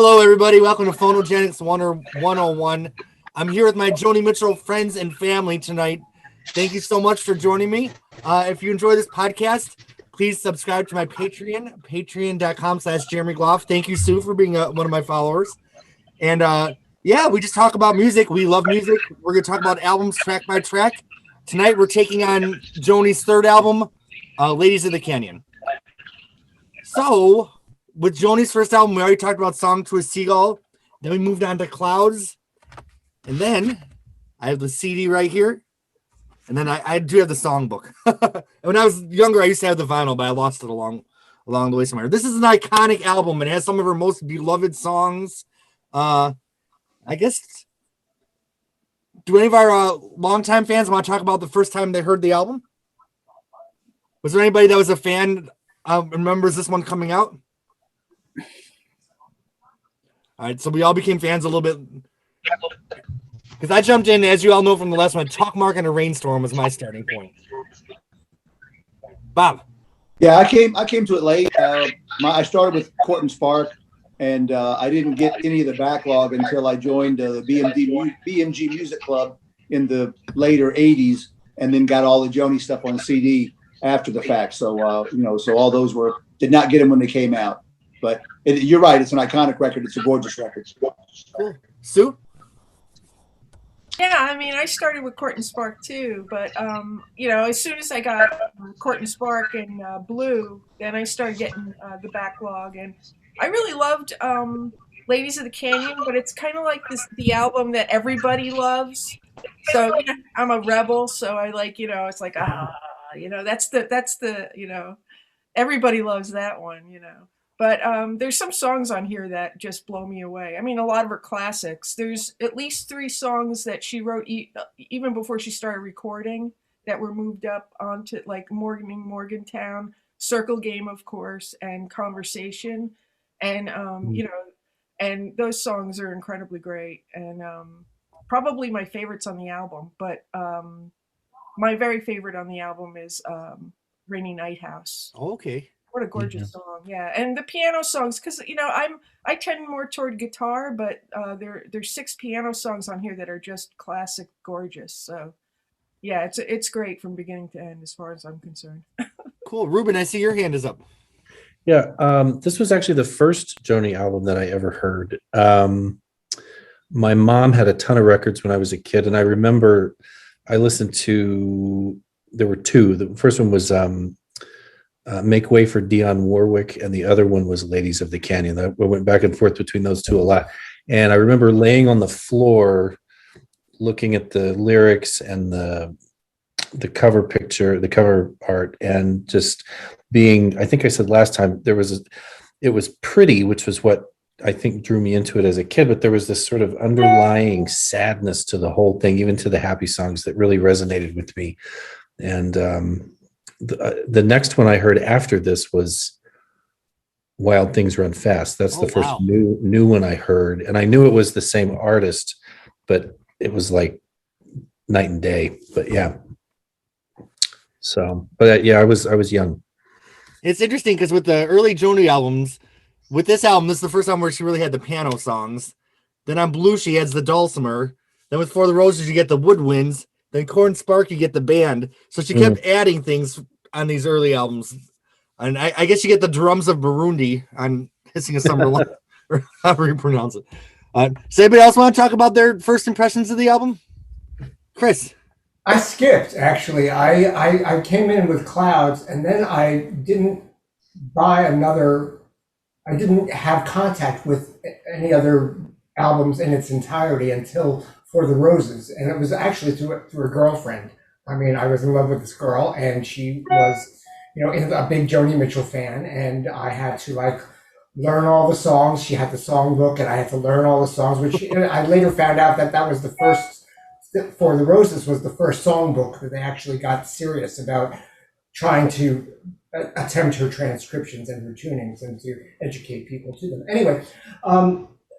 Hello, everybody. Welcome to Phonogenics 101. I'm here with my Joni Mitchell friends and family tonight. Thank you so much for joining me. If you enjoy this podcast, please subscribe to my Patreon, patreon.com/Jeremy Gloff. Thank you, Sue, for being one of my followers. And yeah, we just talk about music. We love music. We're going to talk about albums track by track. Tonight, we're taking on Joni's third album, Ladies of the Canyon. So, with Joni's first album, we already talked about Song to a Seagull. Then we moved on to Clouds. And then I have the CD right here. And then I do have the songbook. When I was younger, I used to have the vinyl, but I lost it along the way somewhere. This is an iconic album. It has some of her most beloved songs. I guess, do any of our longtime fans want to talk about the first time they heard the album? Was there anybody that was a fan remembers this one coming out? All right, so we all became fans a little bit. Because I jumped in, as you all know from the last one, Talk Mark and a Rainstorm was my starting point. Bob. Yeah, I came to it late. I started with Court and Spark, and I didn't get any of the backlog until I joined the BMG Music Club in the later 80s, and then got all the Joni stuff on CD after the fact. So, so all those did not get them when they came out. But you're right, it's an iconic record. It's a gorgeous record. Cool. Sue? Yeah, I mean, I started with Court and Spark too, but as soon as I got Court and Spark and Blue, then I started getting the backlog, and I really loved Ladies of the Canyon, but it's kind of like the album that everybody loves. So I'm a rebel, so I like, it's like that's the everybody loves that one, But there's some songs on here that just blow me away. I mean, a lot of her classics. There's at least 3 songs that she wrote even before she started recording that were moved up onto, like Morgantown, Circle Game, of course, and Conversation. And, and those songs are incredibly great. And probably my favorites on the album. But my very favorite on the album is Rainy Night House. Oh, okay. What a gorgeous song, yeah. And the piano songs, because I tend more toward guitar, but there's 6 piano songs on here that are just classic, gorgeous. So, yeah, it's great from beginning to end as far as I'm concerned. Cool, Ruben, I see your hand is up. Yeah, this was actually the first Joni album that I ever heard. My mom had a ton of records when I was a kid, and I remember I listened to. There were 2. The first one was. Make Way for Dionne Warwick, and the other one was Ladies of the Canyon. I went back and forth between those 2 a lot. And I remember laying on the floor looking at the lyrics and the cover picture, the cover art, and just being, I think I said last time, it was pretty, which was what I think drew me into it as a kid, but there was this sort of underlying sadness to the whole thing, even to the happy songs, that really resonated with me. And the next one I heard after this was Wild Things Run Fast. That's the first new one I heard. And I knew it was the same artist, but it was like night and day. But yeah. So, but yeah, I was young. It's interesting because with the early Joni albums, with this album, this is the first album where she really had the piano songs. Then on Blue, she has the dulcimer. Then with For the Roses, you get the woodwinds. Then Court and Spark, you get the band. So she kept adding things on these early albums. And I guess you get the drums of Burundi on Hissing a Summer Love, or however you pronounce it. Does anybody else want to talk about their first impressions of the album? Chris? I skipped, actually. I came in with Clouds, and then I didn't I didn't have contact with any other albums in its entirety until For the Roses. And it was actually through a girlfriend. I mean, I was in love with this girl, and she was, a big Joni Mitchell fan, and I had to learn all the songs. She had the songbook, and I had to learn all the songs, which I later found out that was the first, For the Roses was the first songbook that they actually got serious about trying to attempt her transcriptions and her tunings and to educate people to them. Anyway,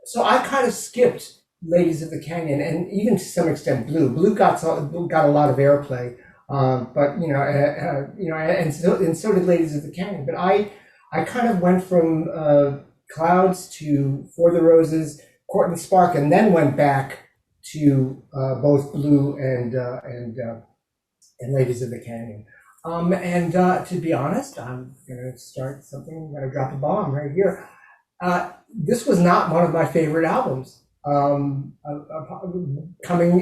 so I kind of skipped Ladies of the Canyon, and even to some extent Blue. Blue got a lot of airplay, but and so did Ladies of the Canyon. But I kind of went from Clouds to For the Roses, Court and Spark, and then went back to both Blue and Ladies of the Canyon. To be honest, I'm going to start something. I'm going to drop a bomb right here. This was not one of my favorite albums. Coming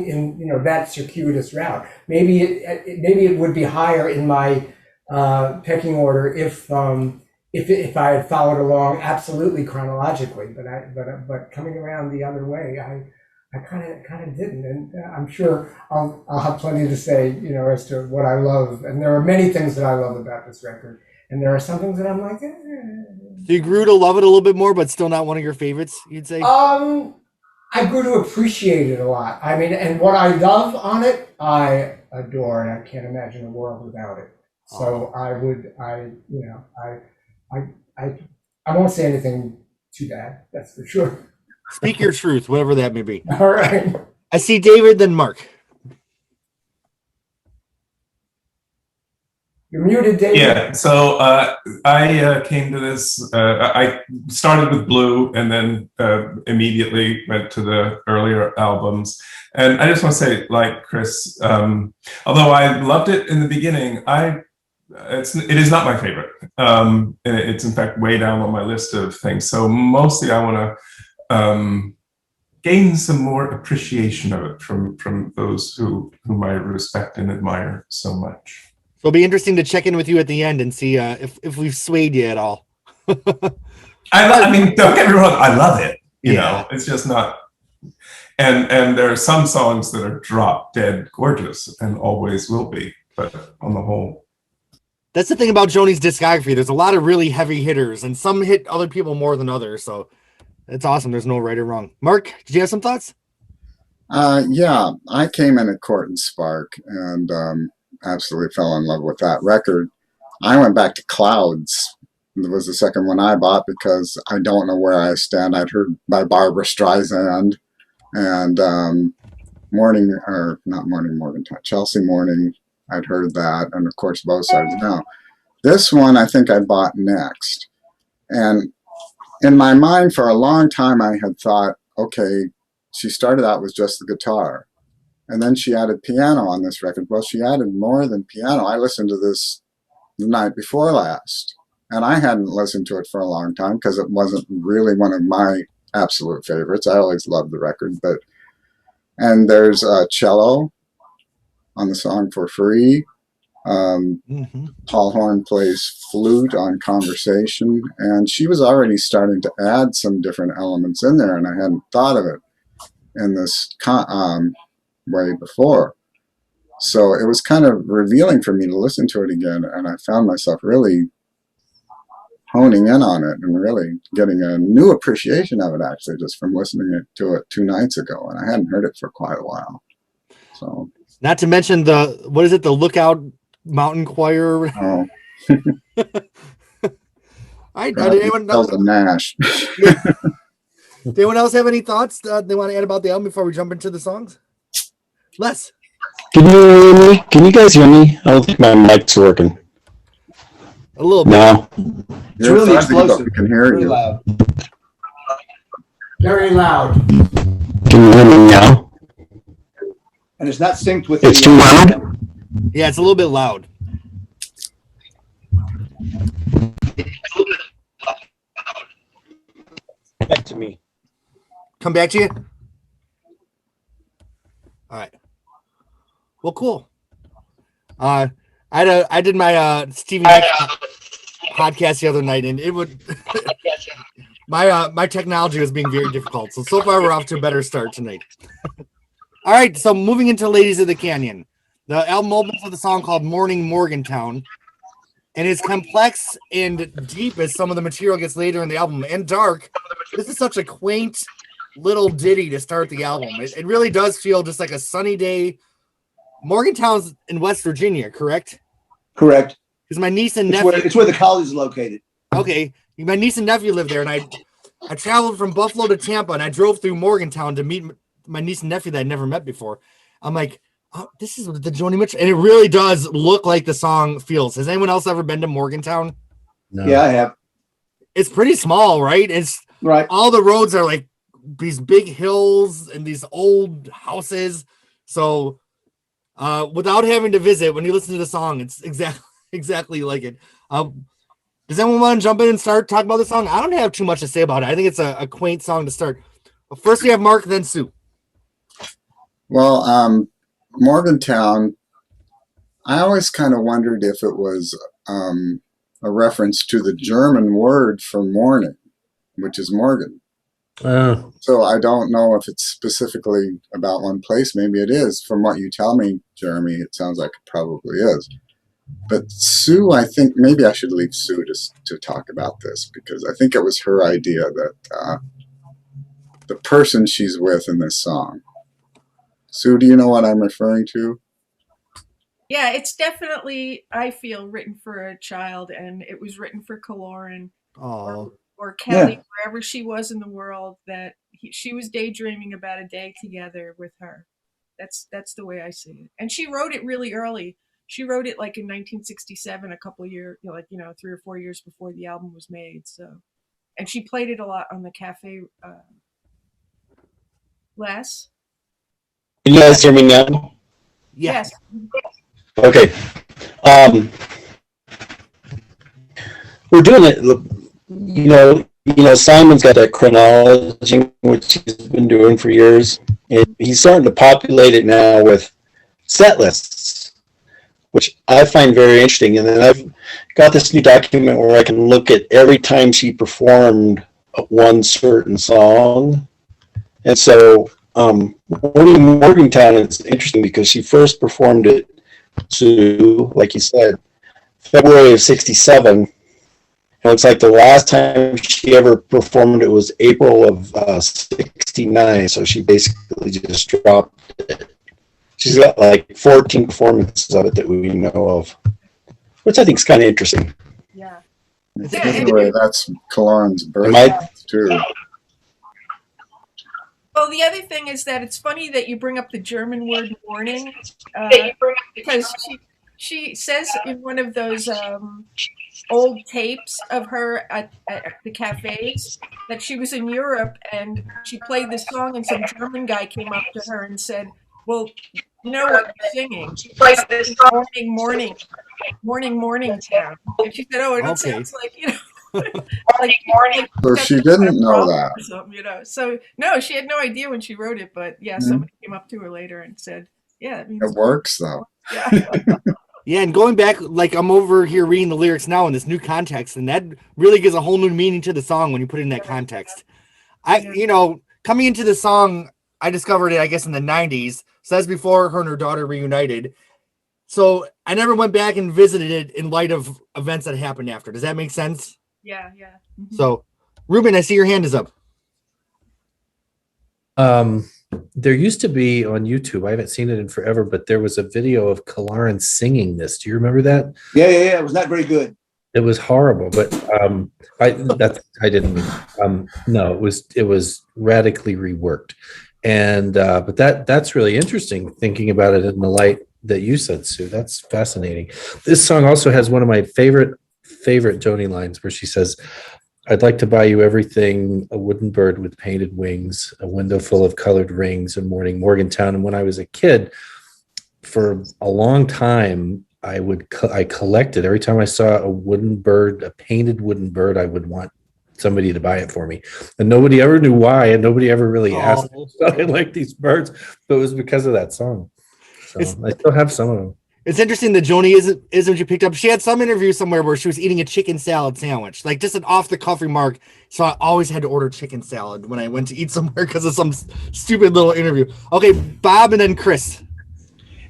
in, that circuitous route. Maybe it would be higher in my pecking order if I had followed along absolutely chronologically. But coming around the other way, I kind of didn't, and I'm sure I'll have plenty to say, as to what I love. And there are many things that I love about this record, and there are some things that I'm like. So you grew to love it a little bit more, but still not one of your favorites, you'd say? I grew to appreciate it a lot. I mean, and what I love on it, I adore, and I can't imagine a world without it. So I won't say anything too bad. That's for sure. Speak your truth, whatever that may be. All right. I see David, then Mark. You're muted, David. Yeah, so I came to this, I started with Blue and then immediately went to the earlier albums. And I just want to say, like Chris, although I loved it in the beginning, it is not my favorite. It's in fact way down on my list of things. So mostly I want to gain some more appreciation of it from those whom I respect and admire so much. So it'll be interesting to check in with you at the end and see if we've swayed you at all. I mean, don't get me wrong, I love it. You know, it's just not. And there are some songs that are drop dead gorgeous and always will be. But on the whole, that's the thing about Joni's discography. There's a lot of really heavy hitters, and some hit other people more than others. So it's awesome. There's no right or wrong. Mark, did you have some thoughts? Yeah, I came in at Court and Spark and absolutely fell in love with that record. I went back to Clouds. It was the second one I bought because I don't know where I stand. I'd heard by Barbara Streisand and Chelsea Morning. I'd heard that, and of course both sides now. This one I think I bought next. And in my mind for a long time I had thought, okay, she started out with just the guitar. And then she added piano on this record. Well, she added more than piano. I listened to this the night before last, and I hadn't listened to it for a long time because it wasn't really one of my absolute favorites. I always loved the record, and there's a cello on the song For Free. Paul Horn plays flute on Conversation, and she was already starting to add some different elements in there, and I hadn't thought of it in this way before. So it was kind of revealing for me to listen to it again, and I found myself really honing in on it and really getting a new appreciation of it, actually, just from listening to it 2 nights ago, and I hadn't heard it for quite a while. So, not to mention the Lookout Mountain Choir. Oh. Did anyone else? Nash. Did anyone else have any thoughts they want to add about the album before we jump into the songs? Les. Can you hear me? Can you guys hear me? I don't think my mic's working. A little bit. No. It's really explosive. We can hear Really you. loud. Very loud. Can you hear me now? And it's not synced with It's too loud? Yeah, it's a little bit loud. Back to me. Come back to you. All right. Well, cool. I did my Stevie Nicks podcast the other night, and it would my technology was being very difficult. So far we're off to a better start tonight. All right, so moving into Ladies of the Canyon. The album opens with a song called Morning Morgantown, and as complex and deep as some of the material gets later in the album, and dark, this is such a quaint little ditty to start the album. It really does feel just like a sunny day. Morgantown's in West Virginia, correct? Correct. Because my niece and nephew... It's where the college is located. Okay. My niece and nephew live there, and I traveled from Buffalo to Tampa, and I drove through Morgantown to meet my niece and nephew that I'd never met before. I'm like, oh, this is the Joni Mitchell, and it really does look like the song feels. Has anyone else ever been to Morgantown? No. Yeah, I have. it's pretty small, right? It's Right. all the roads are like these big hills and these old houses. So without having to visit, when you listen to the song, it's exactly like it. Does anyone want to jump in and start talking about the song? I don't have too much to say about it. I think it's a quaint song to start. But first we have Mark, then Sue. Well, Morgantown, I always kind of wondered if it was a reference to the German word for morning, which is Morgan. So I don't know if it's specifically about one place. Maybe it is. From what you tell me, Jeremy, it sounds like it probably is. But Sue, I think maybe I should leave Sue to talk about this, because I think it was her idea that the person she's with in this song. Sue, do you know what I'm referring to? Yeah, it's definitely, I feel, written for a child, and it was written for Kaloran or Kelly, wherever she was in the world, that she was daydreaming about a day together with her. That's the way I see it. And she wrote it really early. She wrote it like in 1967, a couple of years, 3 or 4 years before the album was made. So, and she played it a lot on the cafe. Les? Can you guys hear me now? Yes. Okay. We're doing it, Simon's got that chronology, which he's been doing for years, and he's starting to populate it now with set lists, which I find very interesting. And then I've got this new document where I can look at every time she performed one certain song. And so Morgantown is interesting because she first performed it to, like you said, February of '67. It looks like the last time she ever performed it was April of '69. So she basically just dropped it. She's got like 14 performances of it that we know of, which I think is kind of interesting. Yeah. Anyway, that's Kaloran's birthday too. Well, the other thing is that it's funny that you bring up the German word morning, because she says in one of those old tapes of her at the cafes that she was in Europe and she played this song and some German guy came up to her and said, well, you know what you're singing? She plays this morning town. And she said, oh, it sounds like, like morning. So she didn't know that. So no, she had no idea when she wrote it, but yeah, somebody came up to her later and said, yeah, it means it works though. Yeah. Yeah, and going back, like I'm over here reading the lyrics now in this new context, and that really gives a whole new meaning to the song when you put it in that context. Coming into the song, I discovered it, I guess, in the 90s. So that's before her and her daughter reunited. So I never went back and visited it in light of events that happened after. Does that make sense? Yeah. Mm-hmm. So, Ruben, I see your hand is up. There used to be on YouTube, I haven't seen it in forever, but there was a video of Kaloran singing this. Do you remember that? Yeah. It was not very good. It was horrible, but it was radically reworked. And but that's really interesting, thinking about it in the light that you said, Sue. That's fascinating. This song also has one of my favorite Joni lines where she says, I'd like to buy you everything, a wooden bird with painted wings, a window full of colored rings, and Morgantown. And when I was a kid, for a long time, I collected. Every time I saw a wooden bird, a painted wooden bird, I would want somebody to buy it for me. And nobody ever knew why, and nobody ever really asked me. So I like these birds, but it was because of that song. So I still have some of them. It's interesting that Joni isn't what you picked up. She had some interview somewhere where she was eating a chicken salad sandwich, like just an off-the-cuff remark. So I always had to order chicken salad when I went to eat somewhere because of some stupid little interview. Okay, Bob and then Chris.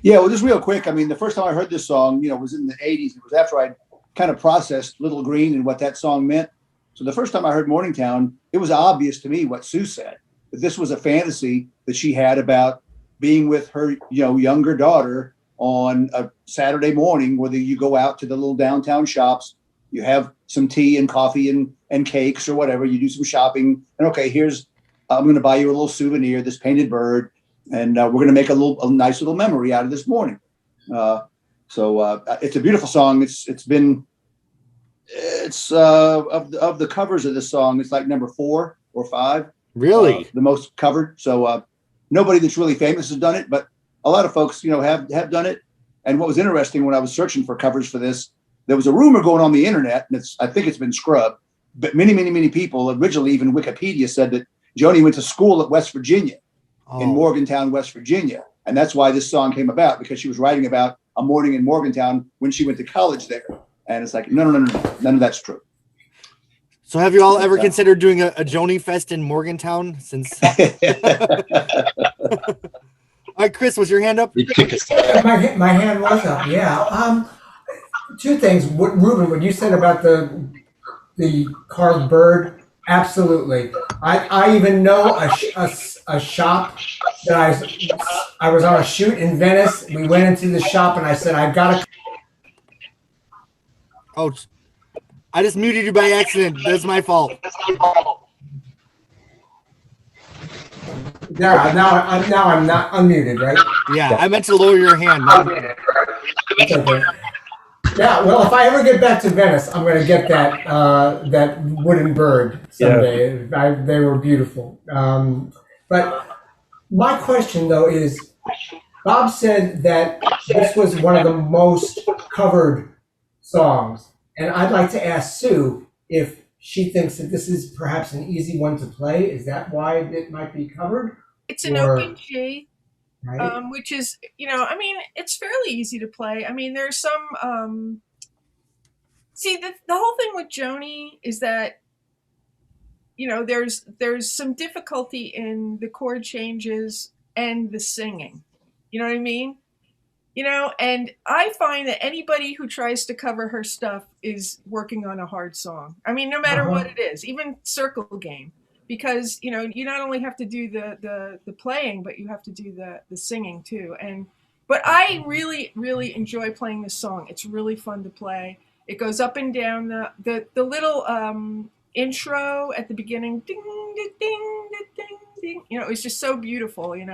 Yeah, well, just real quick. I mean, the first time I heard this song, was in the 80s. It was after I kind of processed Little Green and what that song meant. So the first time I heard Morningtown, it was obvious to me what Sue said, that this was a fantasy that she had about being with her, younger daughter on a Saturday morning, whether you go out to the little downtown shops, you have some tea and coffee and cakes or whatever, you do some shopping, and okay, I'm going to buy you a little souvenir, this painted bird, and we're going to make a nice little memory out of this morning. So it's a beautiful song. It's been It's of the covers of this song, it's like number 4 or 5. Really? The most covered. So nobody that's really famous has done it, but a lot of folks, have done it. And what was interesting when I was searching for covers for this, there was a rumor going on the internet, and I think it's been scrubbed, but many people, originally even Wikipedia, said that Joni went to school at West Virginia, in Morgantown, West Virginia. And that's why this song came about, because she was writing about a morning in Morgantown when she went to college there. And it's like, no, none of that's true. So have you all ever considered doing a Joni Fest in Morgantown? Since all right, Chris, was your hand up? My hand was up. Yeah. Two things. Ruben, what you said about the carved bird, absolutely. I even know a shop that I was on a shoot in Venice. We went into the shop and I said, I've got to. Oh, I just muted you by accident. That's my fault. Now I'm not unmuted, right? Yeah, I meant to lower your hand. Okay. Yeah, well, if I ever get back to Venice, I'm going to get that wooden bird someday. Yeah. They were beautiful. But my question, though, is Bob said that this was one of the most covered songs. And I'd like to ask Sue if she thinks that this is perhaps an easy one to play. Is that why it might be covered? It's an open G. Right. Which is, it's fairly easy to play. I mean, there's some, the whole thing with Joni is that, there's some difficulty in the chord changes and the singing. You know what I mean? And I find that anybody who tries to cover her stuff is working on a hard song. I mean, no matter what it is, even Circle Game. Because you not only have to do the playing, but you have to do the singing too. But I really enjoy playing this song. It's really fun to play. It goes up and down the little intro at the beginning, ding ding ding ding ding. It's just so beautiful. And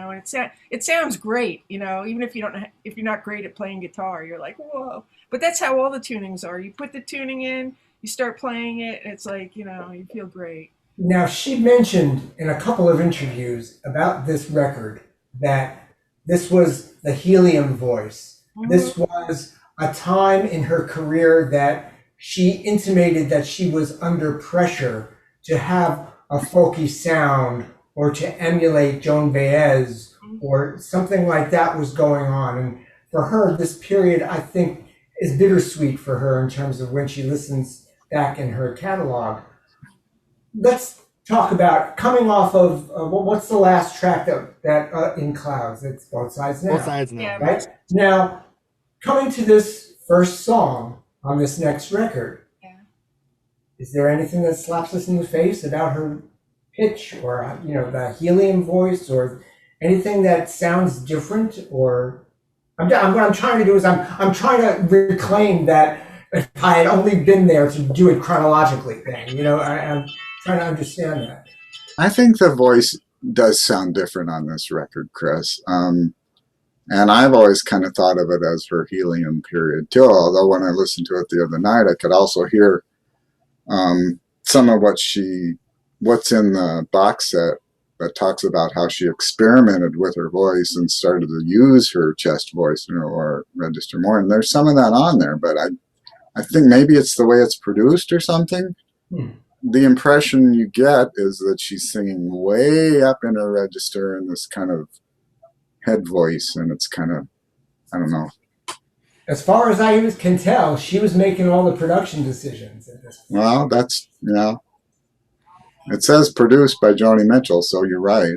it sounds great. Even if if you're not great at playing guitar, you're like, whoa. But that's how all the tunings are. You put the tuning in, you start playing it, and it's like you feel great. Now, she mentioned in a couple of interviews about this record that this was the helium voice. Mm-hmm. This was a time in her career that she intimated that she was under pressure to have a folky sound or to emulate Joan Baez or something like that was going on. And for her, this period, I think, is bittersweet for her in terms of when she listens back in her catalog. Let's talk about coming off of what's the last track that In Clouds? It's Both Sides Now. Both Sides Now. Yeah, right? Now, coming to this first song on this next record, is there anything that slaps us in the face about her pitch or the helium voice or anything that sounds different? Or what I'm trying to do is I'm trying to reclaim that if I had only been there to do it chronologically thing. I'm trying to understand that. I think the voice does sound different on this record, Chris. And I've always kind of thought of it as her helium period too, although when I listened to it the other night, I could also hear some of what's in the box set that talks about how she experimented with her voice and started to use her chest voice or register more. And there's some of that on there, but I think maybe it's the way it's produced or something. The impression you get is that she's singing way up in her register in this kind of head voice, and it's kind of, I don't know. As far as I can tell, she was making all the production decisions at this point. Well, that's, it says produced by Joni Mitchell, so you're right.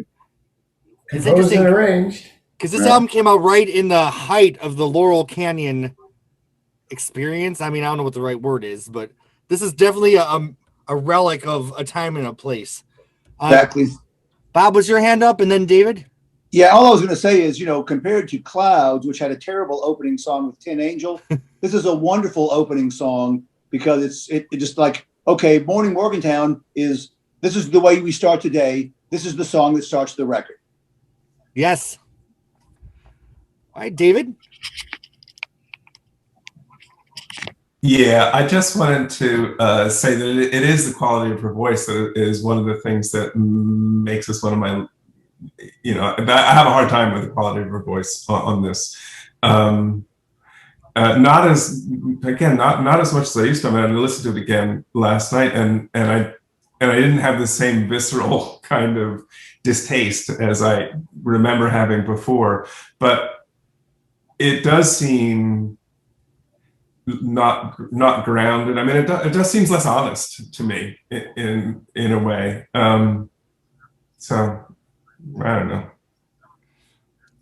It's interesting and arranged. Because this album came out right in the height of the Laurel Canyon experience. I mean, I don't know what the right word is, but this is definitely a relic of a time and a place. Exactly. Bob, was your hand up, and then David? Yeah, all I was going to say is, compared to Clouds, which had a terrible opening song with Tin Angel, this is a wonderful opening song because it just like, okay, Morning Morgantown this is the way we start today. This is the song that starts the record. Yes. All right, David? Yeah, I just wanted to say that it is the quality of her voice that is one of the things that makes this one of my, I have a hard time with the quality of her voice on this. Not as, again, not as much as I used to. I mean, I listened to it again last night, and I didn't have the same visceral kind of distaste as I remember having before, but it does seem not grounded. I mean, it just seems less honest to me in a way. So I don't know.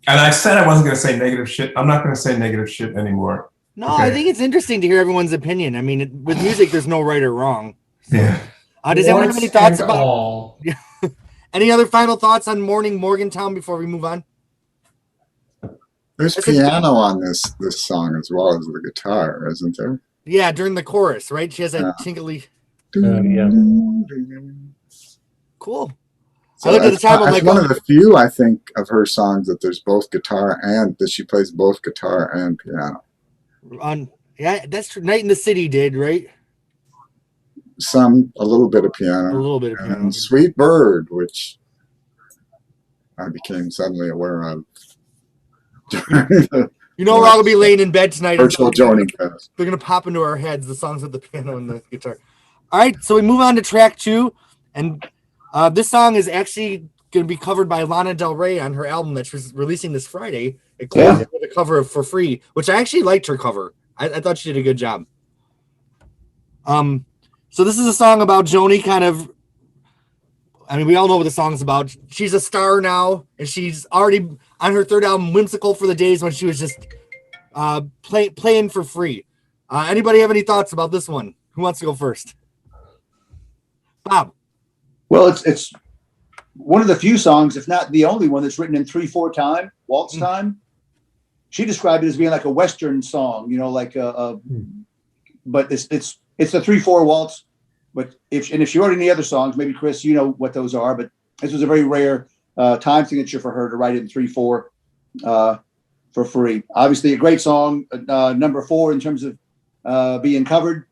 And I said I wasn't going to say negative shit. I'm not going to say negative shit anymore. No, Okay. I think it's interesting to hear everyone's opinion. I mean, with music, there's no right or wrong. So. Yeah. Does anyone have any thoughts about all? any other final thoughts on Morning Morgantown before we move on? There's piano on this song as well as the guitar, isn't there? Yeah, during the chorus, right? She has that tinkly. Yeah. Cool. So I looked at the time. I'm like, one of the few, I think, of her songs that there's both guitar and that she plays both guitar and piano. Yeah, that's true. Night in the City did, right? A little bit of piano. A little bit of piano. And Sweet Bird, which I became suddenly aware of. You know, we're all gonna be laying in bed tonight. Virtual Joni goes. They're gonna pop into our heads the songs with the piano and the guitar. All right, so we move on to track 2, and this song is actually gonna be covered by Lana Del Rey on her album that she's releasing this Friday. It closes with a cover of For Free, which I actually liked her cover. I thought she did a good job. So this is a song about Joni, kind of. I mean, we all know what the song's about. She's a star now, and she's already on her 3rd album, Whimsical, for the days when she was just playing for free. Anybody have any thoughts about this one? Who wants to go first? Bob. Well, it's one of the few songs, if not the only one, that's written in 3/4 time, waltz time. She described it as being like a Western song, like but it's a 3/4 waltz. But if she wrote any other songs, maybe Chris, you know what those are. But this was a very rare time signature for her to write it in 3/4 for free. Obviously, a great song, number 4 in terms of being covered.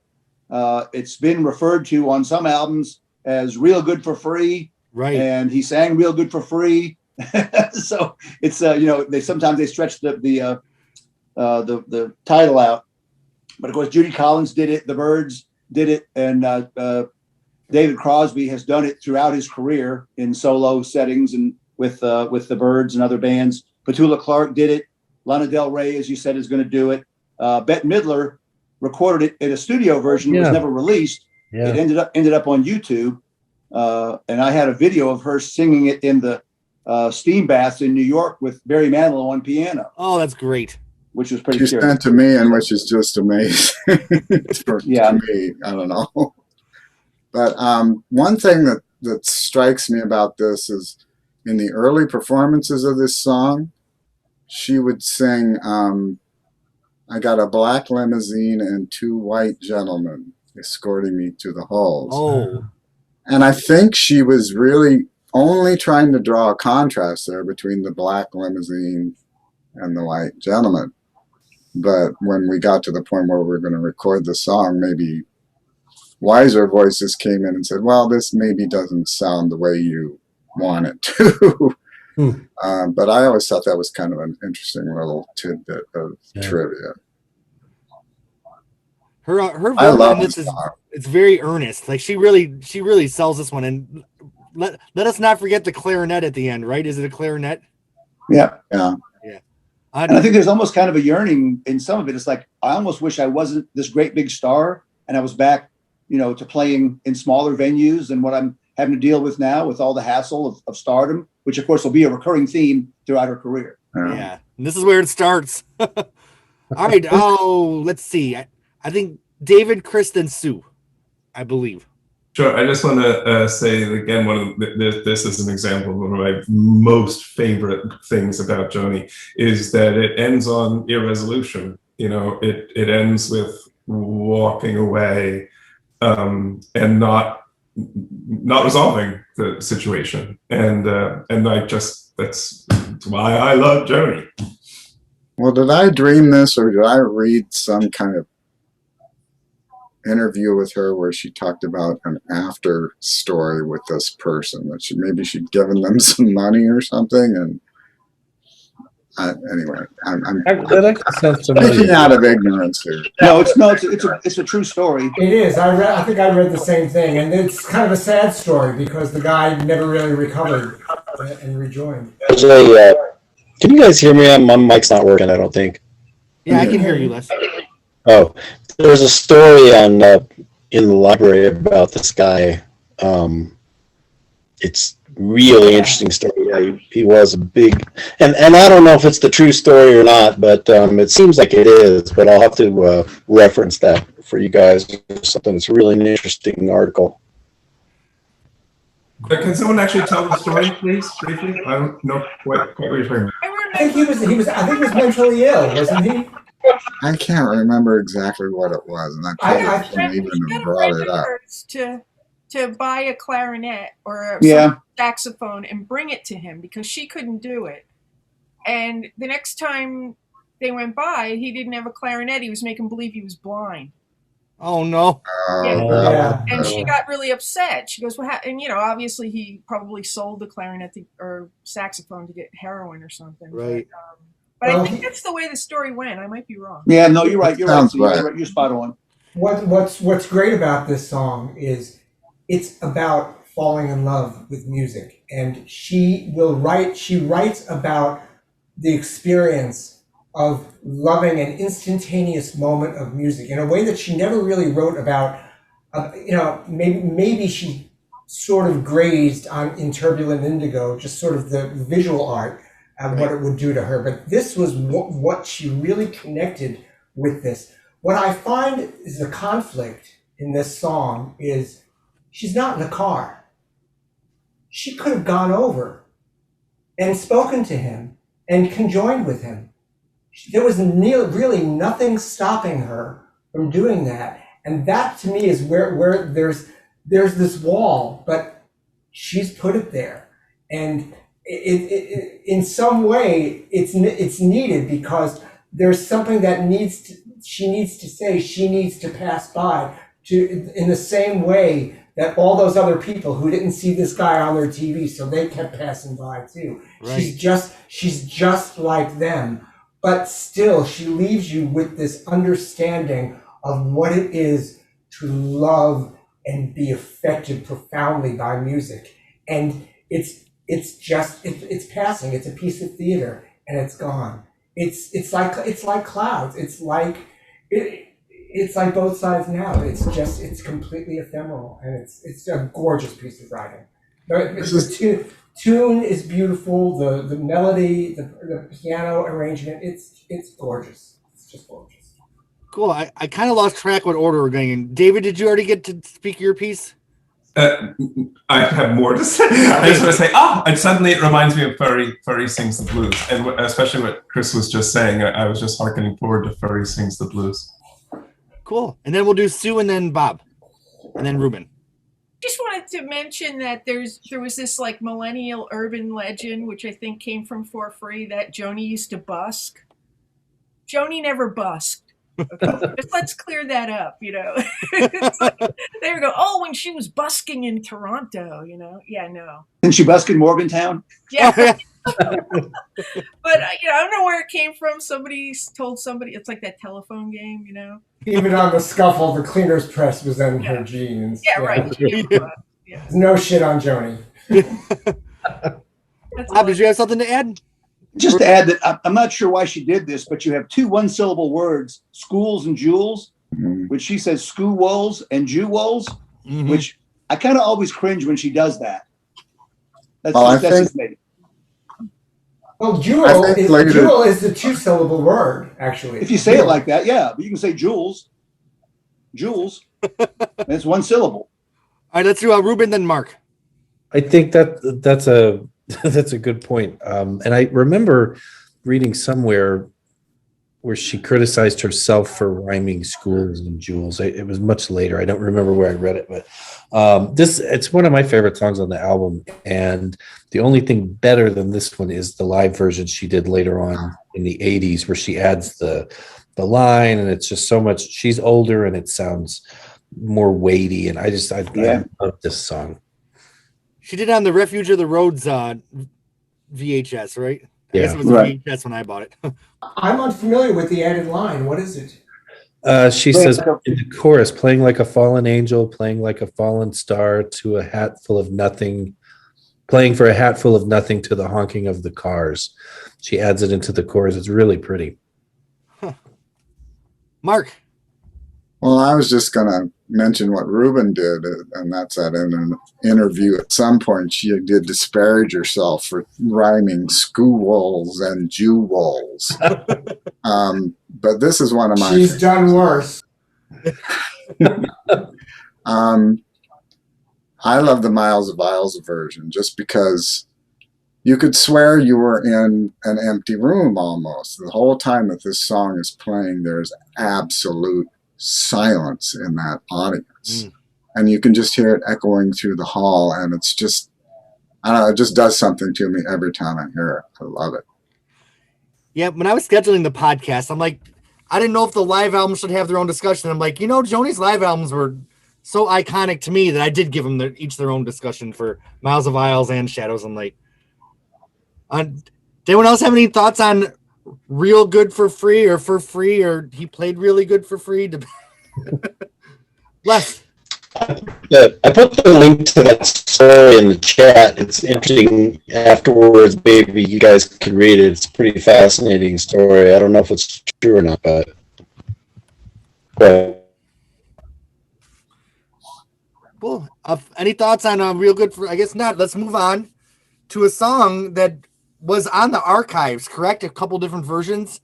It's been referred to on some albums as "Real Good for Free," right? And he sang "Real Good for Free." So it's they sometimes stretch the title out. But of course, Judy Collins did it. The Byrds did it, and David Crosby has done it throughout his career in solo settings and with the Byrds and other bands. Petula Clark did it. Lana Del Rey, as you said, is going to do it. Bette Midler recorded it in a studio version. It was never released. Yeah. It ended up on YouTube, and I had a video of her singing it in the steam baths in New York with Barry Manilow on piano. Oh, that's great. Which was pretty She curious. sent to me, and which is just amazing. To me, I don't know. But one thing that strikes me about this is in the early performances of this song, she would sing, "I got a black limousine and 2 white gentlemen escorting me to the halls." Oh. And I think she was really only trying to draw a contrast there between the black limousine and the white gentleman. But when we got to the point where we were going to record the song, maybe wiser voices came in and said, well, this maybe doesn't sound the way you want it to. But I always thought that was kind of an interesting little tidbit of trivia. Her vocal on this it's very earnest. Like she really sells this one. And let us not forget the clarinet at the end, right? Is it a clarinet? Yeah. Yeah. And I think there's almost kind of a yearning in some of it. It's like, I almost wish I wasn't this great big star and I was back, to playing in smaller venues than what I'm having to deal with now with all the hassle of stardom, which of course will be a recurring theme throughout her career. Yeah. And this is where it starts. All right. Oh, let's see. I think David, Chris, then Sue, I believe. Sure. I just want to say again, this is an example of one of my most favorite things about Joni is that it ends on irresolution. It ends with walking away and not resolving the situation. And that's why I love Joni. Well, did I dream this or did I read some kind of interview with her where she talked about an after story with this person that maybe she'd given them some money or something. And anyway, I'm That actually sounds speaking familiar. out of ignorance here. No, it's a true story. It is. I think I read the same thing, and it's kind of a sad story because the guy never really recovered and rejoined. Can you guys hear me? My mic's not working, I don't think. Yeah, I can hear you, Les. Oh, there's a story on in the library about this guy. It's really interesting story. Yeah, he was a big, and I don't know if it's the true story or not, but it seems like it is. But I'll have to reference that for you guys. Something that's really an interesting article. Can someone actually tell the story, please, briefly? I don't know what you're talking about. I think he was. I think he was mentally ill, wasn't he? I can't remember exactly what it was, and I can't even have brought it up. To buy a clarinet or Yeah. saxophone and bring it to him because she couldn't do it. And the next time they went by, he didn't have a clarinet. He was making believe he was blind. Oh no. Yeah. And she got really upset. She goes, "What?" And obviously he probably sold the clarinet or saxophone to get heroin or something. Right. But I think that's the way the story went. I might be wrong. Yeah, no, you're right. You're right. Sounds So right. you're spot on. What's great about this song is it's about falling in love with music, and she writes about the experience of loving an instantaneous moment of music in a way that she never really wrote about. Maybe she sort of grazed in Turbulent Indigo, just sort of the visual art and what it would do to her, but this was what she really connected with this. What I find is the conflict in this song is she's not in the car. She could have gone over and spoken to him and conjoined with him. There was really nothing stopping her from doing that. And that to me is where there's this wall, but she's put it there. And it in some way it's needed because there's something that she needs to say, she needs to pass by in the same way that all those other people who didn't see this guy on their TV, so they kept passing by too. Right. She's just like them, but still she leaves you with this understanding of what it is to love and be affected profoundly by music. And it's passing. It's a piece of theater and it's gone. It's like clouds. It's like Both Sides Now. It's completely ephemeral, and it's a gorgeous piece of writing. The tune is beautiful. The melody, the piano arrangement, it's gorgeous. It's just gorgeous. Cool. I kind of lost track what order we're going in. David, did you already get to speak your piece? I have more to say. I just want to say, and suddenly it reminds me of Furry Sings the Blues, and especially what Chris was just saying. I was just hearkening forward to Furry Sings the Blues. Cool. And then we'll do Sue and then Bob and then Ruben. Just wanted to mention that there was this like millennial urban legend, which I think came from For Free, that Joni used to busk. Joni never busked. Okay, just let's clear that up, It's like, there we go. Oh, when she was busking in Toronto, Yeah, no. Didn't she busk in Morgantown? Yeah. But, I don't know where it came from. Somebody told somebody, it's like that telephone game, Even on the Scuffle, the cleaner's press was in her jeans. Yeah, right. Yeah. No shit on Joni. Bob, did you have something to add? Just to add that I'm not sure why she did this, but you have two one-syllable words, schools and jewels, which she says school-wolves and Jew-wolves, which I kind of always cringe when she does that. That's just me. Well, jewel is the two-syllable word, actually. If you say it like that, yeah. But you can say jewels. Jewels. And it's one syllable. All right, let's do Ruben, then Mark. I think that's a good point. And I remember reading somewhere where she criticized herself for rhyming schools and jewels. It was much later. I don't remember where I read it, but it's one of my favorite songs on the album. And the only thing better than this one is the live version she did later on in the 80s, where she adds the line, and it's just so much. She's older, and it sounds more weighty, and I love this song. She did it on the Refuge of the Roads VHS, right? I guess it was Right. VHS when I bought it. I'm unfamiliar with the added line. What is it? She says in the chorus, playing like a fallen angel, playing like a fallen star to a hat full of nothing, playing for a hat full of nothing to the honking of the cars. She adds it into the chorus. It's really pretty. Huh. Mark. Well, I was just going to mention what Ruben did, and that's that in an interview at some point she did disparage herself for rhyming schools and jewels. But this is one of my... She's done worse. I love the Miles of Isles version just because you could swear you were in an empty room almost. The whole time that this song is playing, there's absolute silence in that audience. And you can just hear it echoing through the hall, and it's just, I don't know, it just does something to me every time I hear it. I love it. Yeah, when I was scheduling the podcast, I'm like, I didn't know if the live albums should have their own discussion. I'm like, Joni's live albums were so iconic to me that I did give them each their own discussion for Miles of Isles and Shadows. I'm like, did anyone else have any thoughts on Real Good for Free or For Free or He Played Really Good for Free? Les. Yeah, I put the link to that story in the chat. It's interesting afterwards, maybe you guys can read it. It's a pretty fascinating story. I don't know if it's true or not, but Cool. Any thoughts on Real Good for? I guess not. Let's move on to a song that was on the archives, correct? A couple different versions.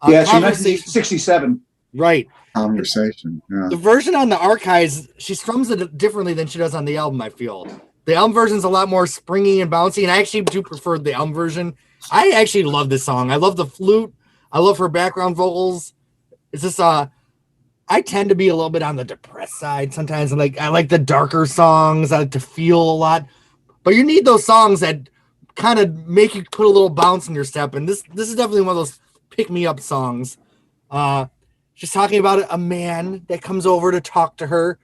Yeah, it's 1967. Right. Conversation. Yeah. The version on the archives, she strums it differently than she does on the album, I feel. The album version is a lot more springy and bouncy, and I actually do prefer the album version. I actually love this song. I love the flute. I love her background vocals. It's just I tend to be a little bit on the depressed side sometimes. I like the darker songs. I like to feel a lot. But you need those songs that kind of make you put a little bounce in your step. And this is definitely one of those pick-me-up songs. She's talking about a man that comes over to talk to her,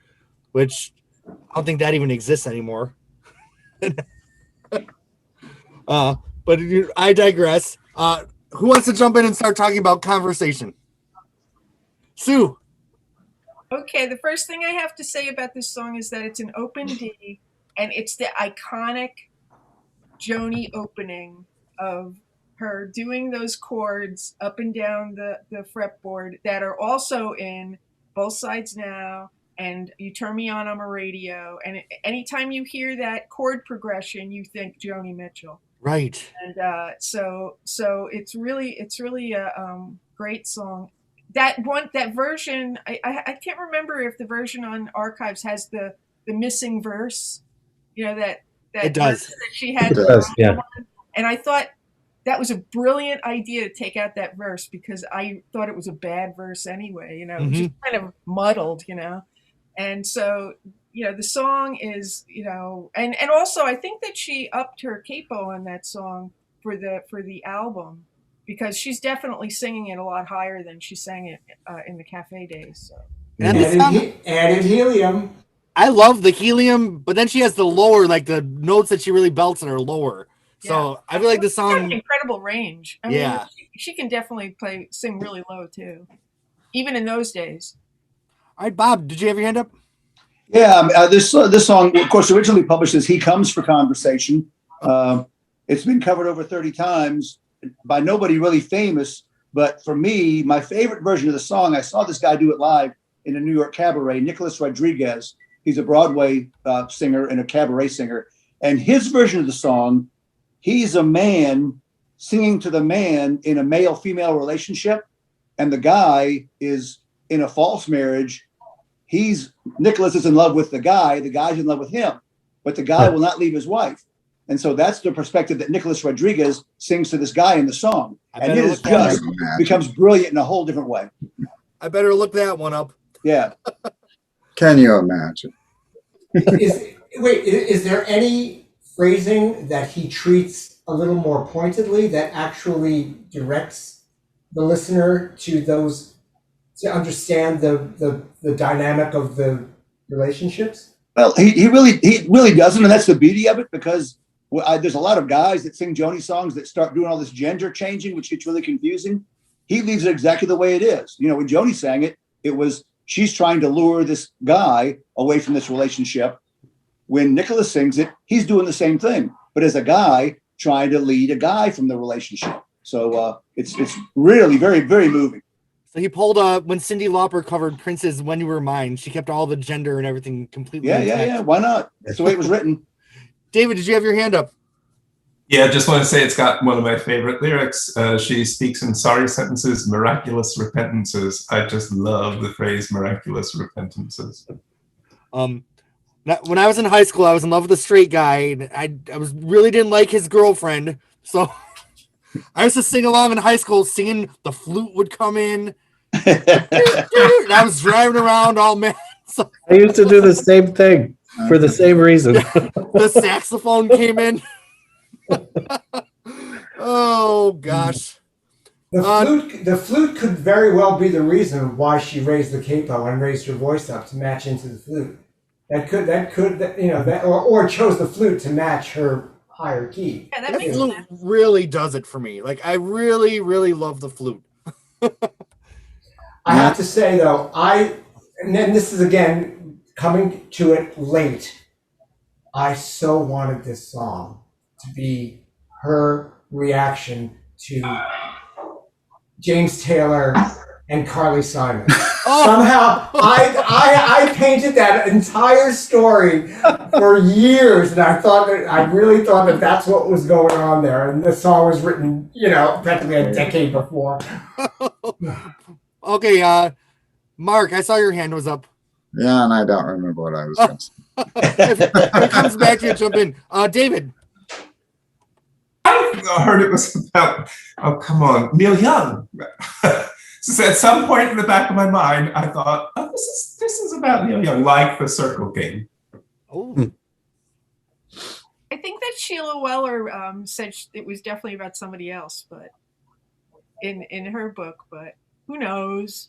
which I don't think that even exists anymore. But I digress. Who wants to jump in and start talking about conversation? Sue. Okay, the first thing I have to say about this song is that it's an open D, and it's the iconic Joni opening of her doing those chords up and down the fretboard that are also in Both Sides Now and You Turn Me On, I'm a Radio. And anytime you hear that chord progression, you think Joni Mitchell. Right. And so it's really a great song. That version, I can't remember if the version on Archives has the missing verse. That it does. That she had. It does, yeah. And I thought that was a brilliant idea to take out that verse because I thought it was a bad verse anyway. It was just kind of muddled, And so, the song is, and also I think that she upped her capo on that song for the album because she's definitely singing it a lot higher than she sang it in the Cafe days. So. And added helium. I love the helium, but then she has the lower, like the notes that she really belts in are lower. So I feel like the song has an incredible range. I mean, she can definitely sing really low too, even in those days. All right, Bob, did you have your hand up? Yeah, this song, of course, originally published as "He Comes for Conversation." It's been covered over 30 times by nobody really famous, but for me, my favorite version of the song, I saw this guy do it live in a New York cabaret, Nicholas Rodriguez. He's a Broadway singer and a cabaret singer, and his version of the song. He's a man singing to the man in a male-female relationship, and the guy is in a false marriage. Nicholas is in love with the guy's in love with him, but the guy will not leave his wife. And so that's the perspective that Nicholas Rodriguez sings to this guy in the song. And it is just becomes brilliant in a whole different way. I better look that one up. Yeah. Can you imagine? Is there any phrasing that he treats a little more pointedly that actually directs the listener to those to understand the dynamic of the relationships? Well, he really doesn't, and that's the beauty of it, because there's a lot of guys that sing Joni songs that start doing all this gender changing, which gets really confusing. He leaves it exactly the way it is. You know, when Joni sang it, it was she's trying to lure this guy away from this relationship. When Nicholas sings it, he's doing the same thing, but as a guy trying to lead a guy from the relationship. So it's really very, very moving. So he pulled when Cyndi Lauper covered Prince's "When You Were Mine," she kept all the gender and everything completely intact. Yeah. Why not? That's the way it was written. David, did you have your hand up? Yeah, just want to say it's got one of my favorite lyrics. She speaks in sorry sentences, miraculous repentances. I just love the phrase miraculous repentances. When I was in high school, I was in love with a straight guy, and I really didn't like his girlfriend, so I used to sing along in high school, singing. The flute would come in, and I was driving around all mad. So I used to do the same thing for the same reason. the saxophone came in. Oh gosh. The flute could very well be the reason why she raised the capo and raised her voice up to match into the flute. That could or chose the flute to match her higher key. Yeah, that That makes flute sense. really does it for me. Like, I really, really love the flute. I have to say though, and then this is again coming to it late. I so wanted this song to be her reaction to James Taylor and Carly Simon. Somehow, I painted that entire story for years, and I really thought that that's what was going on there. And the song was written, practically a decade before. Okay, Mark, I saw your hand was up. Yeah, and I don't remember what I was going to say. If it comes back to you, jump in. David. I heard it was about, oh, come on, Neil Young. So at some point in the back of my mind, I thought, oh, this is about Neil Young, like the Circle Game. Oh. I think that Sheila Weller said it was definitely about somebody else, but in her book, but who knows?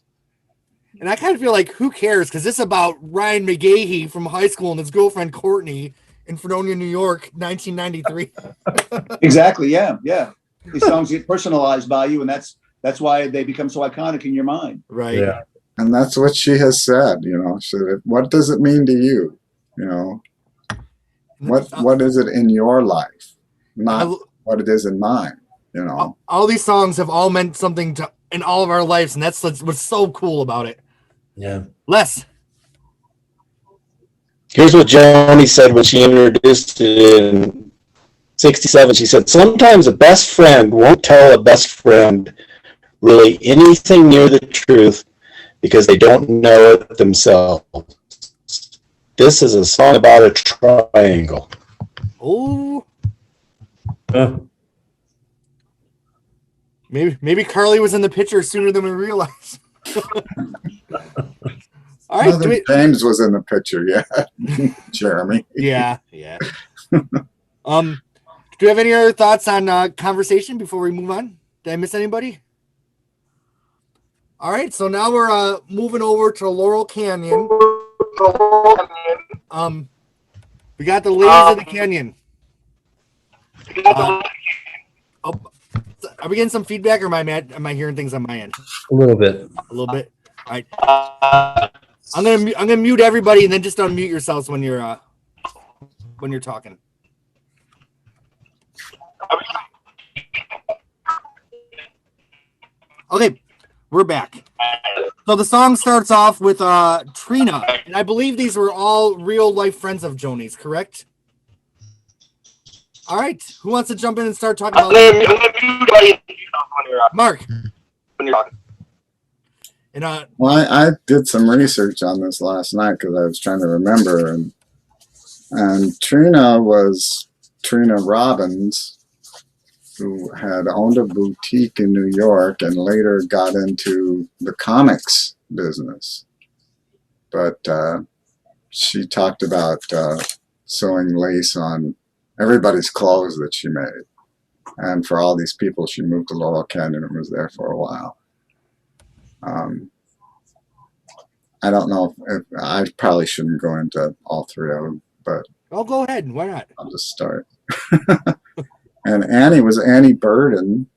And I kind of feel like, who cares? Because this is about Ryan McGahee from high school and his girlfriend Courtney in Fredonia, New York, 1993. Exactly. Yeah. These songs get personalized by you, and that's why they become so iconic in your mind. Right. Yeah. And that's what she has said, what does it mean to you? What is it in your life? Not what it is in mine, All these songs have all meant something in all of our lives, and that's what's so cool about it. Yeah. Les. Here's what Joni said when she introduced it in 1967. She said, sometimes a best friend won't tell a best friend really anything near the truth because they don't know it themselves. This is a song about a triangle. Oh. Maybe Carly was in the picture sooner than we realized. All right. James was in the picture, yeah. Jeremy. Yeah. Do you have any other thoughts on conversation before we move on? Did I miss anybody? All right, so now we're moving over to Laurel Canyon. We got the ladies of the canyon. Are we getting some feedback, or am I hearing things on my end? A little bit. A little bit. All right. I'm gonna mute everybody, and then just unmute yourselves when you're talking. Okay, we're back. So the song starts off with Trina, and I believe these were all real life friends of Joni's, correct? All right, who wants to jump in and start talking about Mark? And well, I did some research on this last night because I was trying to remember, and Trina was Trina Robbins, who had owned a boutique in New York and later got into the comics business. But she talked about sewing lace on everybody's clothes that she made. And for all these people, she moved to Laurel Canyon and was there for a while. I don't know if I probably shouldn't go into all three of them, but Oh, go ahead. Why not? I'll just start. And Annie was Annie Burden,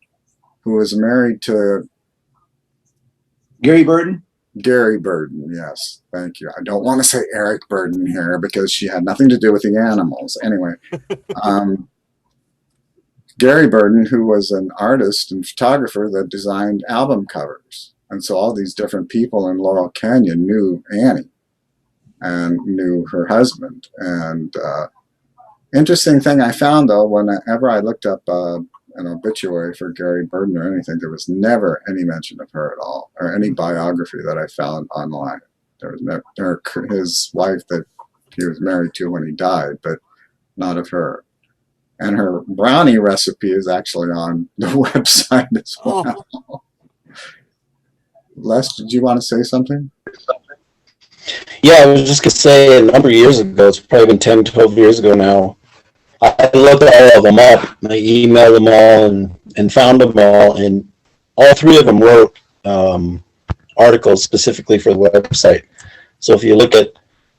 who was married to Gary Burden. Gary Burden. Yes, thank you. I don't want to say Eric Burden here because she had nothing to do with the animals. Anyway, Gary Burden, who was an artist and photographer that designed album covers. And so all these different people in Laurel Canyon knew Annie and knew her husband. And interesting thing I found, though, whenever I looked up an obituary for Gary Burden or anything, there was never any mention of her at all, or any biography that I found online. There was never his wife that he was married to when he died, but not of her. And her brownie recipe is actually on the website as well. Oh. Les, did you want to say something? Yeah, I was just going to say a number of years ago, it's probably been 10, 12 years ago now, I looked all of them up. I emailed them all and found them all, and all three of them wrote articles specifically for the website. So if you look at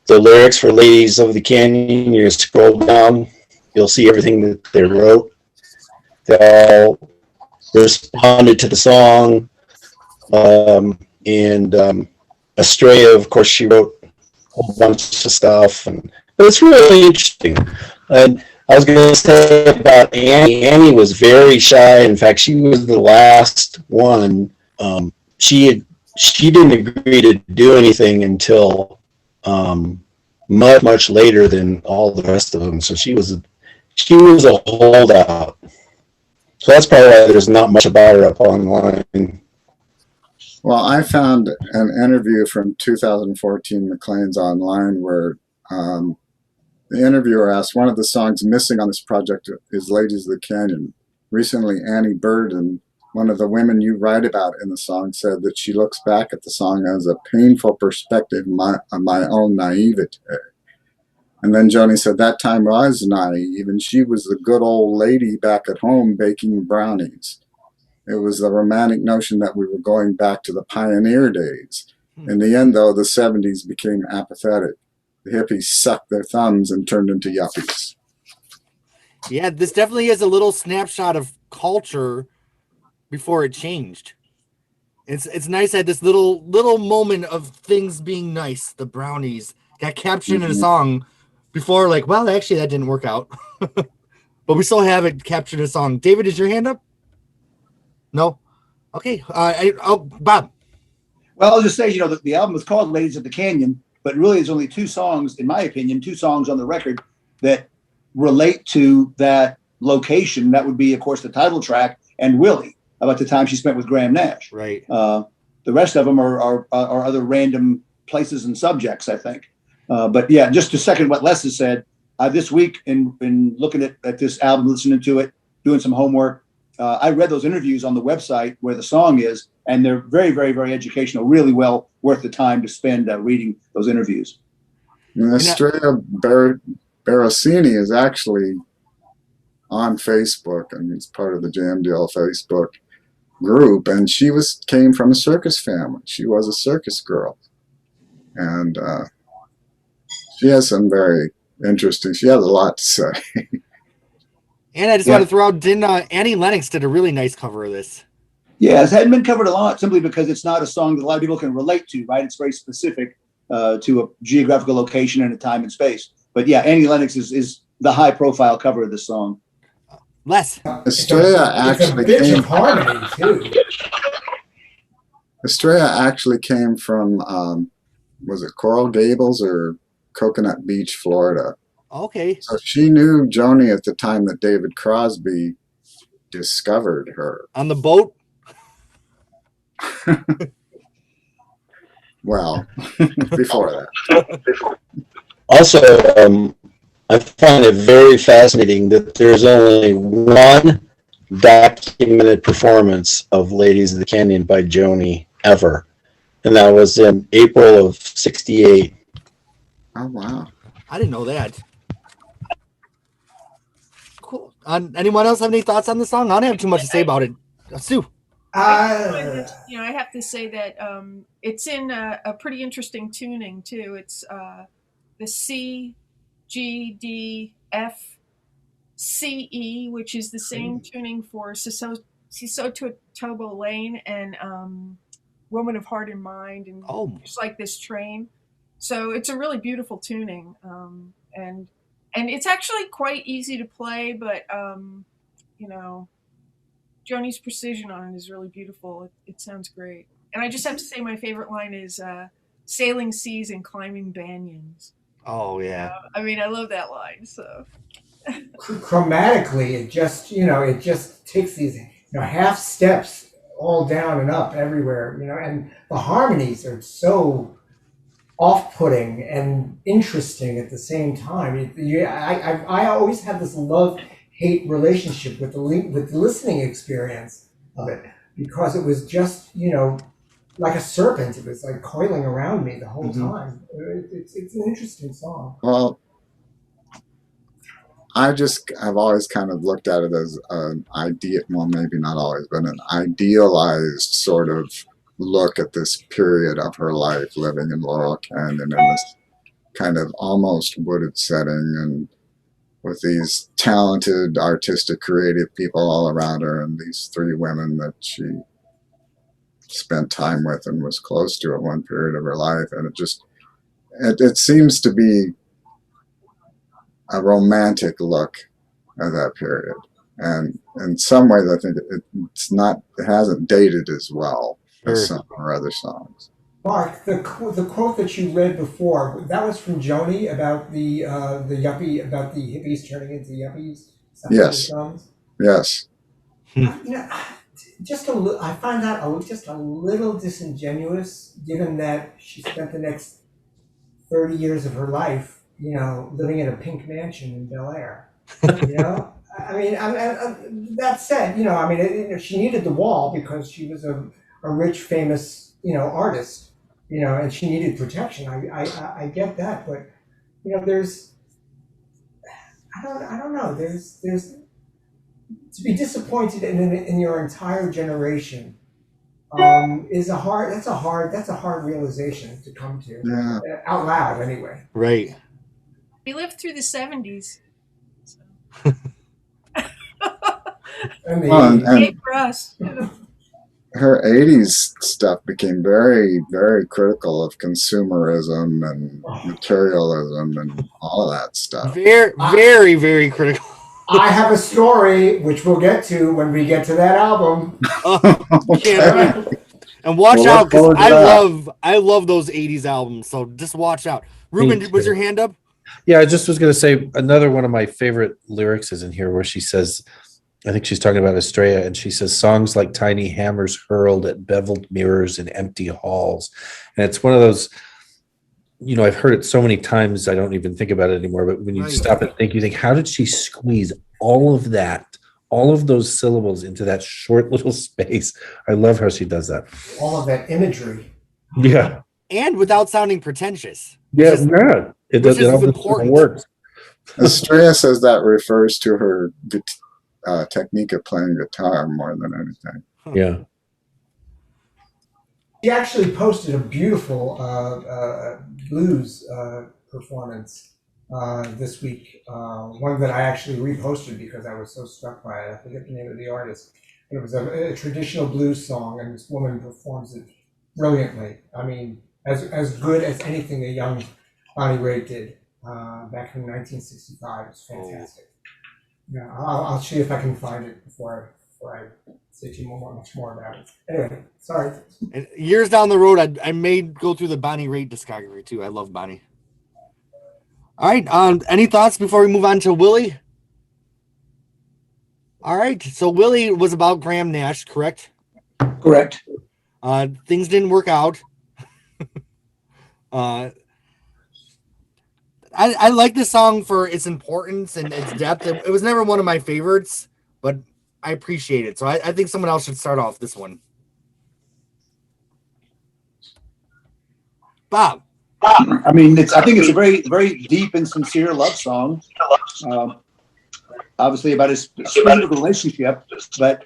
the lyrics for Ladies of the Canyon, you scroll down, you'll see everything that they wrote. They all responded to the song. Estrella, of course, she wrote a whole bunch of stuff, and it's really interesting. And I was going to say about Annie. Annie was very shy. In fact, she was the last one. She didn't agree to do anything until much later than all the rest of them. So she was a holdout. So that's probably why there's not much about her up online. Well, I found an interview from 2014 Maclean's Online where the interviewer asked, one of the songs missing on this project is Ladies of the Canyon. Recently, Annie Burden, one of the women you write about in the song, said that she looks back at the song as a painful perspective of my own naivete. And then Joni said that time was naive, and she was the good old lady back at home baking brownies. It was the romantic notion that we were going back to the pioneer days. In the end, though, the 70s became apathetic. The hippies sucked their thumbs and turned into yuppies. Yeah, this definitely is a little snapshot of culture before it changed. It's nice that this little moment of things being nice, the brownies, got captured in a song before, like, well, actually that didn't work out. But we still have it captured in a song. David, is your hand up? No? Okay. Bob. Well, I'll just say, the album is called Ladies of the Canyon, but really there's only two songs, in my opinion, two songs on the record that relate to that location. That would be, of course, the title track and Willie, about the time she spent with Graham Nash. Right. The rest of them are other random places and subjects, I think. But yeah, just to second what Les has said, this week in looking at this album, listening to it, doing some homework, I read those interviews on the website where the song is, and they're very, very, very educational, really well worth the time to spend reading those interviews. And Estrella Barosini is actually on Facebook, and he's part of the Jam Deal Facebook group, and she came from a circus family. She was a circus girl, and she has some very interesting, she has a lot to say. And I just want to throw out, Annie Lennox did a really nice cover of this. Yeah, it hadn't been covered a lot simply because it's not a song that a lot of people can relate to, right? It's very specific to a geographical location and a time and space. But yeah, Annie Lennox is the high profile cover of this song. Les. Estrella actually came harmony too. Estrella actually came from was it Coral Gables or Coconut Beach, Florida? Okay. So she knew Joni at the time that David Crosby discovered her. On the boat? Well, before that. Also, I find it very fascinating that there's only one documented performance of Ladies of the Canyon by Joni ever. And that was in April of '68. Oh, wow. I didn't know that. Cool. Anyone else have any thoughts on the song? I don't have too much to say about it. Sue. I have to say that it's in a pretty interesting tuning too. It's the C, G, D, F, C, E, which is the same tuning for Sisoto Tobo Lane and Woman of Heart and Mind, and just like this train. So it's a really beautiful tuning, and it's actually quite easy to play, but Joni's precision on it is really beautiful. It sounds great. And I just have to say my favorite line is sailing seas and climbing banyans. Oh, yeah. I mean, I love that line. So chromatically, it just takes these half steps all down and up everywhere, and the harmonies are so off-putting and interesting at the same time. I always have this love-hate relationship with the listening experience of it, because it was just like a serpent. It was like coiling around me the whole time. It's an interesting song. Well, I've always kind of looked at it as an idea. Well, maybe not always, but an idealized sort of look at this period of her life, living in Laurel Canyon in this kind of almost wooded setting, and with these talented, artistic, creative people all around her, and these three women that she spent time with and was close to at one period of her life. And it seems to be a romantic look at that period. And in some ways, I think it hasn't dated as well as some of her other songs. Mark, the quote that you read before, that was from Joni about the hippies turning into yuppies. Yes. Yes. I find that just a little disingenuous, given that she spent the next 30 years of her life, living in a pink mansion in Bel Air. I mean, that said, she needed the wall because she was a rich, famous, artist, and she needed protection. I get that, but there's, I don't know. There's to be disappointed in your entire generation is a hard realization to come to. Yeah. Out loud, anyway. Right. We lived through the 70s. So. And for us. Her 80s stuff became very, very critical of consumerism and materialism and all of that stuff. Very, very, very critical. I have a story which we'll get to when we get to that album. Okay. And watch out, because I love those 80s albums, so just watch out. Ruben, was your hand up? Yeah, I just was going to say another one of my favorite lyrics is in here where she says, I think she's talking about Estrella, and she says, songs like tiny hammers hurled at beveled mirrors in empty halls. And it's one of those, I've heard it so many times, I don't even think about it anymore. But when you stop and think, you think, how did she squeeze all of that, all of those syllables into that short little space? I love how she does that. All of that imagery. Yeah. And without sounding pretentious. Yeah, it does. It all works. Estrella says that refers to her technique of playing guitar more than anything. Yeah. She actually posted a beautiful blues performance this week, one that I actually reposted because I was so struck by it. I forget the name of the artist. But it was a traditional blues song, and this woman performs it brilliantly. I mean, as good as anything a young Bonnie Raitt did back in 1965. It's fantastic. Yeah, I'll see if I can find it before I say too much more about it. Anyway, sorry. And years down the road, I may go through the Bonnie Raitt discography too. I love Bonnie. All right. Any thoughts before we move on to Willie? All right. So Willie was about Graham Nash, correct? Correct. Things didn't work out. I like this song for its importance and its depth. It was never one of my favorites, but I appreciate it. So I think someone else should start off this one. Bob. I mean, I think it's a very, very deep and sincere love song. Obviously about his specific relationship, but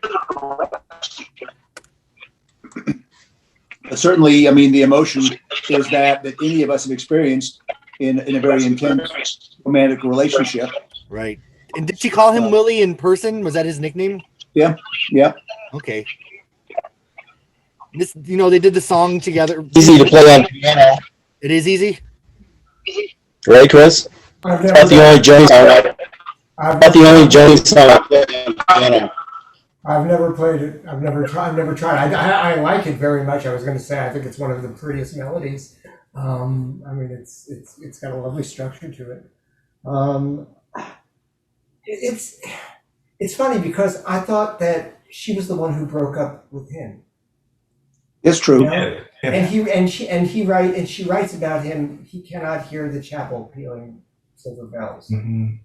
certainly, I mean, the emotion is that any of us have experienced in a very intense romantic relationship. Right. And did she call him Willie in person? Was that his nickname? Yeah. Yeah. Okay. This, they did the song together. Easy to play on piano. It is easy. Right, Chris? I've It's not the only Joni song. Not the only Joni song I play on piano. I've never played it. I've never tried. I like it very much. I was going to say I think it's one of the prettiest melodies. I mean, it's got a lovely structure to it. It's funny because I thought that she was the one who broke up with him. It's true. You know? And she writes about him. He cannot hear the chapel pealing silver bells. Mm-hmm.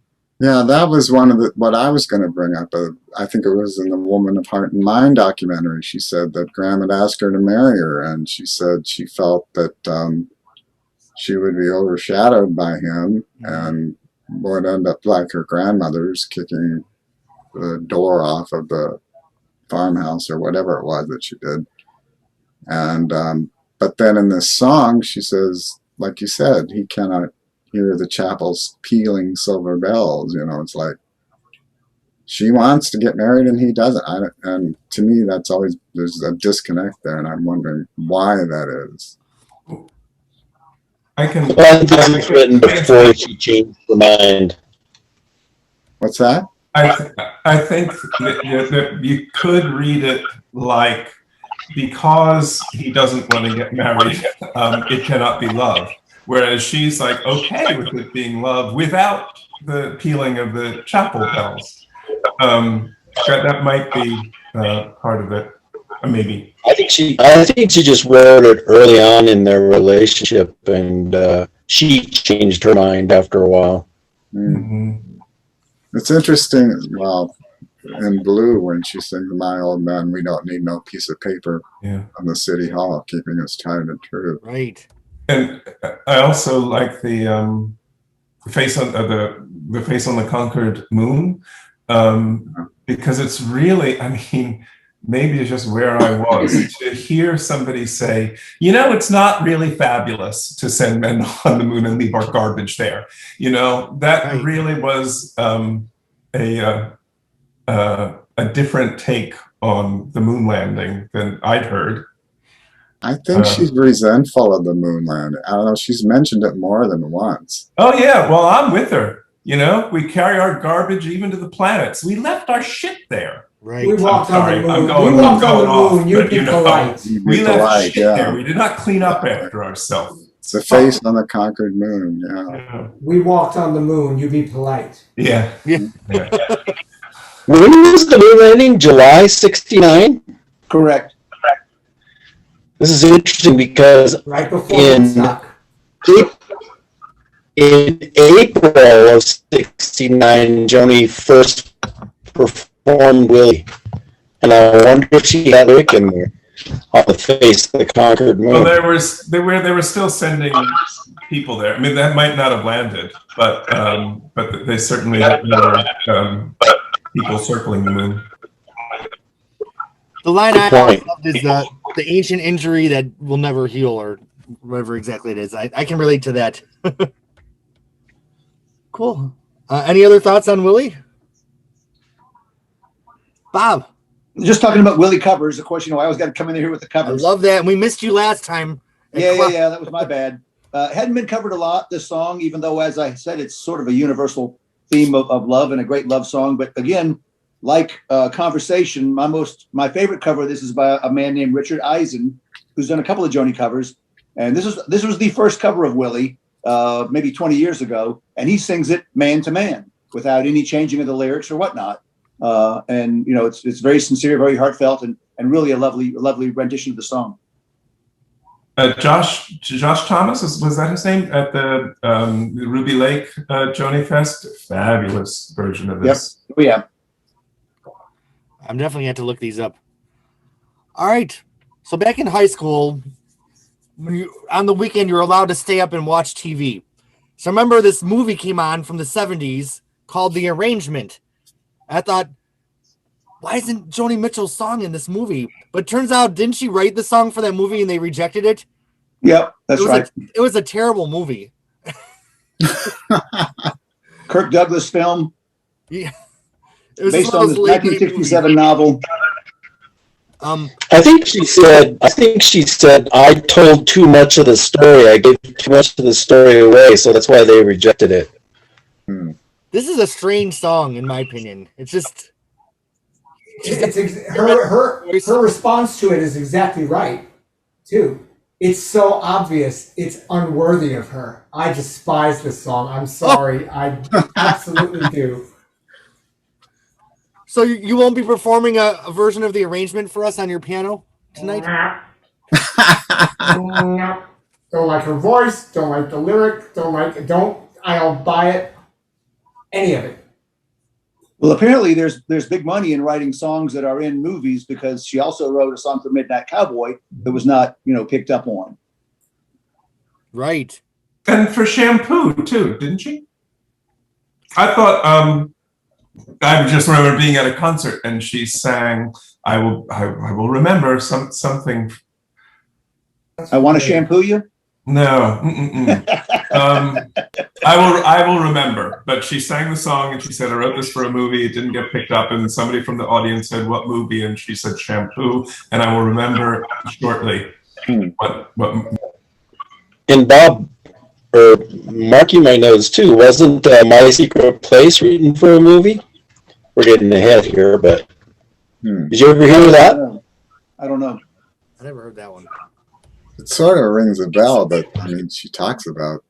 Yeah, that was one of what I was going to bring up. I think it was in the Woman of Heart and Mind documentary. She said that Graham had asked her to marry her, and she said she felt that she would be overshadowed by him and would end up like her grandmother's, kicking the door off of the farmhouse or whatever it was that she did. And but then in this song, she says, like you said, he cannot hear the chapel's pealing silver bells. It's like she wants to get married and he doesn't. And to me, that's always, there's a disconnect there, and I'm wondering why that is. I think this was written before she changed her mind. What's that? I think that you could read it like, because he doesn't want to get married, it cannot be love. Whereas she's like okay with it being love without the pealing of the chapel bells. That might be part of it, maybe. I think she just wrote it early on in their relationship, and she changed her mind after a while. Mm-hmm. It's interesting. Well, in Blue, when she sings "My Old Man, We Don't Need No Piece of Paper" on the City Hall, keeping us tied and true. Right. And I also like the face on the face on the conquered moon, because it's really, I mean, maybe it's just where I was to hear somebody say, it's not really fabulous to send men on the moon and leave our garbage there. That really was a different take on the moon landing than I'd heard. I think she's resentful of the moon landing. I don't know. She's mentioned it more than once. Oh yeah, well, I'm with her. We carry our garbage even to the planets. We left our shit there. Right. We walked on the moon. I'm going off. You'd be polite. We left shit there. We did not clean up after ourselves. It's the face on the conquered moon. Yeah. We walked on the moon. You be polite. Yeah. When was the moon landing? July '69. Correct. This is interesting because right before in April of '69, Joni first performed Willie, and I wonder if she had Rick in there on the face of the conquered moon. Well, they were still sending people there. I mean, that might not have landed, but they certainly had people circling the moon. The line I always loved is the ancient injury that will never heal, or whatever exactly it is. I can relate to that. Cool. Any other thoughts on Willie? Bob? Just talking about Willie covers. Of course, I always got to come in here with the covers. I love that. And we missed you last time. Yeah. That was my bad. Hadn't been covered a lot, this song, even though, as I said, it's sort of a universal theme of love and a great love song. But again, like Conversation, my favorite cover of this is by a man named Richard Eisen, who's done a couple of Joni covers. And this was the first cover of Willie, maybe 20 years ago. And he sings it man to man without any changing of the lyrics or whatnot. And it's very sincere, very heartfelt, and really a lovely rendition of the song. Josh Thomas, was that his name, at the Ruby Lake Joni Fest? Fabulous version of this. Yep. Oh, yeah. I'm definitely going to look these up. All right. So back in high school, on the weekend, you're allowed to stay up and watch TV. So I remember this movie came on from the 70s called The Arrangement. I thought, why isn't Joni Mitchell's song in this movie? But turns out, didn't she write the song for that movie and they rejected it? Yep, that's right. It was a terrible movie. Kirk Douglas film. Yeah. Based on the 1967 novel. I think she said, I told too much of the story. I gave too much of the story away, so that's why they rejected it. This is a strange song, in my opinion. It's just... Her response to it is exactly right, too. It's so obvious. It's unworthy of her. I despise this song. I'm sorry. I absolutely do. So you won't be performing a version of the arrangement for us on your piano tonight? Don't like her voice. Don't like the lyric. I don't buy it. Any of it. Well, apparently there's big money in writing songs that are in movies, because she also wrote a song for Midnight Cowboy that was not, picked up on. Right. And for Shampoo too, didn't she? I thought I just remember being at a concert and she sang I will remember something. I want to shampoo you? No. I will remember. But she sang the song and she said, I wrote this for a movie. It didn't get picked up. And somebody from the audience said, what movie? And she said, Shampoo. And I will remember shortly what. And Bob, or Mark, you might know this too, wasn't My Secret Place written for a movie? We're getting ahead here, but did you ever hear that? I don't know. I never heard that one. It sort of rings a bell, but I mean, she talks about.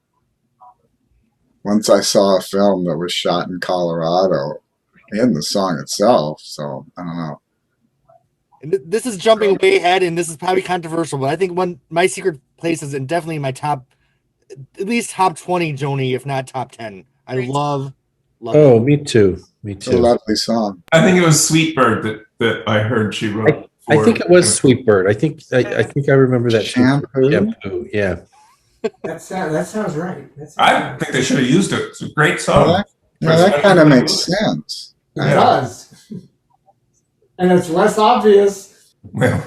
Once I saw a film that was shot in Colorado in the song itself, so I don't know. And this is jumping way ahead, and this is probably controversial, but I think My Secret Place is definitely in my top, at least top 20 Joni, if not top 10. I love Oh, it. me too. Me It's a too. lovely song. I think it was Sweetbird that I heard she wrote. I think it was Sweetbird. I think I remember that. Shampoo? Shampoo. Yeah. That sounds right. I think they should have used it. It's a great song. That kind of makes sense. It does. And it's less obvious. Well,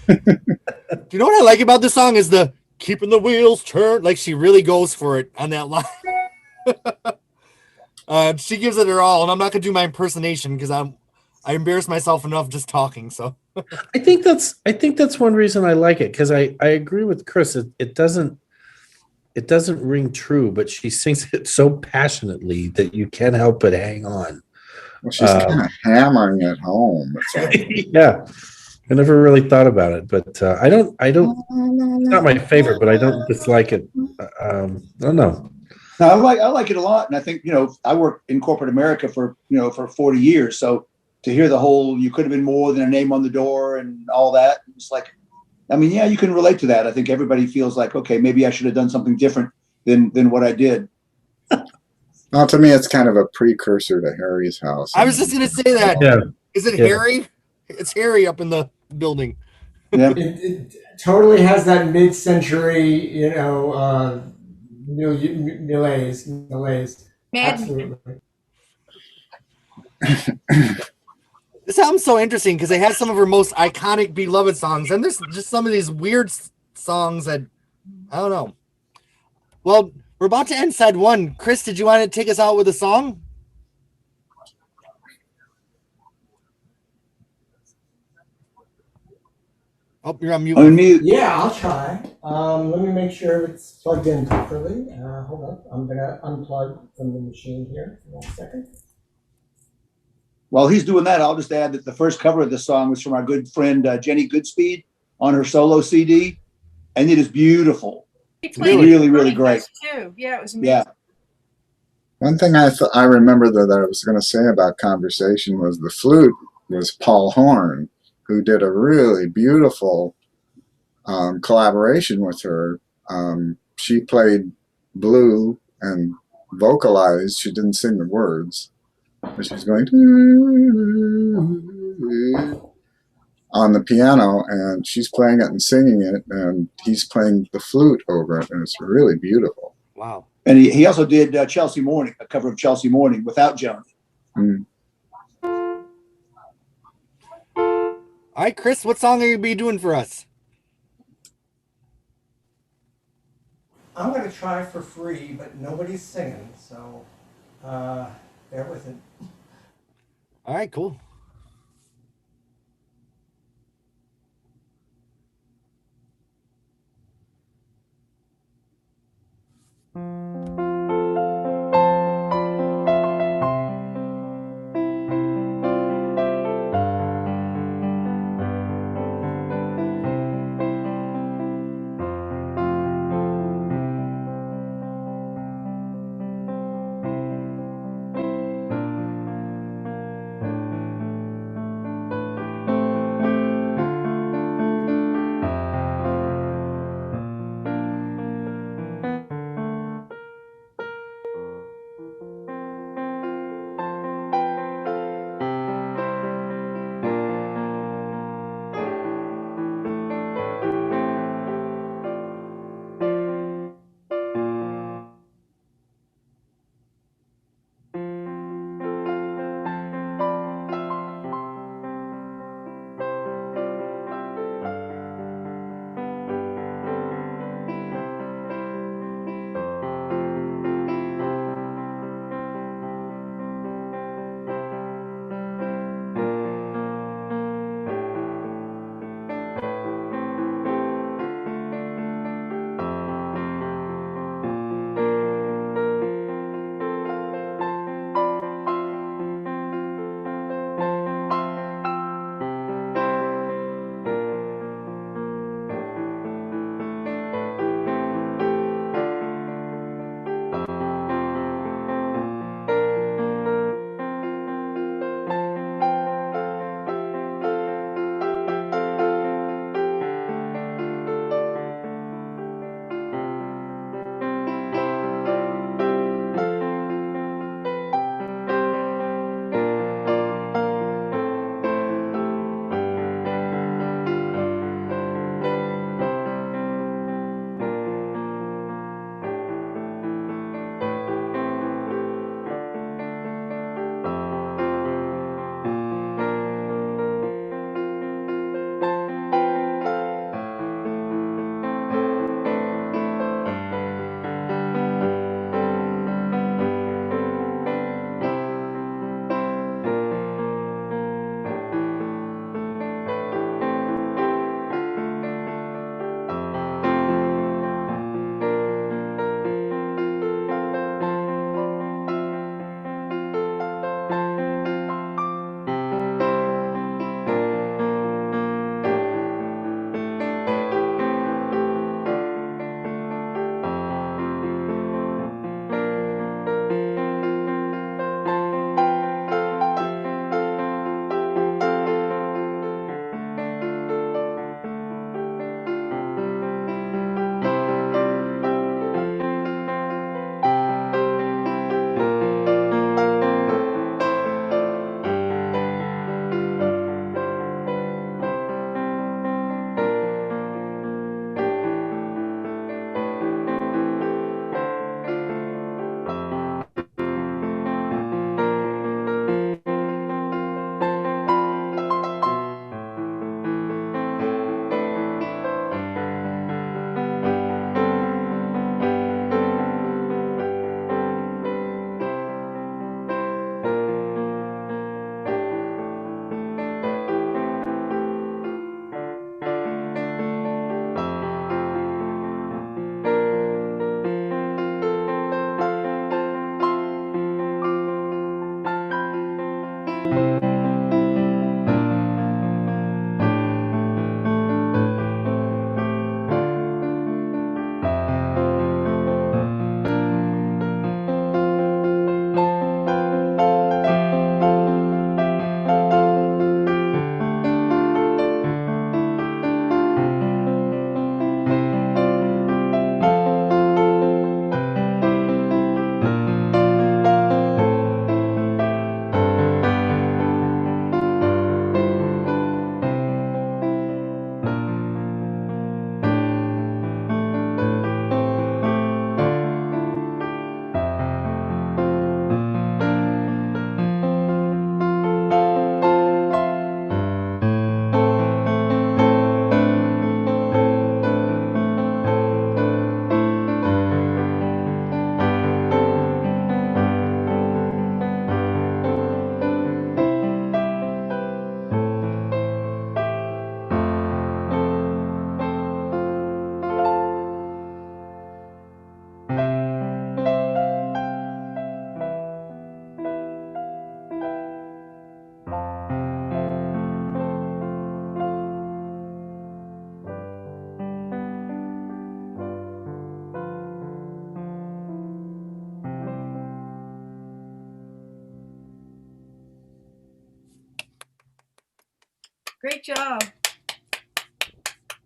Do you know what I like about this song is the keeping the wheels turned. Like, she really goes for it on that line. She gives it her all, and I'm not gonna do my impersonation because I embarrass myself enough just talking. So I think that's one reason I like it, because I agree with Chris. It doesn't ring true, but she sings it so passionately that you can't help but hang on. Well, she's kind of hammering it home. Yeah, I never really thought about it, but I don't. It's not my favorite, but I don't dislike it. I don't know. No, I like it a lot, and I think I worked in corporate America for 40 years, so to hear the whole "you could have been more than a name on the door" and all that, it's like, I mean, yeah, you can relate to that. I think everybody feels like, okay, maybe I should have done something different than what I did. Well, to me, it's kind of a precursor to Harry's House. I was just gonna say that. Yeah. Is it Harry? It's Harry up in the building. Yeah. It totally has that mid-century, malaise. Absolutely. This album's so interesting because it has some of her most iconic, beloved songs, and there's just some of these weird songs that I don't know. Well, we're about to end side one. Chris, did you want to take us out with a song? Oh, you're on mute. On mute. Yeah, I'll try. Let me make sure it's plugged in properly. Hold on. I'm going to unplug from the machine here for 1 second. While he's doing that, I'll just add that the first cover of the song was from our good friend Jenny Goodspeed on her solo CD, and it is beautiful. Really, really great. Too. Yeah, it was amazing. Yeah. One thing I remember that I was going to say about Conversation was the flute was Paul Horn, who did a really beautiful collaboration with her. She played Blue and vocalized. She didn't sing the words, but she's going on the piano, and she's playing it and singing it, and he's playing the flute over it, and it's really beautiful. Wow. And he also did Chelsea Morning, a cover of Chelsea Morning without Joni. All right, Chris, what song are you be doing for us? I'm going to try for free, but nobody's singing, so bear with it. All right, cool. Great job.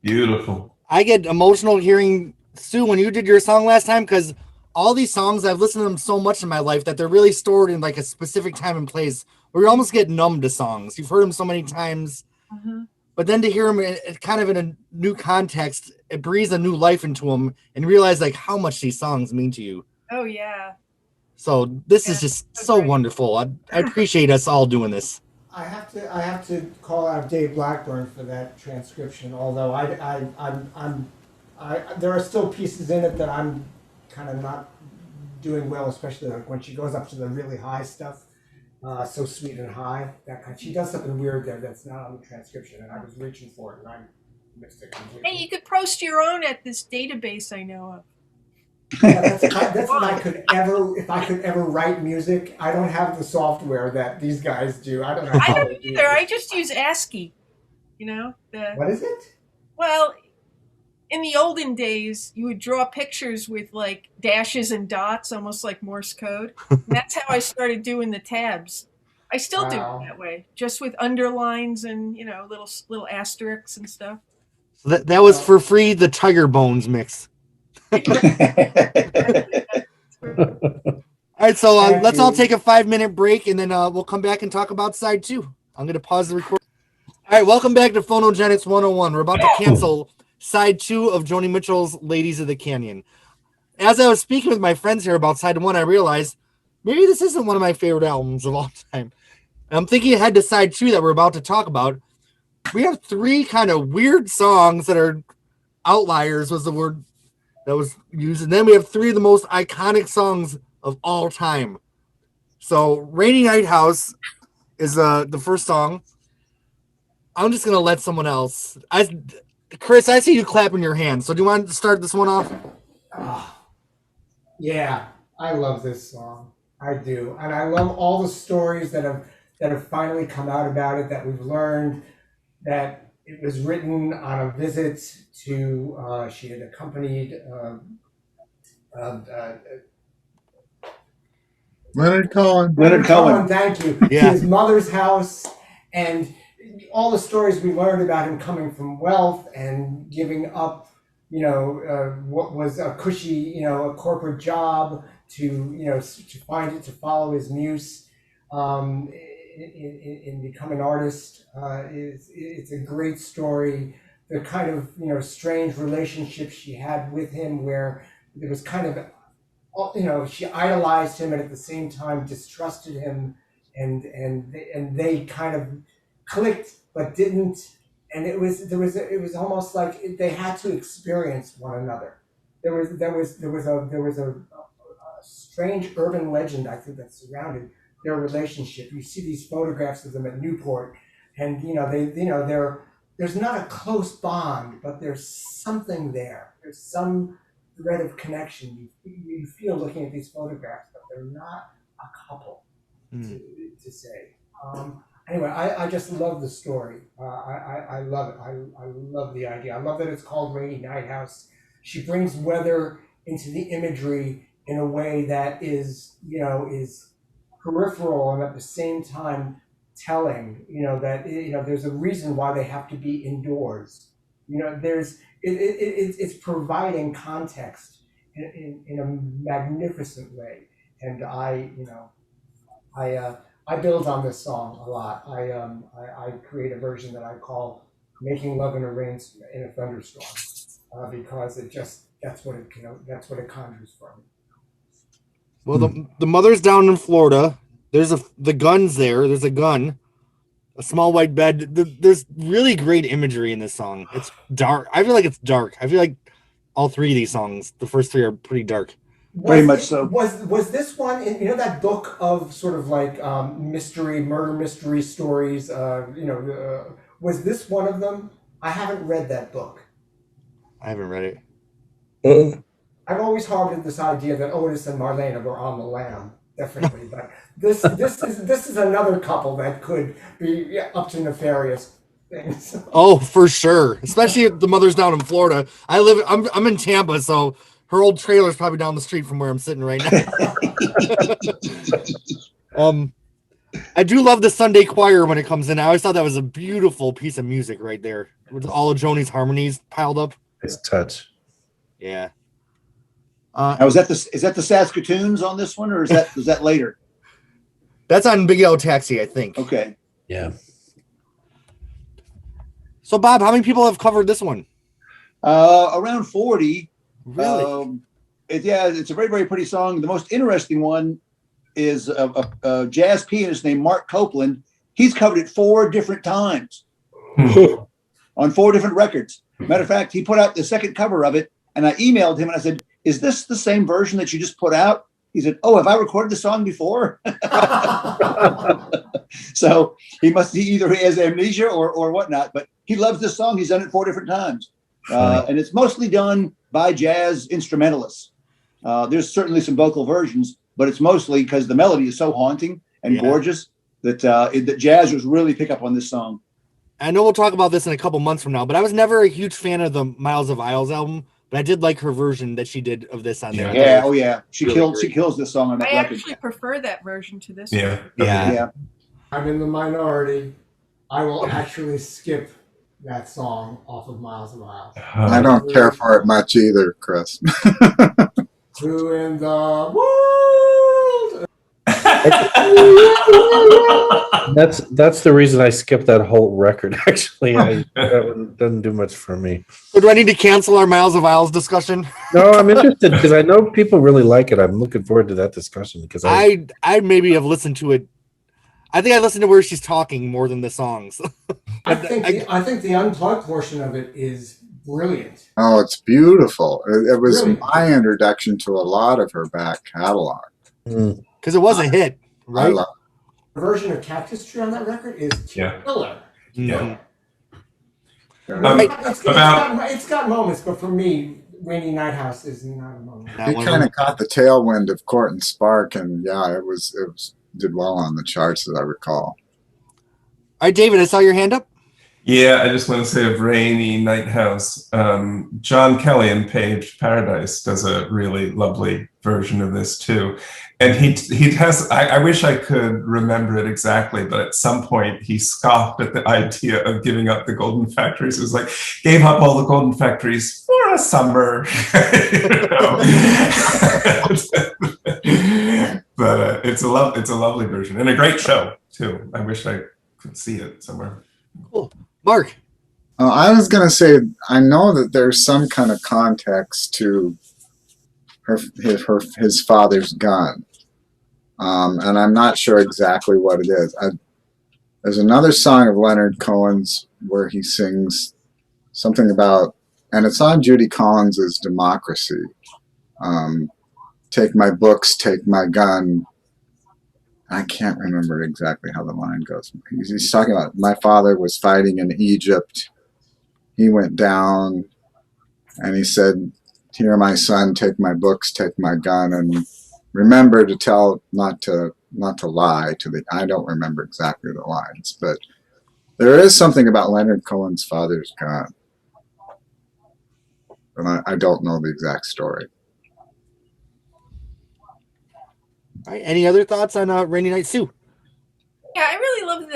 Beautiful. I get emotional hearing Sue when you did your song last time because all these songs I've listened to them so much in my life that they're really stored in like a specific time and place where you almost get numb to songs. You've heard them so many times, but then to hear them kind of in a new context, it breathes a new life into them and realize like how much these songs mean to you. Oh yeah. So this is just so wonderful. I appreciate us all doing this. I have to call out Dave Blackburn for that transcription. Although there are still pieces in it that I'm kind of not doing well, especially like when she goes up to the really high stuff. So sweet and high. She does something weird there that's not on the transcription, and I was reaching for it and I missed it completely. Hey, you could post your own at this database I know of. Yeah, that's what I could ever, if I could ever write music. I don't have the software that these guys do. I don't know. I don't either. I just use ASCII. You know what is it? Well, in the olden days, you would draw pictures with like dashes and dots, almost like Morse code. And that's how I started doing the tabs. I still do it that way, just with underlines and little asterisks and stuff. So that was for free. The Tiger Bones mix. All right, so let's all take a 5-minute break, and then we'll come back and talk about side 2. I'm going to pause the recording. All right, welcome back to Phonogenics 101. We're about to cancel side 2 of Joni Mitchell's Ladies of the Canyon. As I was speaking with my friends here about side 1, I realized maybe this isn't one of my favorite albums of all time. And I'm thinking ahead to side 2 that we're about to talk about. We have 3 kind of weird songs that are outliers, was the word that was used, and then we have 3 of the most iconic songs of all time. So Rainy Night House is the first song. I'm just gonna let someone else. Chris, I see you clapping your hands, so do you want to start this one off? Yeah, I love this song. I do, and I love all the stories that have finally come out about it, that we've learned that it was written on a visit to, she had accompanied Leonard Cohen. Thank you. Yeah. To his mother's house, and all the stories we learned about him coming from wealth and giving up, what was a cushy, a corporate job to follow his muse. In become an artist, it's a great story. The kind of strange relationship she had with him, where there was kind of, she idolized him and at the same time distrusted him, and they kind of clicked but didn't, and it was almost like they had to experience one another. There was a strange urban legend, I think, that surrounded their relationship. You see these photographs of them at Newport, and there's not a close bond, but there's something there. There's some thread of connection you feel looking at these photographs, but they're not a couple to say. Anyway, I just love the story. I love it. I love the idea. I love that it's called Rainy Night House. She brings weather into the imagery in a way that is peripheral and at the same time telling, that there's a reason why they have to be indoors. It's providing context in a magnificent way, and I build on this song a lot. I create a version that I call "Making Love in a Thunderstorm," because that's what it conjures from. Well, the mother's down in Florida. There's the gun's there. There's a gun, a small white bed. There's really great imagery in this song. It's dark. I feel like it's dark. I feel like all 3 of these songs, the first 3 are pretty dark. Very much so. Was this one in that book of sort of like murder mystery stories? Was this one of them? I haven't read that book. I haven't read it. I've always harbored this idea that Otis and Marlena were on the lam, definitely. But this is another couple that could be up to nefarious things. Oh, for sure. Especially if the mother's down in Florida. I'm in Tampa, so her old trailer's probably down the street from where I'm sitting right now. I do love the Sunday choir when it comes in. I always thought that was a beautiful piece of music right there with all of Joni's harmonies piled up. Nice touch. Yeah. Now, is that the Saskatoons on this one, or was that later? That's on Big Yellow Taxi, I think. Okay. Yeah. So, Bob, how many people have covered this one? Around 40. Really? It's a very, very pretty song. The most interesting one is a jazz pianist named Mark Copeland. He's covered it 4 different times on 4 different records. Matter of fact, he put out the second cover of it, and I emailed him and I said, "Is this the same version that you just put out?" He said, "Oh, have I recorded the song before?" So he either has amnesia or whatnot, but he loves this song. He's done it 4 different times. And it's mostly done by jazz instrumentalists. There's certainly some vocal versions, but it's mostly because the melody is so haunting and gorgeous that jazzers really pick up on this song. I know we'll talk about this in a couple months from now, but I was never a huge fan of the Miles of Isles album, but I did like her version that she did of this on there. Yeah, oh yeah, she kills this song on that record. I actually prefer that version to this Yeah. one. Yeah. I'm in the minority. I will actually skip that song off of Miles of Isles. I don't care for it much either, Chris. Who in the world? That's the reason I skipped that whole record. Actually, that one doesn't do much for me. So do I need to cancel our Miles of Isles discussion? No, I'm interested because I know people really like it. I'm looking forward to that discussion because I maybe have listened to it. I think I listened to where she's talking more than the songs. I think the unplugged portion of it is brilliant. Oh, it's beautiful. It was Really? my introduction to a lot of her back catalog. Because it was a hit, I right? love The version of Cactus Tree on that record is killer. Yeah. It's got moments, but for me, Rainy Night House is not a moment. He kind of caught the tailwind of Court and Spark, and it was did well on the charts, as I recall. All right, David, I saw your hand up. Yeah, I just want to say of Rainy Night House, John Kelly in Page Paradise does a really lovely version of this too. And he has, I wish I could remember it exactly, but at some point he scoffed at the idea of giving up the Golden Factories. It was like, gave up all the Golden Factories for a summer. But it's a lovely version and a great show too. I wish I could see it somewhere. Cool. Mark. I was going to say, I know that there's some kind of context to his father's gun. And I'm not sure exactly what it is. There's another song of Leonard Cohen's where he sings something about, and it's on Judy Collins's Democracy. Take my books, take my gun. I can't remember exactly how the line goes. He's talking about, my father was fighting in Egypt. He went down and he said, "Here, my son, take my books, take my gun, and remember to tell, not to lie to the," I don't remember exactly the lines, but there is something about Leonard Cohen's father's gun. And I don't know the exact story. All right, any other thoughts on Rainy Night, Sue? Yeah, I really love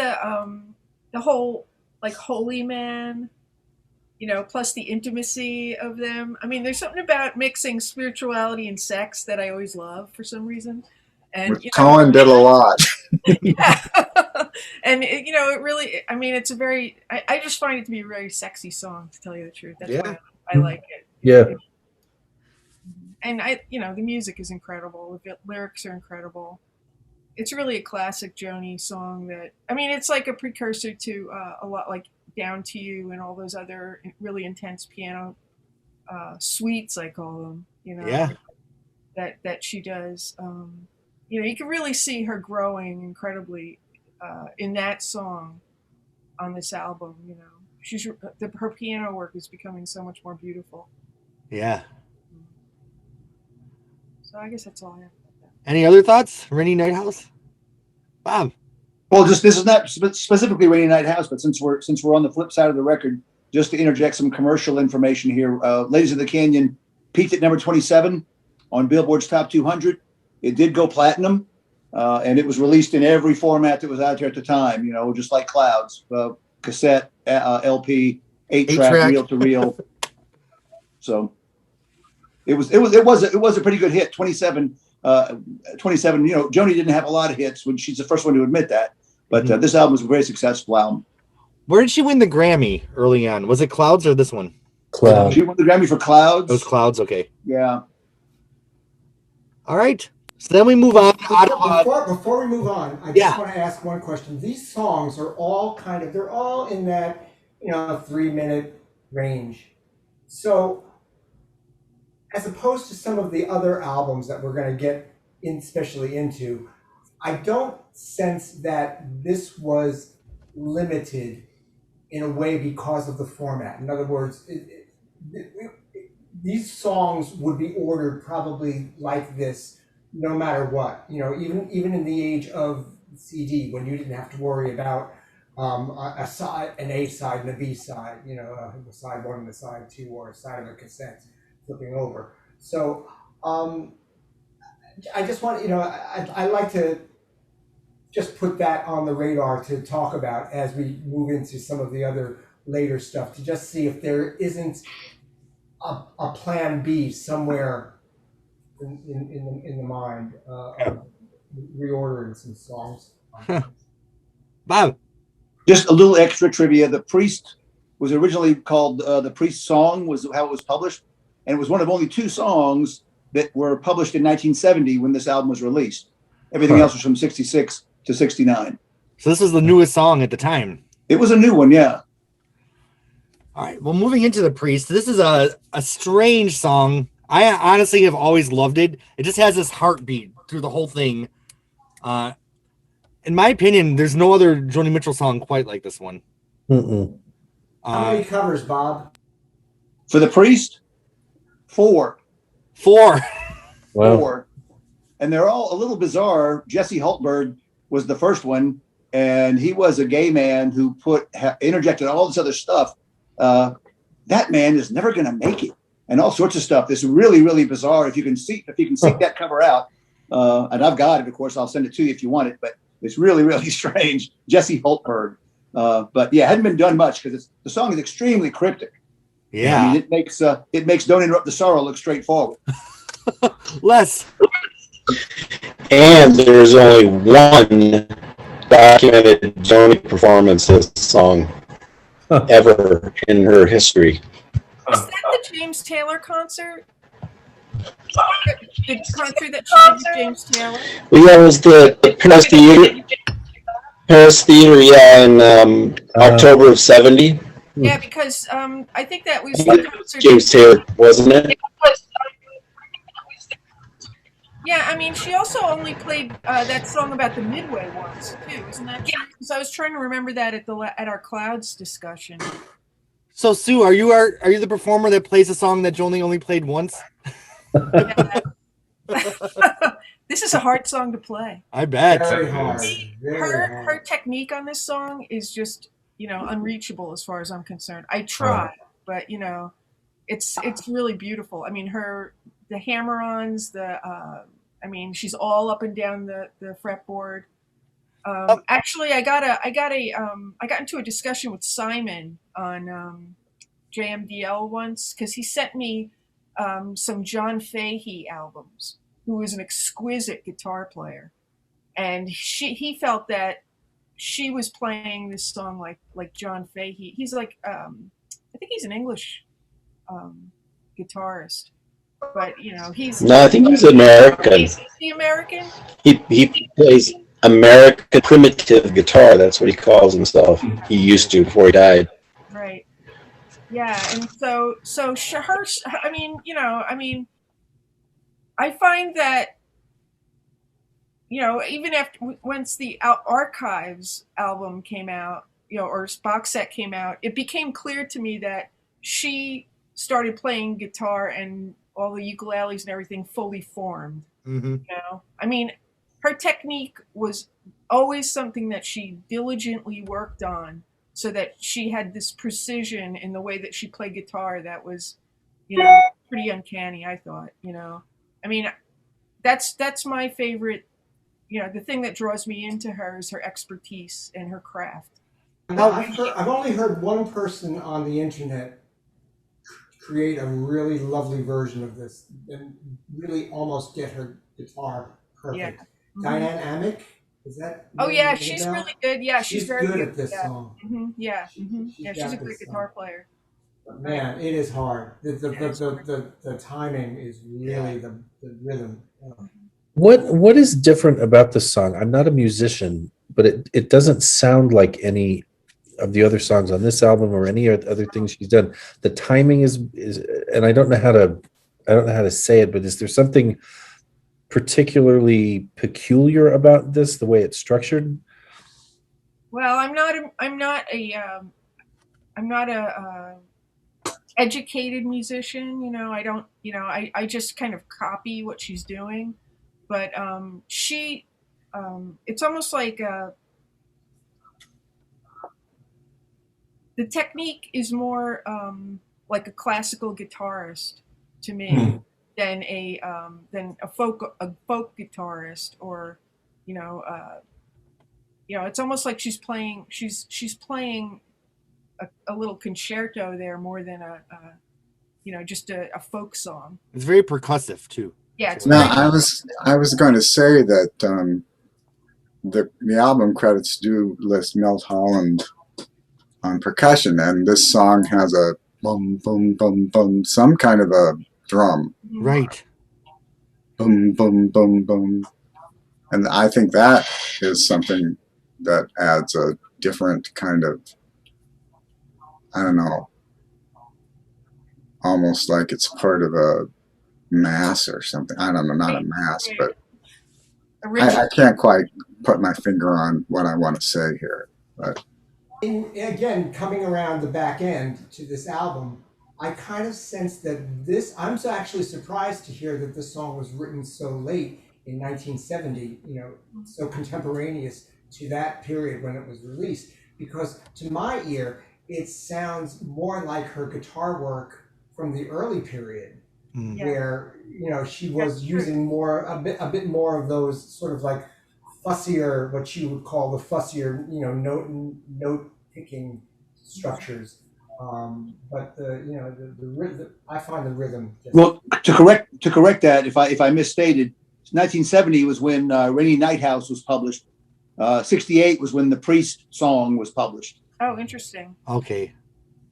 the whole like Holy Man, plus the intimacy of them. I mean, there's something about mixing spirituality and sex that I always love for some reason. And Cohen did a lot. Yeah. And it really, I mean, it's a very, I just find it to be a very sexy song, to tell you the truth. That's why I like it. Yeah. And the music is incredible. The lyrics are incredible. It's really a classic Joni song that, I mean, it's like a precursor to a lot like Down to You and all those other really intense piano suites, I call them, that she does. You can really see her growing incredibly in that song on this album. Her piano work is becoming so much more beautiful. Yeah. So I guess that's all I have about that. Any other thoughts? Rainy Night House? Bob. Well, this is not specifically Rainy Night House, but since we're on the flip side of the record, just to interject some commercial information here. Ladies of the Canyon peaked at number 27 on Billboard's Top 200. It did go platinum. and it was released in every format that was out there at the time. Just like Clouds, cassette, LP, 8-track, reel to reel. So it was a pretty good hit. 27. Joni didn't have a lot of hits when she's the first one to admit that. But this album was a very successful album. Where did she win the Grammy early on? Was it Clouds or this one? Cloud. She won the Grammy for Clouds. It was Clouds, okay. Yeah. All right. So then we move on. Before we move on, I just want to ask one question. These songs are all they're all in that 3-minute range. So as opposed to some of the other albums that we're going to get especially into, I don't sense that this was limited in a way because of the format. In other words, these songs would be ordered probably like this no matter what. Even in the age of CD, when you didn't have to worry about a side, an A side and a B side, a side 1 and a side 2, or a side of a cassette flipping over. So I just want, I like to just put that on the radar to talk about as we move into some of the other later stuff, to just see if there isn't a plan B somewhere in the mind of reordering some songs. Bob. Just a little extra trivia. The Priest was originally called The Priest Song, was how it was published. And it was one of only 2 songs that were published in 1970 when this album was released. Everything else was from 66 to 69. So this was the newest song at the time. It was a new one, yeah. All right. Well, moving into The Priest, this is a strange song. I honestly have always loved it. It just has this heartbeat through the whole thing. In my opinion, there's no other Joni Mitchell song quite like this one. How many covers, Bob? For The Priest? 4. 4. Wow. 4. And they're all a little bizarre. Jesse Hultberg was the first one, and he was a gay man who interjected all this other stuff. That man is never going to make it, and all sorts of stuff. It's really, really bizarre. If you can seek that cover out, and I've got it, of course, I'll send it to you if you want it. But it's really, really strange. Jesse Hultberg. But yeah, it hadn't been done much because the song is extremely cryptic. Yeah, I mean, it makes "Don't Interrupt the Sorrow" look straightforward. Les. And there's only one documented Joni performance of this song ever in her history. Is that the James Taylor concert? The concert that she did with James Taylor? Well, yeah, it was the Paris Theater, yeah, in October of 70. Yeah, because I think that was the concert. James Taylor, wasn't it? Yeah, I mean, she also only played that song about the Midway once too, isn't that true? Because I was trying to remember that at our Clouds discussion. So Sue, are you the performer that plays a song that Joni only played once? Yeah. This is a hard song to play. I bet. Very hard. Her technique on this song is just unreachable as far as I'm concerned. I try, but it's really beautiful. I mean, the hammer-ons, she's all up and down the fretboard. Actually, I got into a discussion with Simon on JMDL once because he sent me some John Fahey albums, who is an exquisite guitar player, and he felt that she was playing this song like John Fahey. He's like I think he's an English guitarist. But he's I think he's American. Is he American? He plays American primitive guitar. That's what he calls himself. He used to before he died. Right. Yeah, and so her. I find that even once the Archives album came out, or box set came out, it became clear to me that she started playing guitar and all the ukuleles and everything fully formed. Mm-hmm. I mean, her technique was always something that she diligently worked on, so that she had this precision in the way that she played guitar that was, pretty uncanny. I thought, I mean, that's my favorite the thing that draws me into her is her expertise and her craft. Now, I've only heard one person on the internet create a really lovely version of this and really almost get her guitar perfect. Yeah. Diane Amick, is that? Oh yeah, she's really good. Yeah, she's very good at this song. Yeah, yeah, she's a great guitar player. But man, it is hard. The timing is really the rhythm. What is different about this song? I'm not a musician, but it doesn't sound like any of the other songs on this album or any other things she's done. The timing is, and I don't know how to say it, but is there something particularly peculiar about this, the way it's structured? Well, I'm not a educated musician. I don't. I just kind of copy what she's doing. But it's almost like the technique is more like a classical guitarist to me than a folk guitarist, or it's almost like she's playing a little concerto there more than just a folk song. It's very percussive too. Yeah, it's Now, I was going to say that the album credits do list Milt Holland on percussion, and this song has a boom, boom, boom, boom, some kind of a drum. Right. Boom, boom, boom, boom. And I think that is something that adds a different kind of, I don't know, almost like it's part of a mass or something. I don't know, not a mass, but I can't quite put my finger on what I want to say here. But again, coming around the back end to this album, I kind of sense that I'm so actually surprised to hear that this song was written so late in 1970, so contemporaneous to that period when it was released, because to my ear, it sounds more like her guitar work from the early period. Where she was using a bit more of those sort of like fussier, what you would call the fussier, note picking structures. But the I find the rhythm. Well, to correct that, if I misstated, 1970 was when Rainy Night House was published. 68 was when the Priest song was published. Oh, interesting. Okay.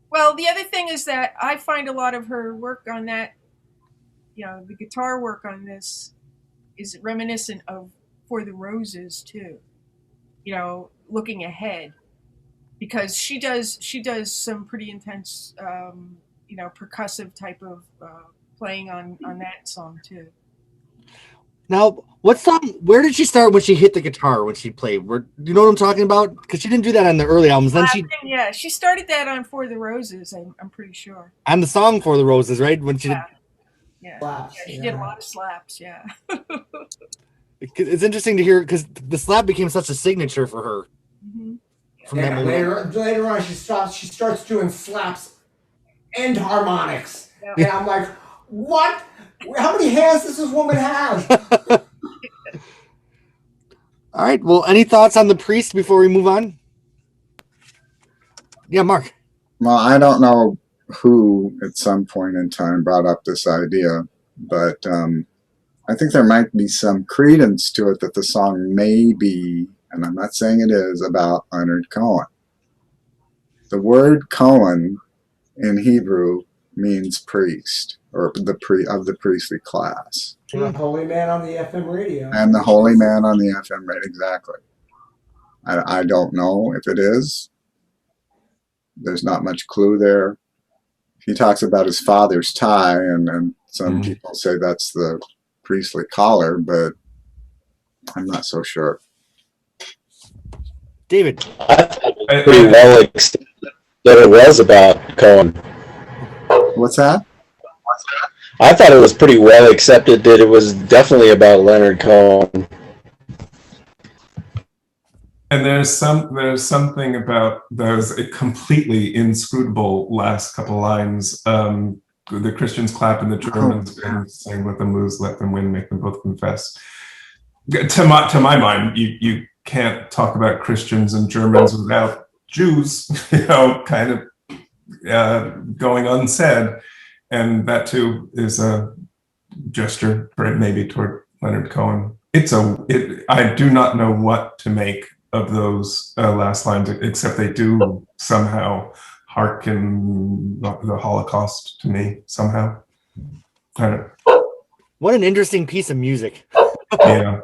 Well, the other thing is that I find a lot of her work on that. The guitar work on this is reminiscent of For the Roses too. Looking ahead, because she does some pretty intense, percussive type of playing on that song too. Now, what song? Where did she start when she hit the guitar when she played? Do you know what I'm talking about? Because she didn't do that on the early albums. Then she started that on For the Roses. I'm pretty sure. On the song For the Roses, right? When she did. Yeah. Slaps, she did a lot of slaps. Yeah. It's interesting to hear because the slap became such a signature for her. Mm-hmm. From that moment. Later on, she starts doing slaps and harmonics, and I'm like, what? How many hands does this woman have? All right. Well, any thoughts on the Priest before we move on? Yeah, Mark. Well, I don't know who at some point in time brought up this idea, but I think there might be some credence to it that the song may be, and I'm not saying it is, about Leonard Cohen. The word Cohen in Hebrew means priest, or of the priestly class. The holy man on the FM radio. And the holy man on the FM radio, exactly. I don't know if it is. There's not much clue there. He talks about his father's tie, and some people say that's the priestly collar, but I'm not so sure. David. I thought pretty well extended that it was about Cohen. What's that? I thought it was pretty well accepted that it was definitely about Leonard Cohen. And there's something about those completely inscrutable last couple lines. The Christians clap and the Germans sing, let them lose, let them win, make them both confess. To my mind, you can't talk about Christians and Germans without Jews, kind of going unsaid, and that too is a gesture maybe toward Leonard Cohen. I do not know what to make of those last lines, except they do somehow hearken the Holocaust to me somehow. I don't know. What an interesting piece of music. Yeah.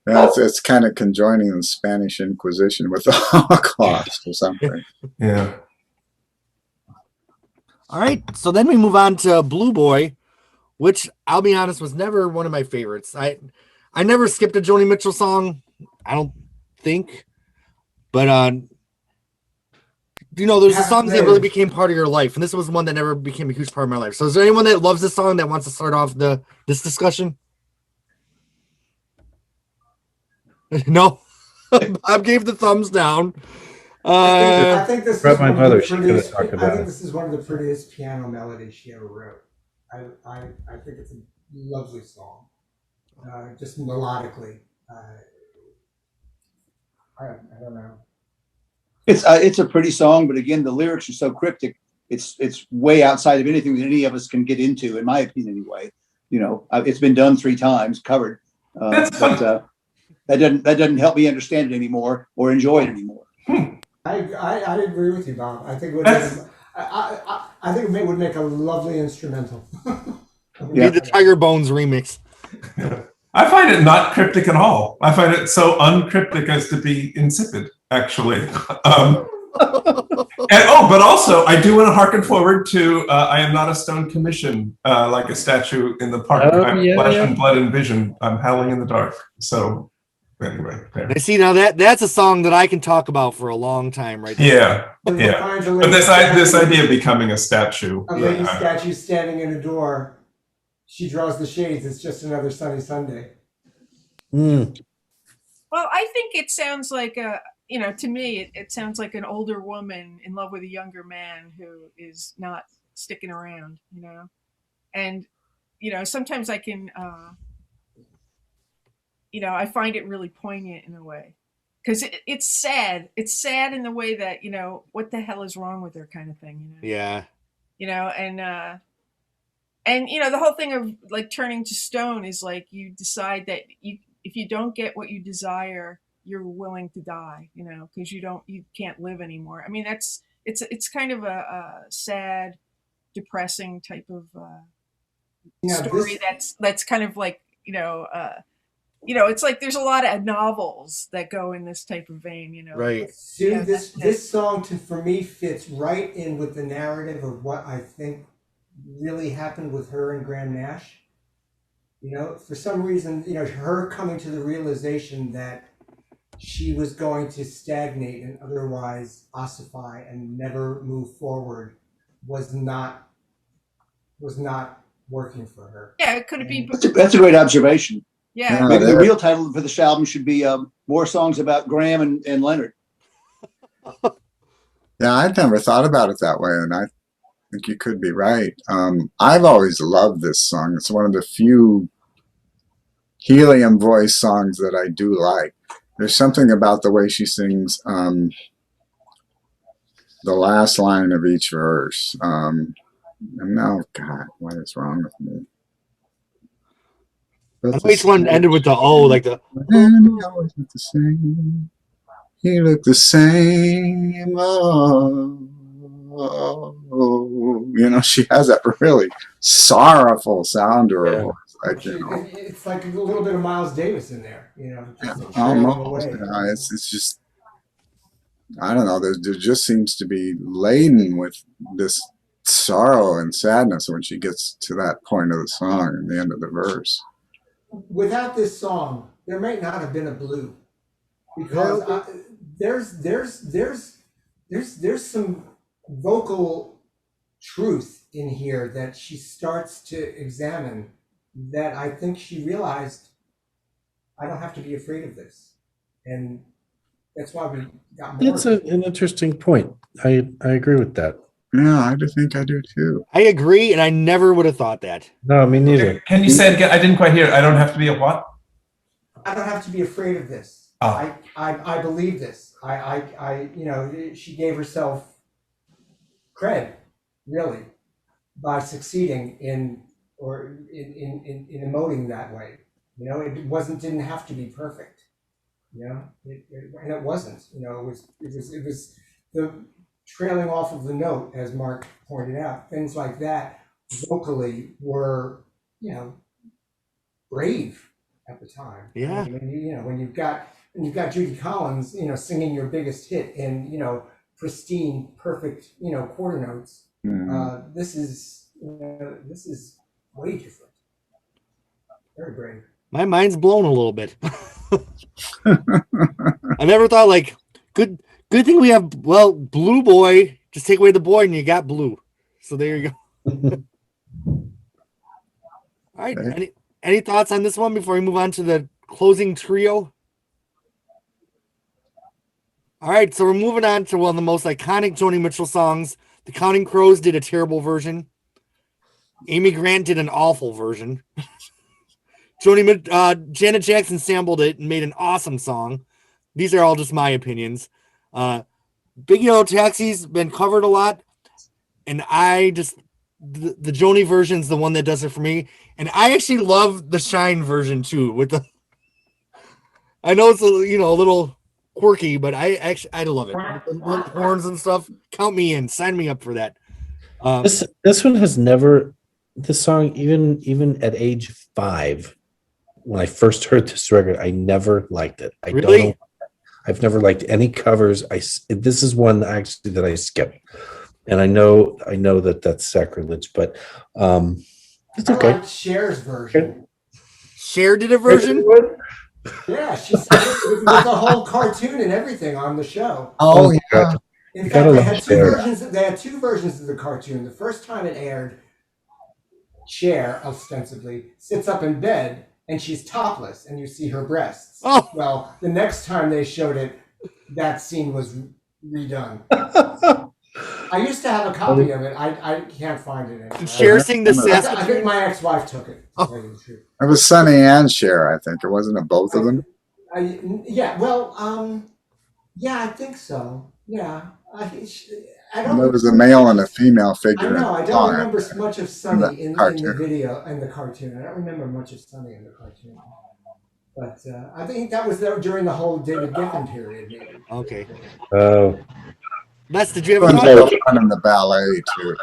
Yeah, it's kind of conjoining the Spanish Inquisition with the Holocaust or something. Yeah. All right, so then we move on to Blue Boy, which I'll be honest was never one of my favorites. I never skipped a Joni Mitchell song, I don't think, but there's the songs that really became part of your life, and this was one that never became a huge part of my life. So is there anyone that loves this song that wants to start off this discussion? No. Bob gave the thumbs down. I think this Brought is my one of mother, the she could've prettiest. talked I about think it. this is one of the prettiest piano melodies she ever wrote. I think it's a lovely song, just melodically. I don't know. It's a pretty song, but again, the lyrics are so cryptic. It's way outside of anything that any of us can get into, in my opinion, anyway. It's been done 3 times, covered, but that doesn't help me understand it anymore or enjoy it anymore. I agree with you, Bob. I think I think it would make a lovely instrumental. Need the Tiger Bones remix. I find it not cryptic at all. I find it so uncryptic as to be insipid, actually. But also, I do want to harken forward to I Am Not a Stone Commission, like a statue in the park. I'm flesh and blood and vision. I'm howling in the dark. So, anyway. There. I see, now that's a song that I can talk about for a long time, right there. Yeah. But this idea of becoming a statue. A lady statue standing in a door. She draws the shades. It's just another sunny Sunday. Well, I think it sounds like to me, it sounds like an older woman in love with a younger man who is not sticking around, and, sometimes I can, I find it really poignant in a way, because it's sad. It's sad in the way that, what the hell is wrong with her kind of thing, Yeah. And the whole thing of like turning to stone is like you decide that if you don't get what you desire, you're willing to die, because you can't live anymore. I mean, it's kind of a sad, depressing type of story. That's kind of like it's like there's a lot of novels that go in this type of vein, Right. See, this song for me fits right in with the narrative of what I think really happened with her and Graham Nash. For some reason, her coming to the realization that she was going to stagnate and otherwise ossify and never move forward was not working for her. Yeah, it could be. That's a great observation. Yeah. Maybe the real title for this album should be More Songs About Graham and Leonard. Yeah, I'd never thought about it that way, and I think you could be right. I've always loved this song. It's one of the few helium voice songs that I do like. There's something about the way she sings the last line of each verse. And now, God, what is wrong with me? Each one ended with the O, like the. And he always looked the same. He looked the same. Oh, she has that really sorrowful sound to her voice. Like, it's like a little bit of Miles Davis in there, almost. It's just, I don't know. There just seems to be laden with this sorrow and sadness when she gets to that point of the song and the end of the verse. Without this song, there might not have been a Blue, because there's some vocal truth in here that she starts to examine, that I think she realized, I don't have to be afraid of this, and that's why we got more. That's an interesting point. I agree with that. Yeah, I think I do too. I agree, and I never would have thought that. No, me neither. Can you say it again? I didn't quite hear. I don't have to be a what? I don't have to be afraid of this. Oh. I believe this. She gave herself cred, really, by succeeding in emoting that way. It didn't have to be perfect. And it wasn't. It was the trailing off of the note, as Mark pointed out. Things like that vocally were, brave at the time. Yeah. When you've got Judy Collins, singing your biggest hit in, pristine, perfect, quarter notes. This is way different. Very brave. My mind's blown a little bit. I never thought good thing we have, Blue Boy, just take away the boy and you got blue. So there you go. All right. Any thoughts on this one before we move on to the closing trio? All right, so we're moving on to one of the most iconic Joni Mitchell songs. The Counting Crows did a terrible version. Amy Grant did an awful version. Janet Jackson sampled it and made an awesome song. These are all just my opinions. Big Yellow Taxi's been covered a lot, and the Joni version's the one that does it for me. And I actually love the Shine version too. I know it's a little quirky, but I love it. With horns and stuff. Count me in. Sign me up for that. This one has never. This song, even at age 5, when I first heard this record, I never liked it. I really? Don't know. I've never liked any covers. This is one actually that I skipped, and I know that that's sacrilege, but it's okay. I liked Cher's version. Cher did a version? Yeah, she said it with the whole cartoon and everything on the show. Oh, yeah. In fact, they had 2 versions. They had 2 versions of the cartoon. The first time it aired, Cher ostensibly sits up in bed and she's topless and you see her breasts. Oh. Well, the next time they showed it, that scene was redone. I used to have a copy of it. I can't find it anymore. Did Cher sing the Saskatoon? I think my ex-wife took it. To tell you the truth. It was Sonny and Cher, I think. It wasn't both of them. I think so. Yeah. I don't. There was a male and a female figure. I know. I don't remember much of Sonny in the video and the cartoon. I don't remember much of Sonny in the cartoon. But I think that was there during the whole David Geffen period. Maybe. Okay. Oh. Les, did you ever fun in the ballet too?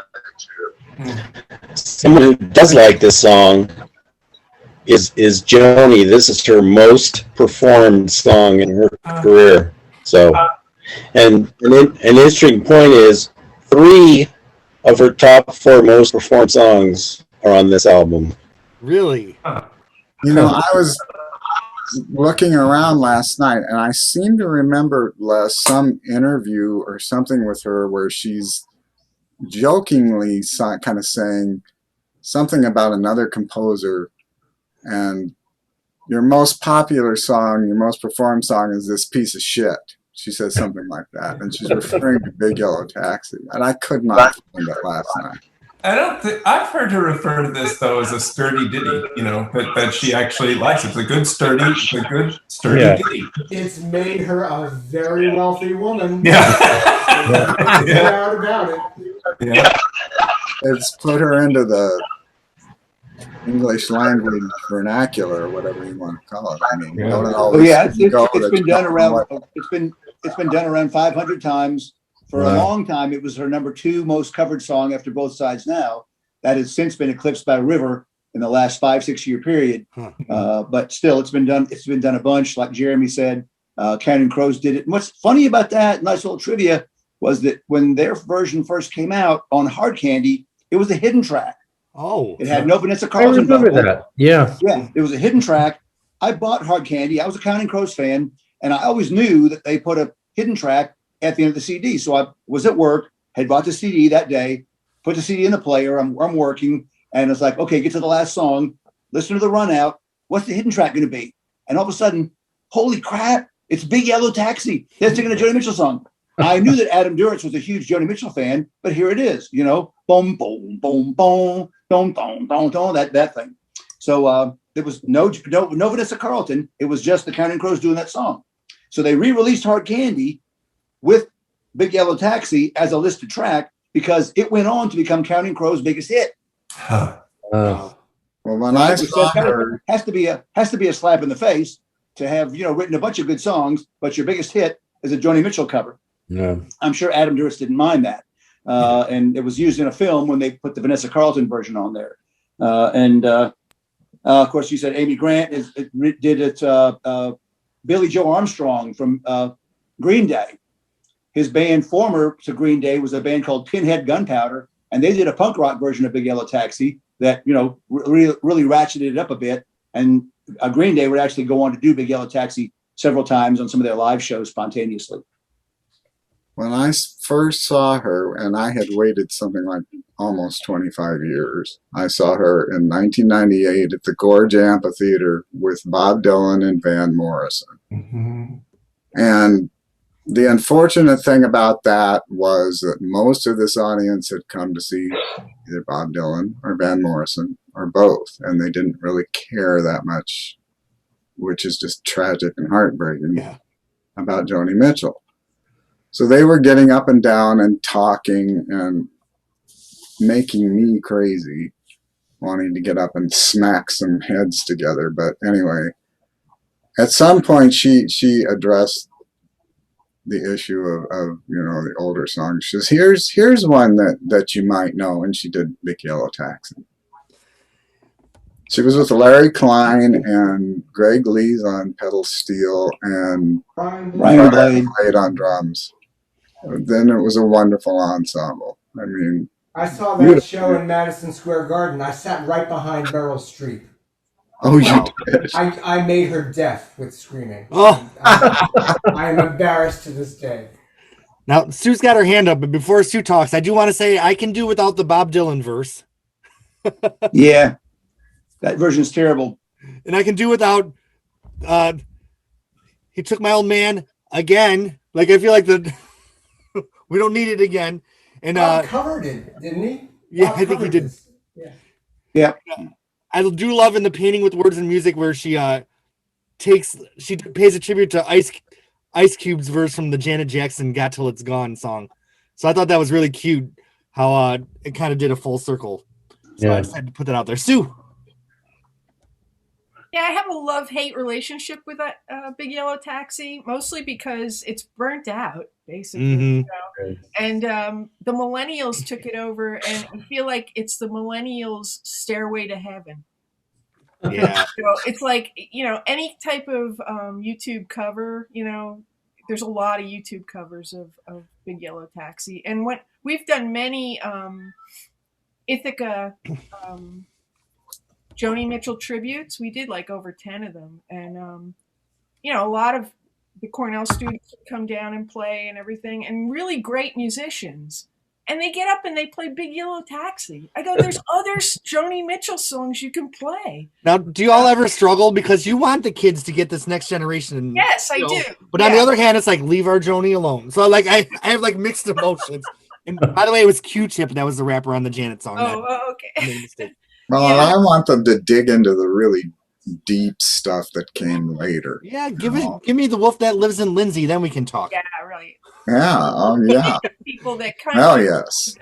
Someone who does like this song is Joni. This is her most performed song in her career. So, and an interesting point is 3 of her top 4 most performed songs are on this album. Really? I was looking around last night, and I seem to remember some interview or something with her where she's jokingly kind of saying something about another composer, and your most popular song, your most performed song is this piece of shit. She says something like that, and she's referring to Big Yellow Taxi, and I could not find it last night. I've heard her refer to this though as a sturdy ditty, that she actually likes. It's a good sturdy ditty. It's made her a very wealthy woman. Yeah. No doubt about it. Yeah. It's put her into the English language vernacular, or whatever you want to call it. I mean, it's been done around. It's been done around 500 times. For a long time, it was her number 2 most covered song after Both Sides Now. That has since been eclipsed by River in the last 5-6 year period. But still, it's been done. It's been done a bunch, like Jeremy said. Counting Crows did it. And what's funny about that, nice little trivia, was that when their version first came out on Hard Candy, it was a hidden track. Oh, it had no Vanessa Carlton. I remember that. Yeah, it was a hidden track. I bought Hard Candy. I was a Counting Crows fan, and I always knew that they put a hidden track at the end of the CD. So I was at work, had bought the CD that day, put the CD in the player. I'm working, and it's like, okay, get to the last song, listen to the run out. What's the hidden track going to be? And all of a sudden, holy crap, it's Big Yellow Taxi. They're singing a Joni Mitchell song. I knew that Adam Duritz was a huge Joni Mitchell fan, but here it is, boom, boom, boom, boom, boom, boom, boom, that thing. So there was no Vanessa Carlton. It was just the Counting Crows doing that song. So they re-released Hard Candy with Big Yellow Taxi as a listed track because it went on to become Counting Crows' biggest hit. Huh. Well, when I saw her, has to be a slap in the face to have written a bunch of good songs, but your biggest hit is a Joni Mitchell cover. Yeah. I'm sure Adam Duras didn't mind that, and it was used in a film when they put the Vanessa Carlton version on there. Of course, you said Amy Grant did it. Billy Joe Armstrong from Green Day. His band former to Green Day was a band called Pinhead Gunpowder, and they did a punk rock version of Big Yellow Taxi that really ratcheted it up a bit. And Green Day would actually go on to do Big Yellow Taxi several times on some of their live shows spontaneously. when I first saw her, and I had waited something like almost 25 years, I saw her in 1998 at the Gorge Amphitheater with Bob Dylan and Van Morrison. Mm-hmm. And the unfortunate thing about that was that most of this audience had come to see either Bob Dylan or Van Morrison or both, and they didn't really care that much, which is just tragic and heartbreaking, about Joni Mitchell. So they were getting up and down and talking and making me crazy, wanting to get up and smack some heads together. But anyway, at some point she addressed the issue of the older songs. She says, here's one that you might know, and she did Big Yellow Taxi. She was with Larry Klein and Greg Lee's on pedal steel and Ryan Blade on drums. Then it was a wonderful ensemble. I mean, I saw that show in Madison Square Garden. I sat right behind Meryl Streep. Oh, you did? I made her deaf with screaming. Oh. I am embarrassed to this day. Now, Sue's got her hand up, but before Sue talks, I do want to say I can do without the Bob Dylan verse. Yeah, that version's terrible. And I can do without, he took my old man again. Like, I feel like we don't need it again. And Bob covered it, didn't he? Yeah, Bob I think he did. this. Yeah. I do love in the Painting with Words and Music where she pays a tribute to Ice Cube's verse from the Janet Jackson "Got Till It's Gone" song. So I thought that was really cute how it kind of did a full circle. So I just had to put that out there. Sue. Yeah, I have a love-hate relationship with Big Yellow Taxi, mostly because it's burnt out, basically. Mm-hmm. And the millennials took it over, and I feel like it's the millennials' stairway to heaven. Yeah. It's like, any type of YouTube cover, there's a lot of YouTube covers of Big Yellow Taxi. And when we've done many Ithaca Joni Mitchell tributes, we did like over 10 of them. And, a lot of the Cornell students come down and play and everything, and really great musicians. And they get up and they play Big Yellow Taxi. I go, there's other Joni Mitchell songs you can play. Now, do you all ever struggle? Because you want the kids to get this next generation. Yes, I do. But on the other hand, it's like, leave our Joni alone. So like, I have like mixed emotions. And by the way, it was Q-Tip that was the rapper on the Janet song. Okay. I made a mistake. well, and I want them to dig into the really deep stuff that came later. Yeah, give me the wolf that lives in Lindsay, then we can talk. Yeah, really. Yeah, oh yeah. People that kind Hell of yes.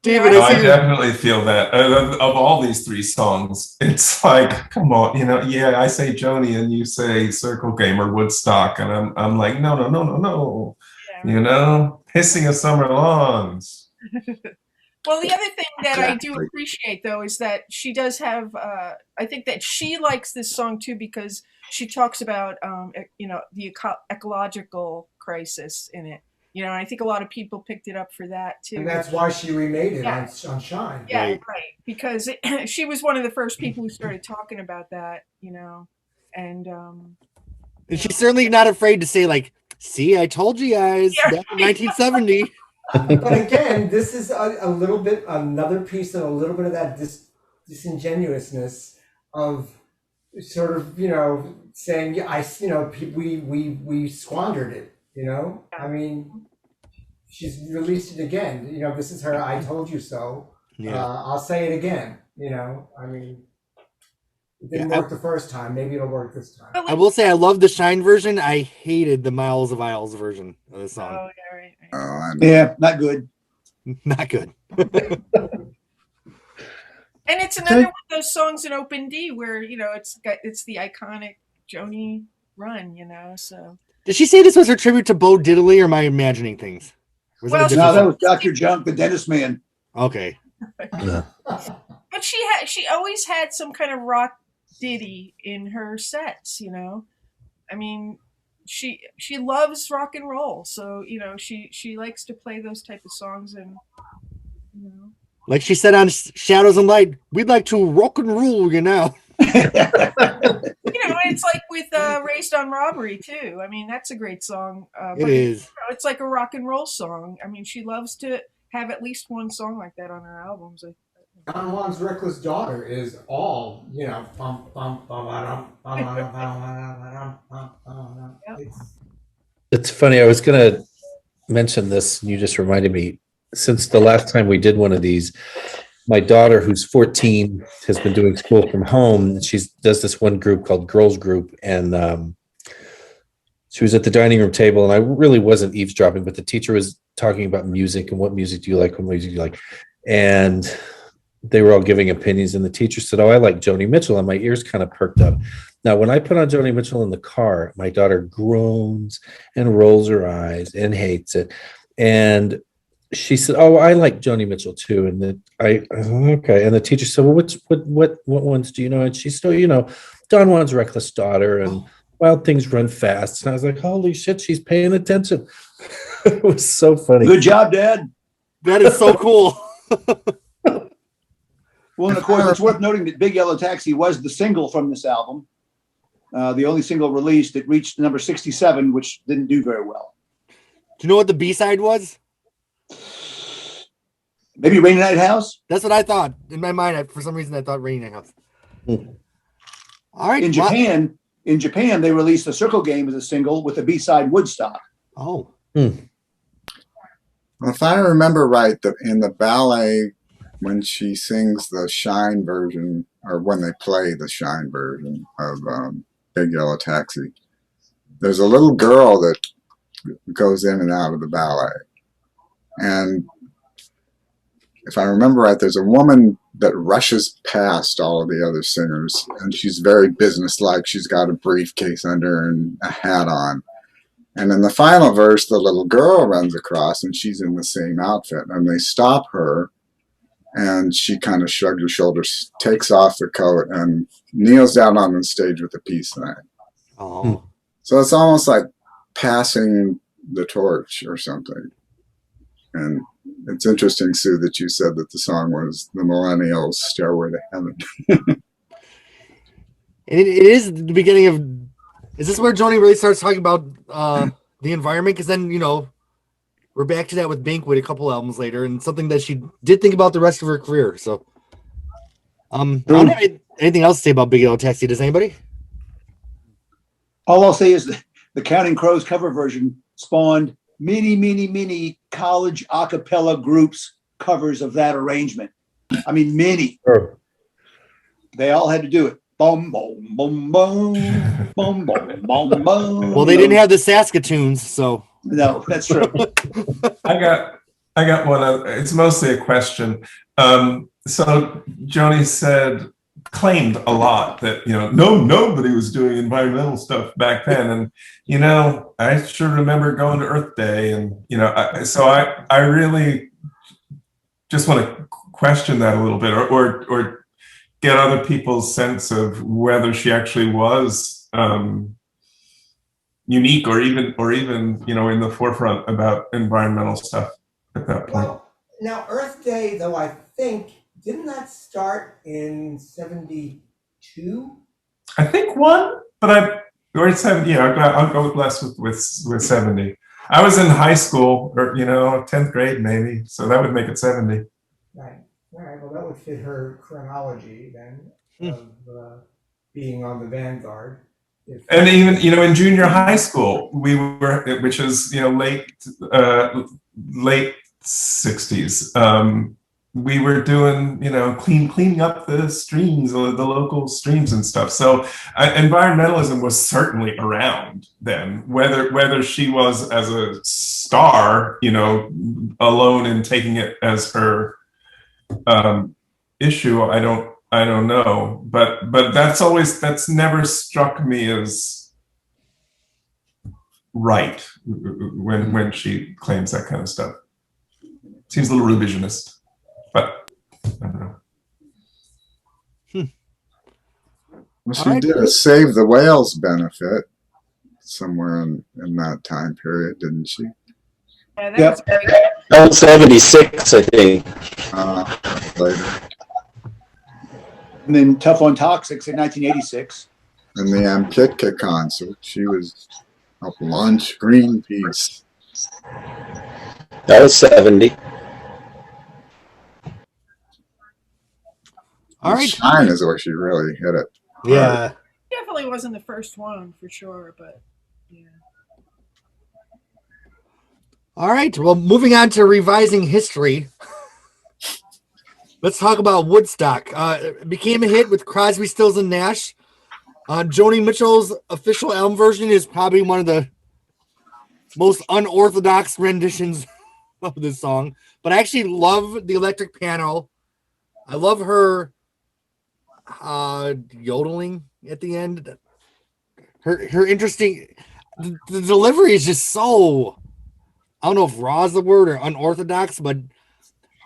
David, I definitely feel that of all these three songs, it's like, come on, I say Joni and you say Circle Game or Woodstock, and I'm like, no, hissing of summer lawns. Well, the other thing that I do appreciate, though, is that she does have, I think that she likes this song, too, because she talks about, the ecological crisis in it. And I think a lot of people picked it up for that, too. And that's why she remade it on Shine. Yeah, right. Because she was one of the first people who started talking about that, and she's certainly not afraid to say, like, see, I told you guys, back in 1970. But again, this is a little bit, another piece of a little bit of that disingenuousness of sort of, saying, we squandered it, I mean, she's released it again. This is her I told you so. Yeah. I'll say it again. You know, I mean, it didn't Yeah, work the first time. Maybe it'll work this time. But I will say I love the Shine version. I hated the Miles of Isles version of the song. Oh, yeah, right. Oh, I know. Yeah, not good. Not good. And it's another one of those songs in Open D where, you know, it's the iconic Joni run, you know, so. Did she say this was her tribute to Bo Diddley, or am I imagining things? Was it a Well, different No, that song? was Dr. Junk, the dentist man. Okay. But she always had some kind of rock ditty in her sets, you know. I mean, she loves rock and roll, so you know she likes to play those type of songs, and you know. Like she said on Shadows and Light, we'd like to rock and roll, you know. You know, it's like with "Raised on Robbery" too. I mean, that's a great song. It is. You know, it's like a rock and roll song. I mean, she loves to have at least one song like that on her albums. Don Juan's Reckless Daughter is all, you know, It's funny. I was going to mention this, and you just reminded me. Since the last time we did one of these, my daughter, who's 14, has been doing school from home. She does this one group called Girls Group, and she was at the dining room table, and I really wasn't eavesdropping, but the teacher was talking about music and what music do you like, what music do you like, and they were all giving opinions, and the teacher said, "Oh, I like Joni Mitchell," and my ears kind of perked up. Now, when I put on Joni Mitchell in the car, my daughter groans and rolls her eyes and hates it, and she said, "Oh, I like Joni Mitchell too." And okay. And the teacher said, "Well, what ones do you know?" And she said, "Oh, you know, Don Juan's Reckless Daughter and Wild Things Run Fast." And I was like, "Holy shit, she's paying attention." It was so funny. Good job, Dad. That is so cool. Well, and of course, it's worth noting that Big Yellow Taxi was the single from this album. The only single released. It reached number 67, which didn't do very well. Do you know what the B-side was? Maybe Rainy Night House? That's what I thought. In my mind, for some reason, I thought Rainy Night House. All right. In Japan, they released The Circle Game as a single with the B-side Woodstock. Oh. Well, if I remember right, in the ballet, when she sings the Shine version, or when they play the Shine version of Big Yellow Taxi, there's a little girl that goes in and out of the ballet. And if I remember right, there's a woman that rushes past all of the other singers, and she's very businesslike. She's got a briefcase under her and a hat on. And in the final verse, the little girl runs across, and she's in the same outfit. And they stop her, and she kind of shrugs her shoulders, takes off the coat, and kneels down on the stage with a peace sign. Oh. So it's almost like passing the torch or something. And it's interesting, Sue, that you said that the song was the Millennials' Stairway to Heaven. And it is the beginning of. Is this where Joni really starts talking about the environment? Because then, you know, we're back to that with Banquet a couple albums later, and something that she did think about the rest of her career. So, I don't have anything else to say about Big Yellow Taxi. Does anybody? All I'll say is that the Counting Crows cover version spawned many college a cappella groups covers of that arrangement. I mean, many. Sure. They all had to do it. Boom, boom, boom, boom, boom, boom, boom, boom. Well, they didn't have the Saskatoons, so. No, that's true. I got one. It's mostly a question. So Joni claimed a lot that, you know, nobody was doing environmental stuff back then. And, you know, I sure remember going to Earth Day, and, you know, I really just want to question that a little bit, or get other people's sense of whether she actually was unique or even you know, in the forefront about environmental stuff at that point. Well, now Earth Day, though, I think, didn't that start in 72? I think one, but or 70. Yeah, I'll go with less with 70. I was in high school, or, you know, 10th grade maybe, so that would make it 70. Right. All right. Well, that would fit her chronology then of being on the vanguard. And even, you know, in junior high school, we were, which is, you know, late 60s. we were doing, cleaning up the streams, the local streams and stuff. So environmentalism was certainly around then. Whether she was as a star, alone and taking it as her issue, I don't know. But that's never struck me as right when she claims that kind of stuff. Seems a little revisionist. But I don't know. Well, she did a Save the Whales benefit somewhere in that time period, didn't she? Yeah, that was great. That was 76, I think. Later. And then Tough on Toxics in 1986. In the Amkitka concert, she was up lunch Greenpeace. That was 70. All right. Shine is where she really hit it. Yeah. Definitely wasn't the first one for sure, but yeah. All right. Well, moving on to revising history. Let's talk about Woodstock. It became a hit with Crosby, Stills, and Nash. Joni Mitchell's official album version is probably one of the most unorthodox renditions of this song. But I actually love the electric piano. I love her yodeling at the end. Her interesting. The delivery is just so. I don't know if raw is the word or unorthodox, but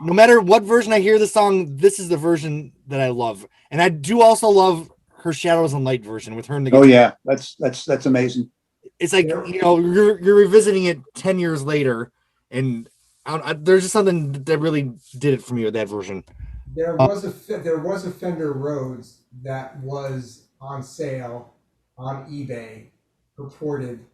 no matter what version I hear the song, this is the version that I love. And I do also love her Shadows and Light version with her in the guitar. Oh yeah, that's amazing. It's like, you're revisiting it 10 years later, and there's just something that really did it for me with that version. There was a Fender Rhodes that was on sale on eBay, purported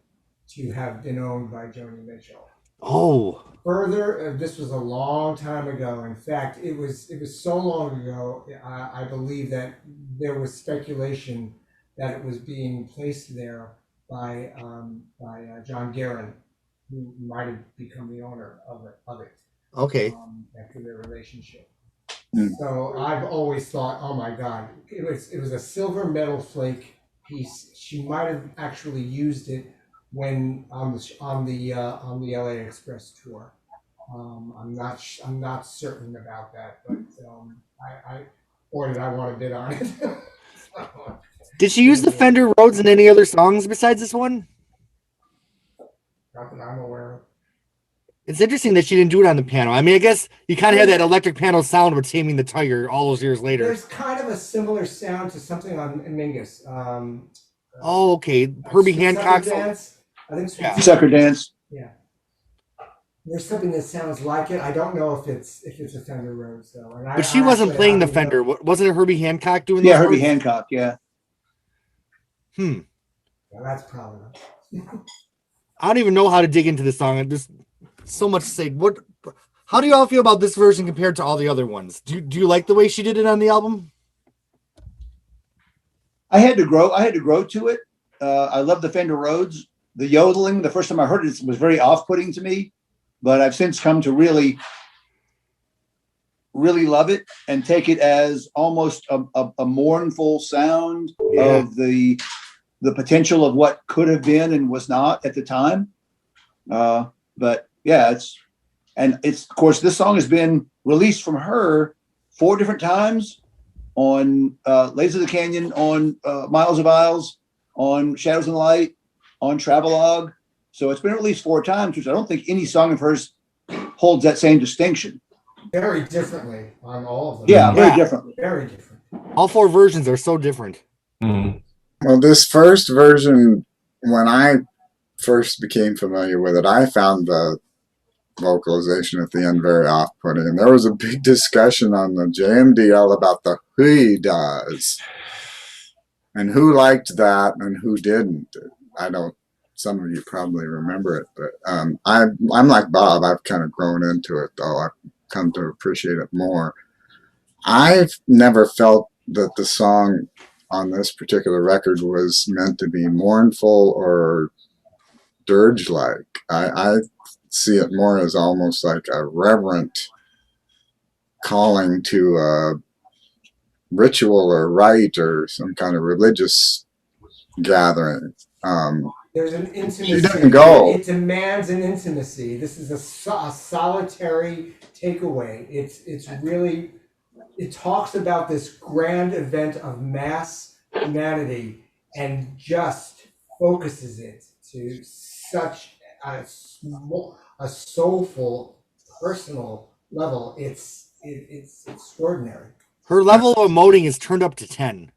to have been owned by Joni Mitchell. Oh. Further, this was a long time ago. In fact, it was so long ago. I believe that there was speculation that it was being placed there by John Guerin, who might have become the owner of it. Okay. After their relationship. Mm. So I've always thought, oh my God, it was a silver metal flake piece. She might have actually used it when on the LA Express tour. I'm not certain about that, but boy, did I want to bid on it. Did she use the Fender Rhodes in any other songs besides this one? Not that I'm aware of. It's interesting that she didn't do it on the piano. I mean, I guess you kind of have that electric piano sound with Taming the Tiger all those years later. There's kind of a similar sound to something on Mingus. Oh, okay. Herbie Hancock's. Dance. I think Sucker Dance. Yeah. There's something that sounds like it. I don't know if it's a Fender Rhodes though. But she wasn't playing the Fender. Wasn't it Herbie Hancock doing that? Yeah, Herbie Hancock. Yeah. Well, that's probably not. I don't even know how to dig into this song. There's so much to say. How do you all feel about this version compared to all the other ones? Do you like the way she did it on the album? I had to grow to it. I love the Fender Rhodes. The yodeling, the first time I heard it was very off-putting to me, but I've since come to really love it and take it as almost a mournful sound of the potential of what could have been and was not at the time. But yeah, it's of course this song has been released from her 4 different times on Ladies of the Canyon, on Miles of Isles, on Shadows and Light, on Travelogue. So it's been released 4 times, which I don't think any song of hers holds that same distinction. Very differently on all of them. Yeah, very differently. Very different. All 4 versions are so different. Mm. Well, this first version, when I first became familiar with it, I found the vocalization at the end very off-putting. And there was a big discussion on the JMDL about the "he does" and who liked that and who didn't. Some of you probably remember it, but I'm like Bob. I've kind of grown into it, though. I've come to appreciate it more. I've never felt that the song on this particular record was meant to be mournful or dirge-like. I see it more as almost like a reverent calling to a ritual or rite or some kind of religious gathering. There's an intimacy. She didn't go. It demands an intimacy. This is a solitary takeaway. It's really, it talks about this grand event of mass humanity and just focuses it to such a soulful, personal level. It's extraordinary. Her level of emoting is turned up to 10.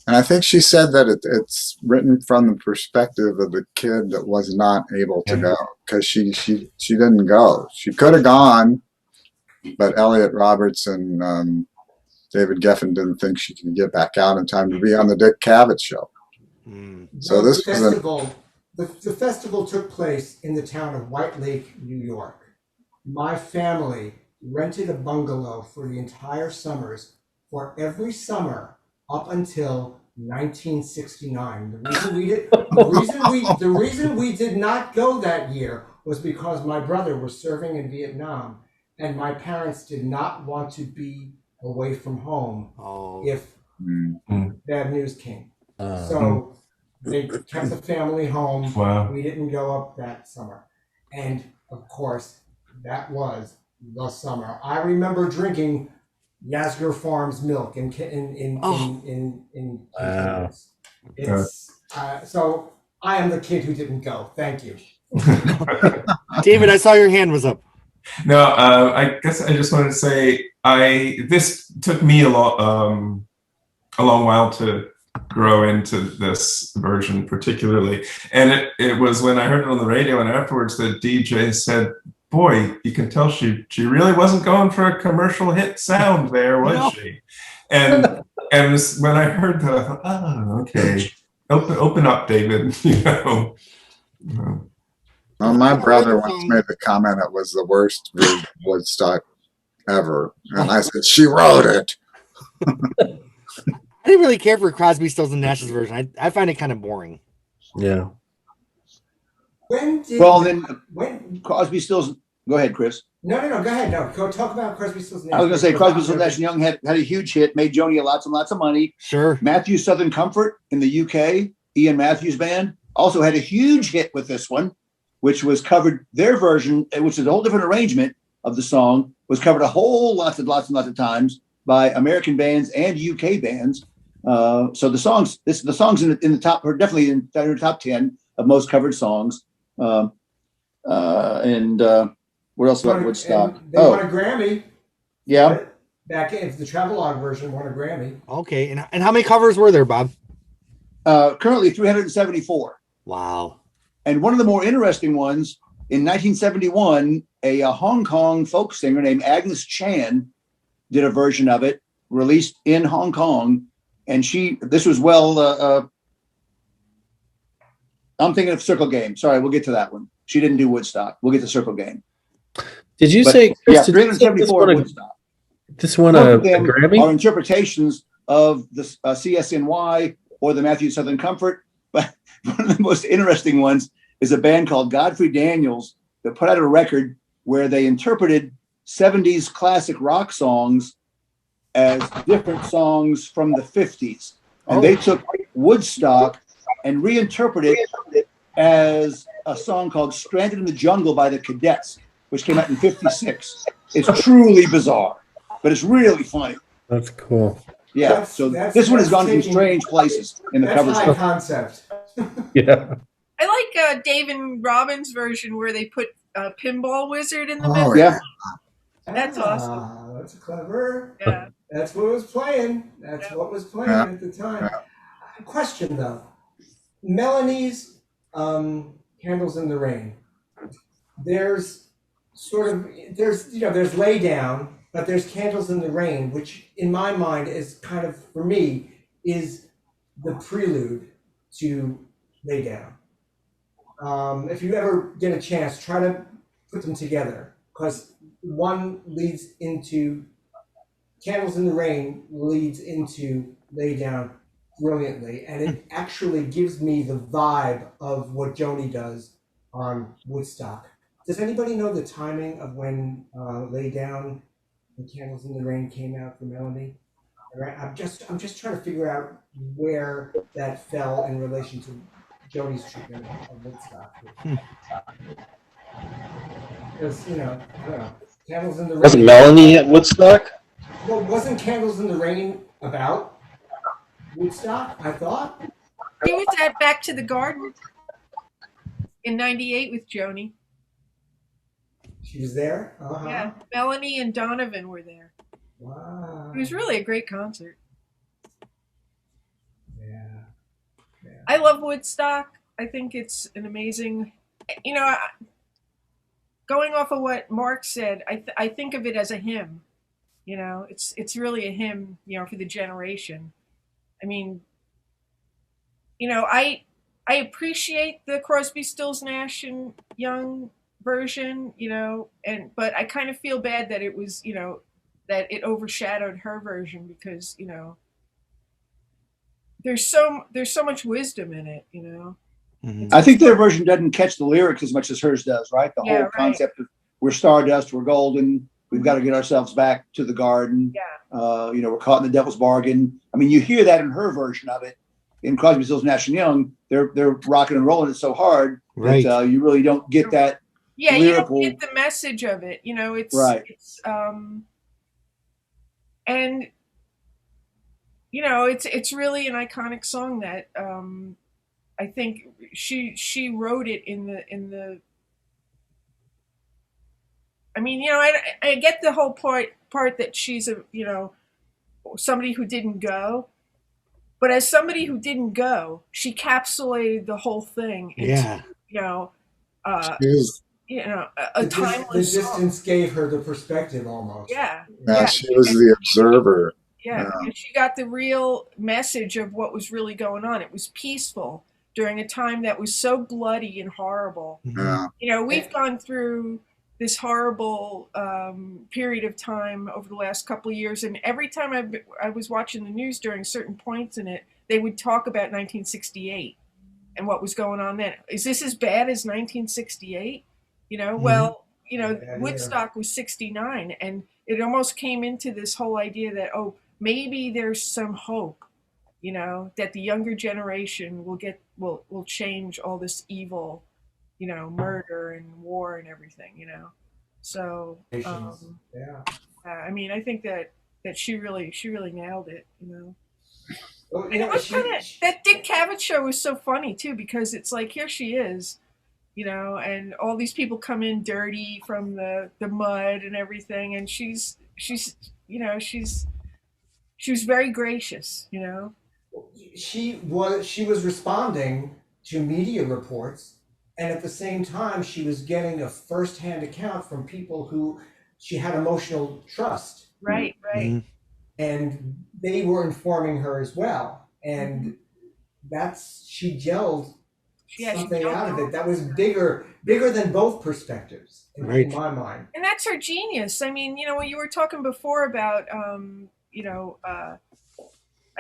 And I think she said that it's written from the perspective of the kid that was not able to go, because she didn't go. She could have gone, but Elliot Roberts and David Geffen didn't think she could get back out in time to be on the Dick Cavett show. So this was the festival took place in the town of White Lake, New York. My family rented a bungalow for the entire summers for every summer up until 1969. The reason we did not go that year was because my brother was serving in Vietnam, and my parents did not want to be away from home if bad news came. So they kept the family home. Wow. We didn't go up that summer, and of course, that was the summer. I remember drinking Yasgur Farms milk in Wow. It's so I am the kid who didn't go. Thank you. David, I saw your hand was up. No, I guess I just wanted to say this took me a long while to grow into this version particularly, and it was when I heard it on the radio and afterwards that DJ said, "Boy, you can tell she really wasn't going for a commercial hit sound there, was she?" And when I heard that, I thought, "Oh, okay, open up, David." Well, my brother once made the comment it was the worst version of Woodstock ever, and I said she wrote it. I didn't really care for Crosby, Stills and Nash's version. I find it kind of boring. Yeah. When Crosby, Stills. Go ahead, Chris. No, go ahead. No, go talk about Crosby, Stills and Nash. I was going to say Crosby, Stills, Nash and Young had a huge hit, made Joni lots and lots of money. Sure. Matthews Southern Comfort in the UK, Ian Matthews Band, also had a huge hit with this one, which was covered. Their version, which is a whole different arrangement of the song, was covered a whole lots and lots of times by American bands and UK bands. So the songs in the top are definitely in the top 10 of most covered songs. What else about Woodstock? They won a Grammy. Yeah. Back in the Travelogue version won a Grammy. Okay, and how many covers were there, Bob? Currently 374. Wow. And one of the more interesting ones, in 1971, a Hong Kong folk singer named Agnes Chan did a version of it, released in Hong Kong. And this was I'm thinking of Circle Game. Sorry, we'll get to that one. She didn't do Woodstock. We'll get to Circle Game. Did you say, Chris, yeah, did 374 Woodstock. This one a Grammy? Are interpretations of the CSNY or the Matthew Southern Comfort. But one of the most interesting ones is a band called Godfrey Daniels that put out a record where they interpreted 70s classic rock songs as different songs from the 50s. And they took Woodstock and reinterpreted it as a song called Stranded in the Jungle by the Cadets, which came out in 56. It's truly bizarre, but it's really funny. That's cool. Yeah, this one has gone to strange places in the cover. That's high concept. Yeah. I like David Robbins' version where they put Pinball Wizard in the Oh, middle. yeah. That's awesome. That's clever. Yeah. That's what was playing. That's what was playing at the time. Question though, Melanie's Candles in the Rain. There's Lay Down, but there's Candles in the Rain, which in my mind is kind of, for me, is the prelude to Lay Down. If you ever get a chance, try to put them together, because one leads into Candles in the Rain leads into Lay Down brilliantly, and it actually gives me the vibe of what Joni does on Woodstock. Does anybody know the timing of when Lay Down when Candles in the Rain came out for Melody. Right? I'm just trying to figure out where that fell in relation to Joni's treatment of Woodstock. Because, I don't know. Candles in the Rain. Wasn't Melanie at Woodstock? Well, wasn't Candles in the Rain about Woodstock, I thought? He was at Back to the Garden in '98 with Joni. She was there? Uh-huh. Yeah, Melanie and Donovan were there. Wow. It was really a great concert. Yeah. I love Woodstock. I think it's an amazing, going off of what Mark said, I think of it as a hymn. It's really a hymn, for the generation. I mean, I appreciate the Crosby, Stills, Nash and Young version, but I kind of feel bad that it was, that it overshadowed her version because, there's so much wisdom in it, Mhm. I think their version doesn't catch the lyrics as much as hers does, right? The Yeah, whole right. concept of we're stardust, we're golden, we've got to get ourselves back to the garden. Yeah. We're caught in the devil's bargain. I mean, you hear that in her version of it. In Crosby, Stills, Nash and Young, they're rocking and rolling it so hard Right. that you really don't get that. Yeah, lyrical. you don't get the message of it, it's Right. it's and it's really an iconic song that I think she wrote it in the I mean, I get the whole part that she's somebody who didn't go, but as somebody who didn't go, she capsulated the whole thing into Yeah. She was, a The timeless song. distance gave her the perspective almost. Yeah. yeah, she was the observer. Yeah, and she got the real message of what was really going on. It was peaceful during a time that was so bloody and horrible. Yeah. We've gone through this horrible period of time over the last couple of years, and every time I was watching the news during certain points in it, they would talk about 1968 and what was going on then. Is this as bad as 1968? Well, Woodstock was 69, and it almost came into this whole idea that, maybe there's some hope, that the younger generation will change all this evil, murder and war and everything, So, Yeah. I mean, I think that she really nailed it, Well, And it was that Dick Cavett show was so funny too, because it's like, here she is, and all these people come in dirty from the mud and everything, and she was very gracious, She was responding to media reports, and at the same time she was getting a first-hand account from people who she had emotional trust. Right. Mhm. And they were informing her as well, and she gelled something out of it that was bigger than both perspectives in my mind. And that's her genius. I mean, when you were talking before about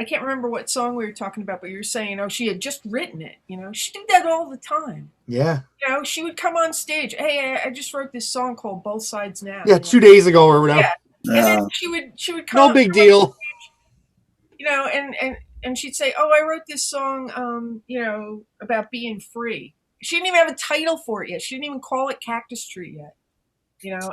I can't remember what song we were talking about, but you were saying, she had just written it. She did that all the time. Yeah. She would come on stage. Hey, I just wrote this song called "Both Sides Now." Yeah, 2 days ago or whatever. Yeah. And then she would come. No big deal. And she'd say, I wrote this song, about being free. She didn't even have a title for it yet. She didn't even call it Cactus Tree yet.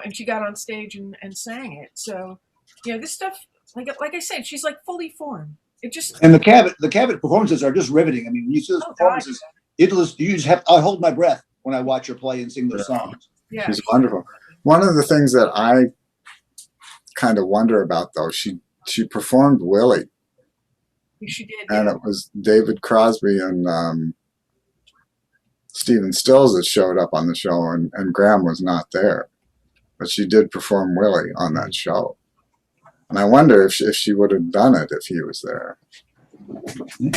And she got on stage and sang it. So, this stuff, like I said, she's like fully formed. It just And the Cavett performances are just riveting. I mean, when you see those performances, you just have. I hold my breath when I watch her play and sing those songs. Yeah. She's wonderful. One of the things that I kind of wonder about, though, she performed Willie. She did. And it was David Crosby and Stephen Stills that showed up on the show, and Graham was not there. But she did perform Willie on that show. And I wonder if she would have done it if he was there. I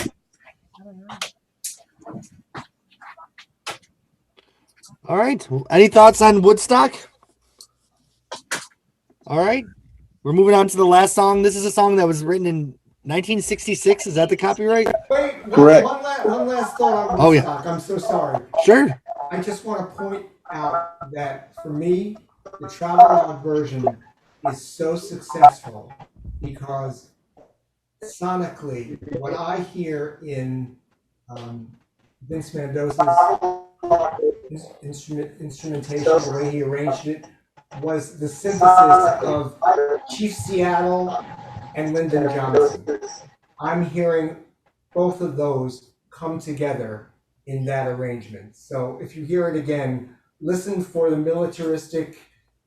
don't know. All right. Any thoughts on Woodstock? All right. We're moving on to the last song. This is a song that was written in 1966. Is that the copyright? Wait, Correct. One last thought on Oh, yeah. Woodstock. I'm so sorry. Sure. I just want to point out that for me, the travelogue version is so successful because sonically, what I hear in Vince Mendoza's instrumentation, the way he arranged it, was the synthesis of Chief Seattle and Lyndon Johnson. I'm hearing both of those come together in that arrangement. So if you hear it again, listen for the militaristic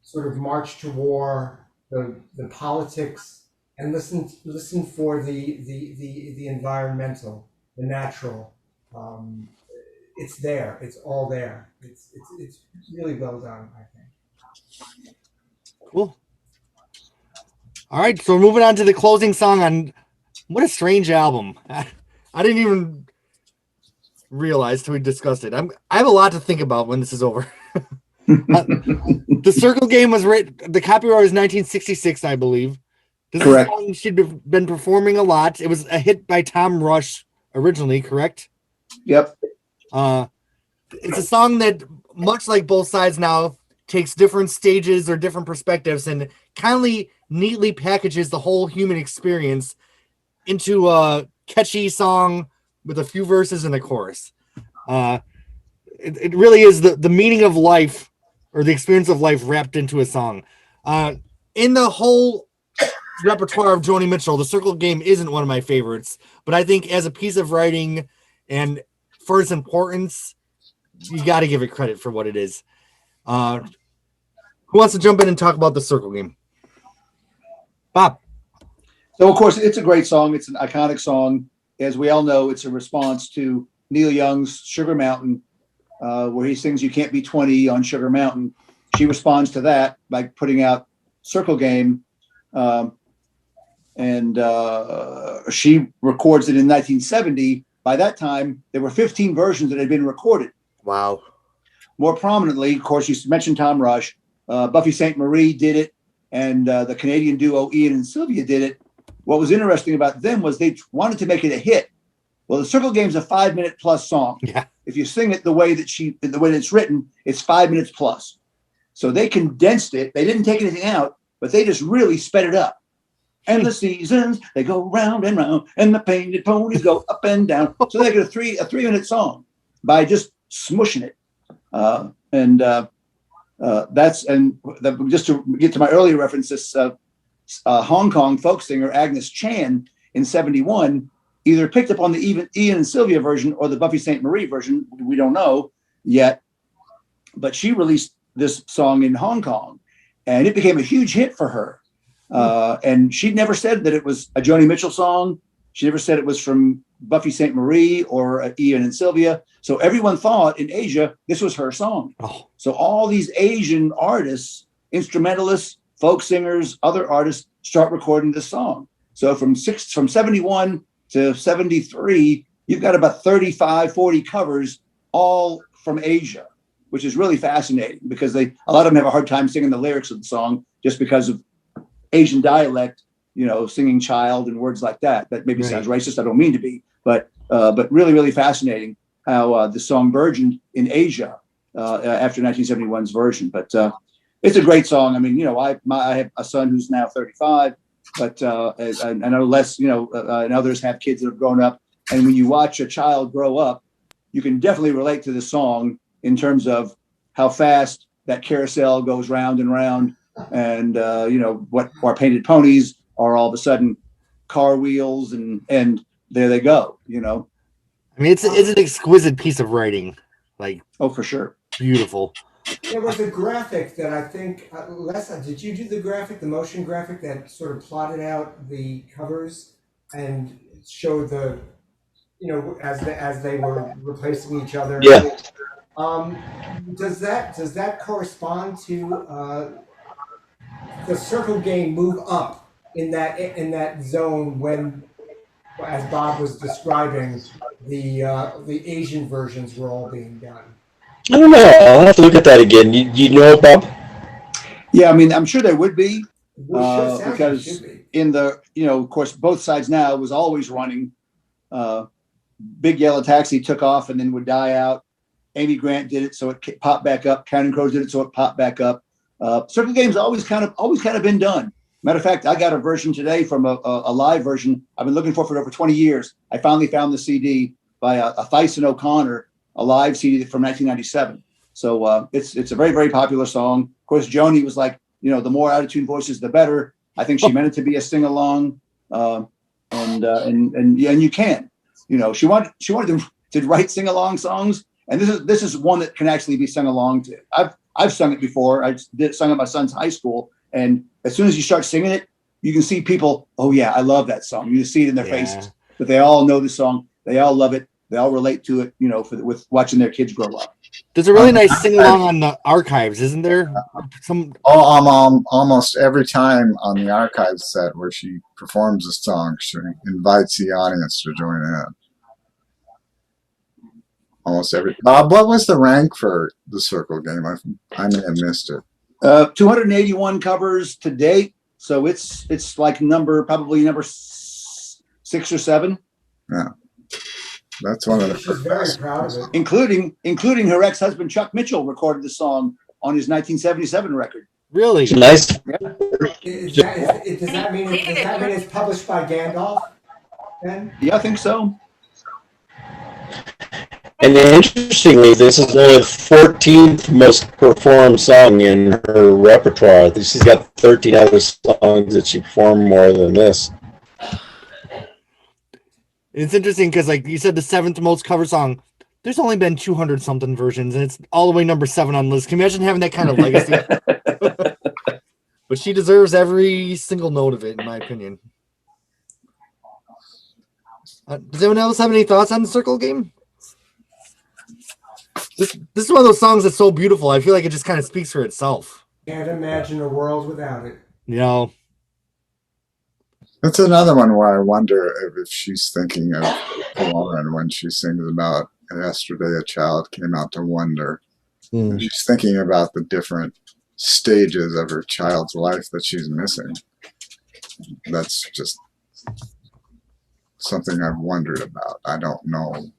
sort of march to war, the politics, and listen for the environmental, the natural. It's there. It's all there. It's really well done, I think. Cool. All right, so we're moving on to the closing song on what a strange album. I didn't even realize till we discussed it. I have a lot to think about when this is over. The Circle Game was written. The copyright was 1966, I believe. This Correct. is a song she'd been performing a lot. It was a hit by Tom Rush originally, correct? Yep. It's a song that, much like Both Sides Now, takes different stages or different perspectives and kindly, neatly packages the whole human experience into a catchy song with a few verses and a chorus. It really is the meaning of life or the experience of life wrapped into a song. In the whole repertoire of Joni Mitchell, The Circle Game isn't one of my favorites, but I think as a piece of writing and for its importance, you got to give it credit for what it is. Who wants to jump in and talk about The Circle Game? Bob. So, of course, it's a great song. It's an iconic song. As we all know, it's a response to Neil Young's Sugar Mountain, where he sings "You Can't Be 20" on Sugar Mountain. She responds to that by putting out Circle Game. And she records it in 1970. By that time, there were 15 versions that had been recorded. Wow. More prominently, of course, you mentioned Tom Rush. Buffy St. Marie did it, and the Canadian duo Ian and Sylvia did it. What was interesting about them was they wanted to make it a hit. Well, the Circle Game's a 5-minute plus song. Yeah. If you sing it the way that it's written, it's 5 minutes plus. So they condensed it. They didn't take anything out, but they just really sped it up. And the seasons, they go round and round, and the painted ponies go up and down. So they get a 3-minute song by just smushing it. Just to get to my earlier reference, this Hong Kong folk singer Agnes Chan in 1971 either picked up on the Ian and Sylvia version or the Buffy St. Marie version. We don't know yet, but she released this song in Hong Kong, and it became a huge hit for her. And she never said that it was a Joni Mitchell song. She never said it was from Buffy St. Marie or Ian and Sylvia. So everyone thought in Asia, this was her song. Oh. So all these Asian artists, instrumentalists, folk singers, other artists start recording this song. So from 71 to 73, you've got about 35, 40 covers, all from Asia, which is really fascinating because a lot of them have a hard time singing the lyrics of the song just because of Asian dialect, singing child and words like that. That maybe sounds racist. I don't mean to be, but really, really fascinating how the song burgeoned in Asia after 1971's version. But it's a great song. I mean, I have a son who's now 35, but I know less, and others have kids that have grown up. And when you watch a child grow up, you can definitely relate to the song in terms of how fast that carousel goes round and round. And what our painted ponies are all of a sudden car wheels, and there they go. I mean, it's an exquisite piece of writing. For sure, beautiful. There was a graphic that I think, Les, did you do the graphic, the motion graphic that sort of plotted out the covers and showed the, as they were replacing each other? Yeah. Does that correspond to the Circle Game move up in that zone when, as Bob was describing, the Asian versions were all being done? I don't know. I'll have to look at that again. You know, Bob? Yeah, I mean, I'm sure there would be Because in the, of course, Both Sides Now was always running. Big Yellow Taxi took off and then would die out. Amy Grant did it, so it popped back up. Counting Crows did it, so it popped back up. Circle games always kind of been done. Matter of fact, I got a version today from a live version I've been looking for over 20 years. I finally found the CD by a Thyssen O'Connor, a live CD from 1997. So it's a very, very popular song. Of course, Joni was like, the more out-of-tune voices, the better. I think she meant it to be a sing-along, and you can. She wanted to write sing-along songs, and this is one that can actually be sung along to. I've sung it before. Sung at my son's high school, and as soon as you start singing it, you can see people. Oh yeah, I love that song. You just see it in their faces that they all know the song. They all love it. They all relate to it. With watching their kids grow up. There's a really nice sing along on the archives, isn't there? Almost every time on the archives set where she performs a song, she invites the audience to join in. Almost every. Bob, what was the rank for the Circle game? I may have missed it. 281 covers to date, so it's like probably number 6 or 7. Yeah, that's one of the. She's very proud of it. Including her ex-husband Chuck Mitchell recorded the song on his 1977 record. Really nice. Yeah. Does that mean it's published by Gandalf? Then? Yeah, I think so. And interestingly, this is the 14th most performed song in her repertoire. She's got 13 other songs that she performed more than this. It's interesting because, like you said, the 7th most cover song. There's only been 200 something versions, and it's all the way number 7 on the list. Can you imagine having that kind of legacy? But she deserves every single note of it, in my opinion. Does anyone else have any thoughts on the Circle game? This is one of those songs that's so beautiful. I feel like it just kind of speaks for itself. Can't imagine a world without it. That's another one where I wonder if she's thinking of Lauren when she sings about yesterday a child came out to wonder. And she's thinking about the different stages of her child's life that she's missing. That's just something I've wondered about. I don't know.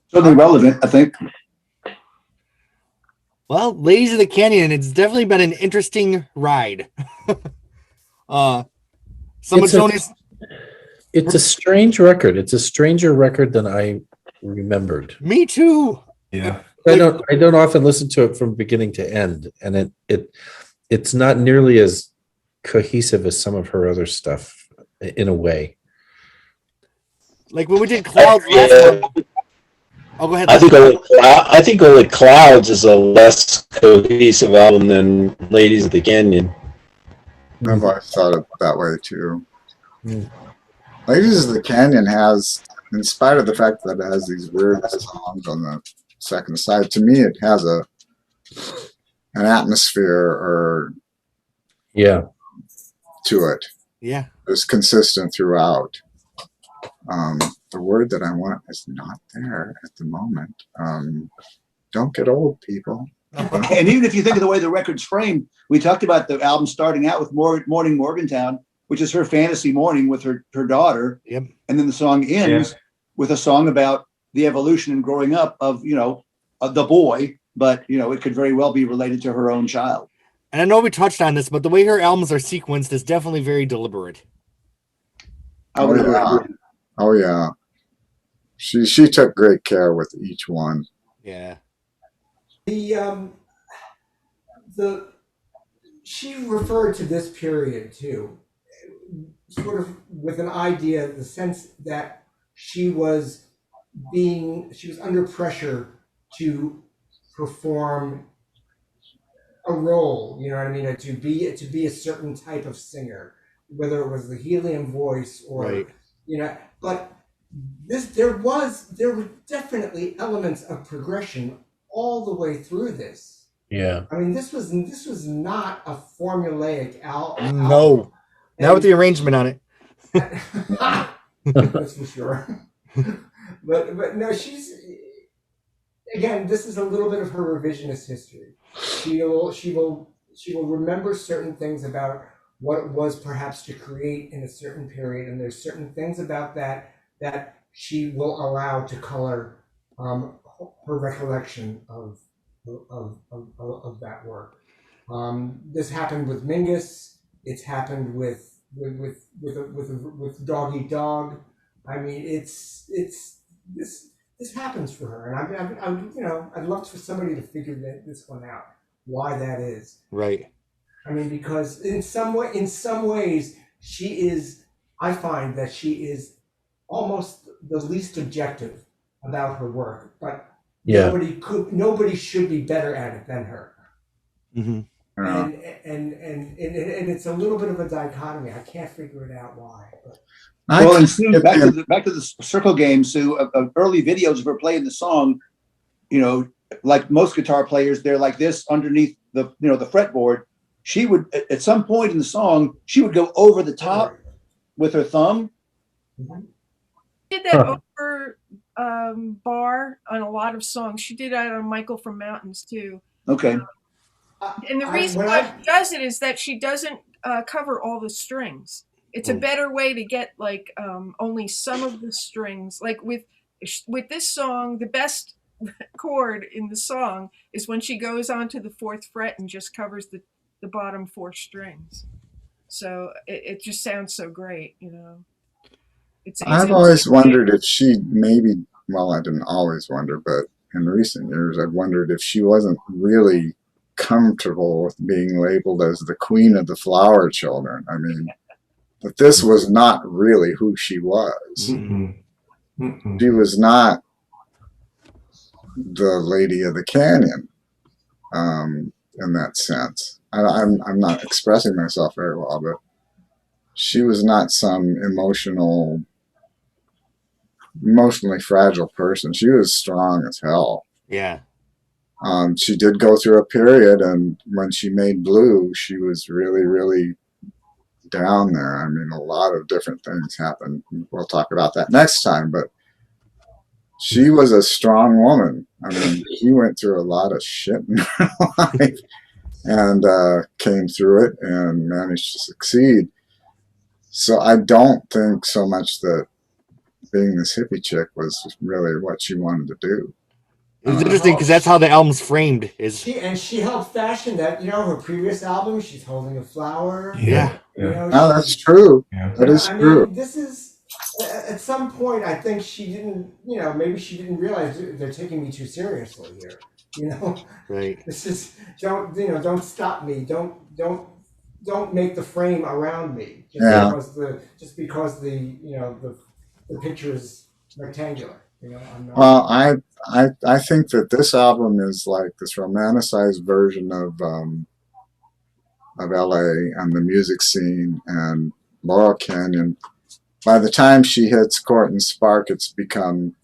Certainly relevant, I think. Well, Ladies of the Canyon, it's definitely been an interesting ride. It's a strange record. It's a stranger record than I remembered. Me too. Yeah. I don't often listen to it from beginning to end, and it's not nearly as cohesive as some of her other stuff in a way. Like when we did Clouds last month. Oh, go ahead. I think only Clouds is a less cohesive album than Ladies of the Canyon. I've always thought it that way too. Ladies of the Canyon has, in spite of the fact that it has these weird songs on the second side, to me it has an atmosphere to it. Yeah. It's consistent throughout. The word that I want is not there at the moment. Don't get old, people. And even if you think of the way the record's framed, we talked about the album starting out with Morning Morgantown, which is her fantasy morning with her daughter. Yep. And then the song ends with a song about the evolution and growing up of, the boy, but, it could very well be related to her own child. And I know we touched on this, but the way her albums are sequenced is definitely very deliberate. Oh yeah. She took great care with each one. Yeah. She referred to this period too, sort of with an idea, the sense that she was under pressure to perform a role, you know what I mean, to be a certain type of singer, whether it was the helium voice or but there were definitely elements of progression all the way through this. Yeah. I mean, this was not a formulaic album. No. Not with the arrangement on it. That's for sure. But no, she's, again, this is a little bit of her revisionist history. She will remember certain things about what it was perhaps to create in a certain period, and there's certain things about that she will allow to color her recollection of of that work. This happened with Mingus. It's happened with Dog Eat Dog. I mean, this happens for her, and I'd love for somebody to figure this one out, why that is. Right. I mean, because in some ways, she is. I find that she is almost the least objective about her work, but Yeah. nobody should be better at it than her. Mm-hmm. And it's a little bit of a dichotomy. I can't figure it out why. But. Well, and Sue, back to the circle game, Sue, of early videos of her playing the song, like most guitar players, they're like this underneath the fretboard. She would, at some point in the song, she would go over the top with her thumb. Mm-hmm. She did that over bar on a lot of songs. She did that on Michael from Mountains too. Okay. And the reason why she does it is that she doesn't cover all the strings. It's a better way to get like only some of the strings. Like with this song, the best chord in the song is when she goes onto the 4th fret and just covers the bottom 4 strings. So it just sounds so great, I've always wondered if she maybe, well, I didn't always wonder, but in recent years, I've wondered if she wasn't really comfortable with being labeled as the queen of the flower children. I mean, that this was not really who she was. Mm-hmm. Mm-hmm. She was not the lady of the canyon in that sense. I'm not expressing myself very well, but she was not some emotionally fragile person. She was strong as hell. Yeah. She did go through a period, and when she made Blue, she was really, really down there. I mean, a lot of different things happened. We'll talk about that next time, but she was a strong woman. I mean, she went through a lot of shit in her life and came through it and managed to succeed. So I don't think so much that being this hippie chick was really what she wanted to do. It's interesting because that's how the album's framed. She helped fashion that. Her previous album, she's holding a flower. Yeah. That's true. Yeah. That is true. Mean, this is at some point. I think she didn't. Maybe she didn't realize they're taking me too seriously here. Right. This is don't stop me. Don't make the frame around me just because the picture is rectangular. Well, I think that this album is like this romanticized version of LA and the music scene and Laurel Canyon. By the time she hits Court and Spark, it's become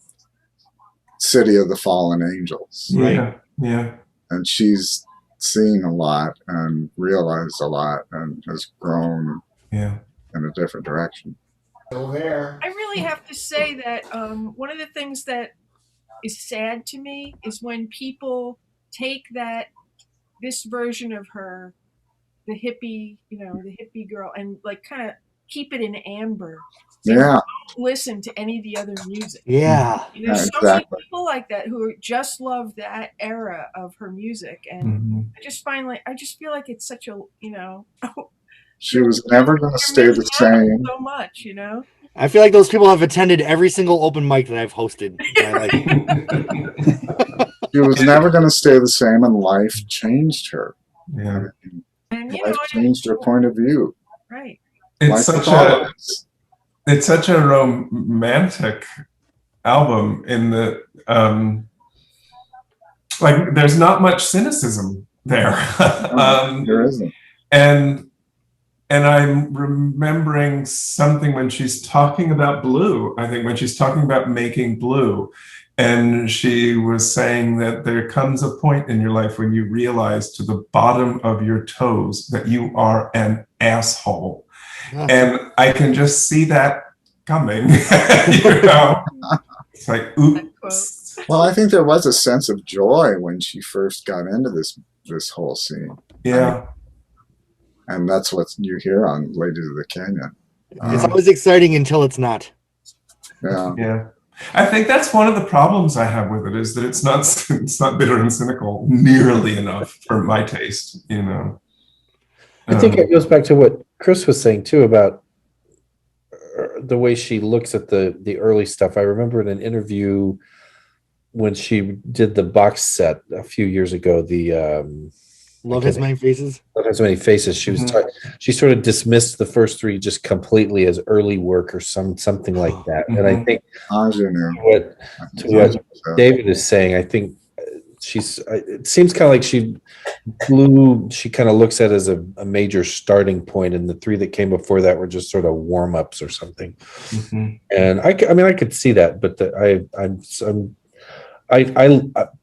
City of the Fallen Angels. Right. Yeah. And she's seen a lot and realized a lot and has grown in a different direction. Still there. I really have to say that one of the things that is sad to me is when people take this version of her, the hippie girl, and like kind of keep it in amber. So don't listen to any of the other music. Yeah. There's so many people like that who just love that era of her music, and I just feel like it's such a she was never going to stay the same. So much, I feel like those people have attended every single open mic that I've hosted. She was never going to stay the same, and life changed her. Yeah. Life changed her point of view. Right. It's such a romantic album in the there's not much cynicism there. There isn't. And I'm remembering something when she's talking about Blue. I think when she's talking about making Blue, and she was saying that there comes a point in your life when you realize to the bottom of your toes that you are an asshole. And I just see that coming. It's like, oops. Well, I think there was a sense of joy when she first got into this whole scene. Yeah. And that's what you hear on Ladies of the Canyon. It's always exciting until it's not. Yeah. Yeah. I think that's one of the problems I have with it, is that it's not bitter and cynical nearly enough for my taste, you know. I think it goes back to what Chris was saying too about the way she looks at the early stuff. I remember in an interview when she did the box set a few years ago, the Love Has Many Faces. Love Has Many Faces. She was she sort of dismissed the first three just completely as early work or something like that. And I think to what David is saying, I think it seems kind of like Blue, she kind of looks at it as a major starting point, and the three that came before that were just sort of warm-ups or something. And I mean, I could see that, but I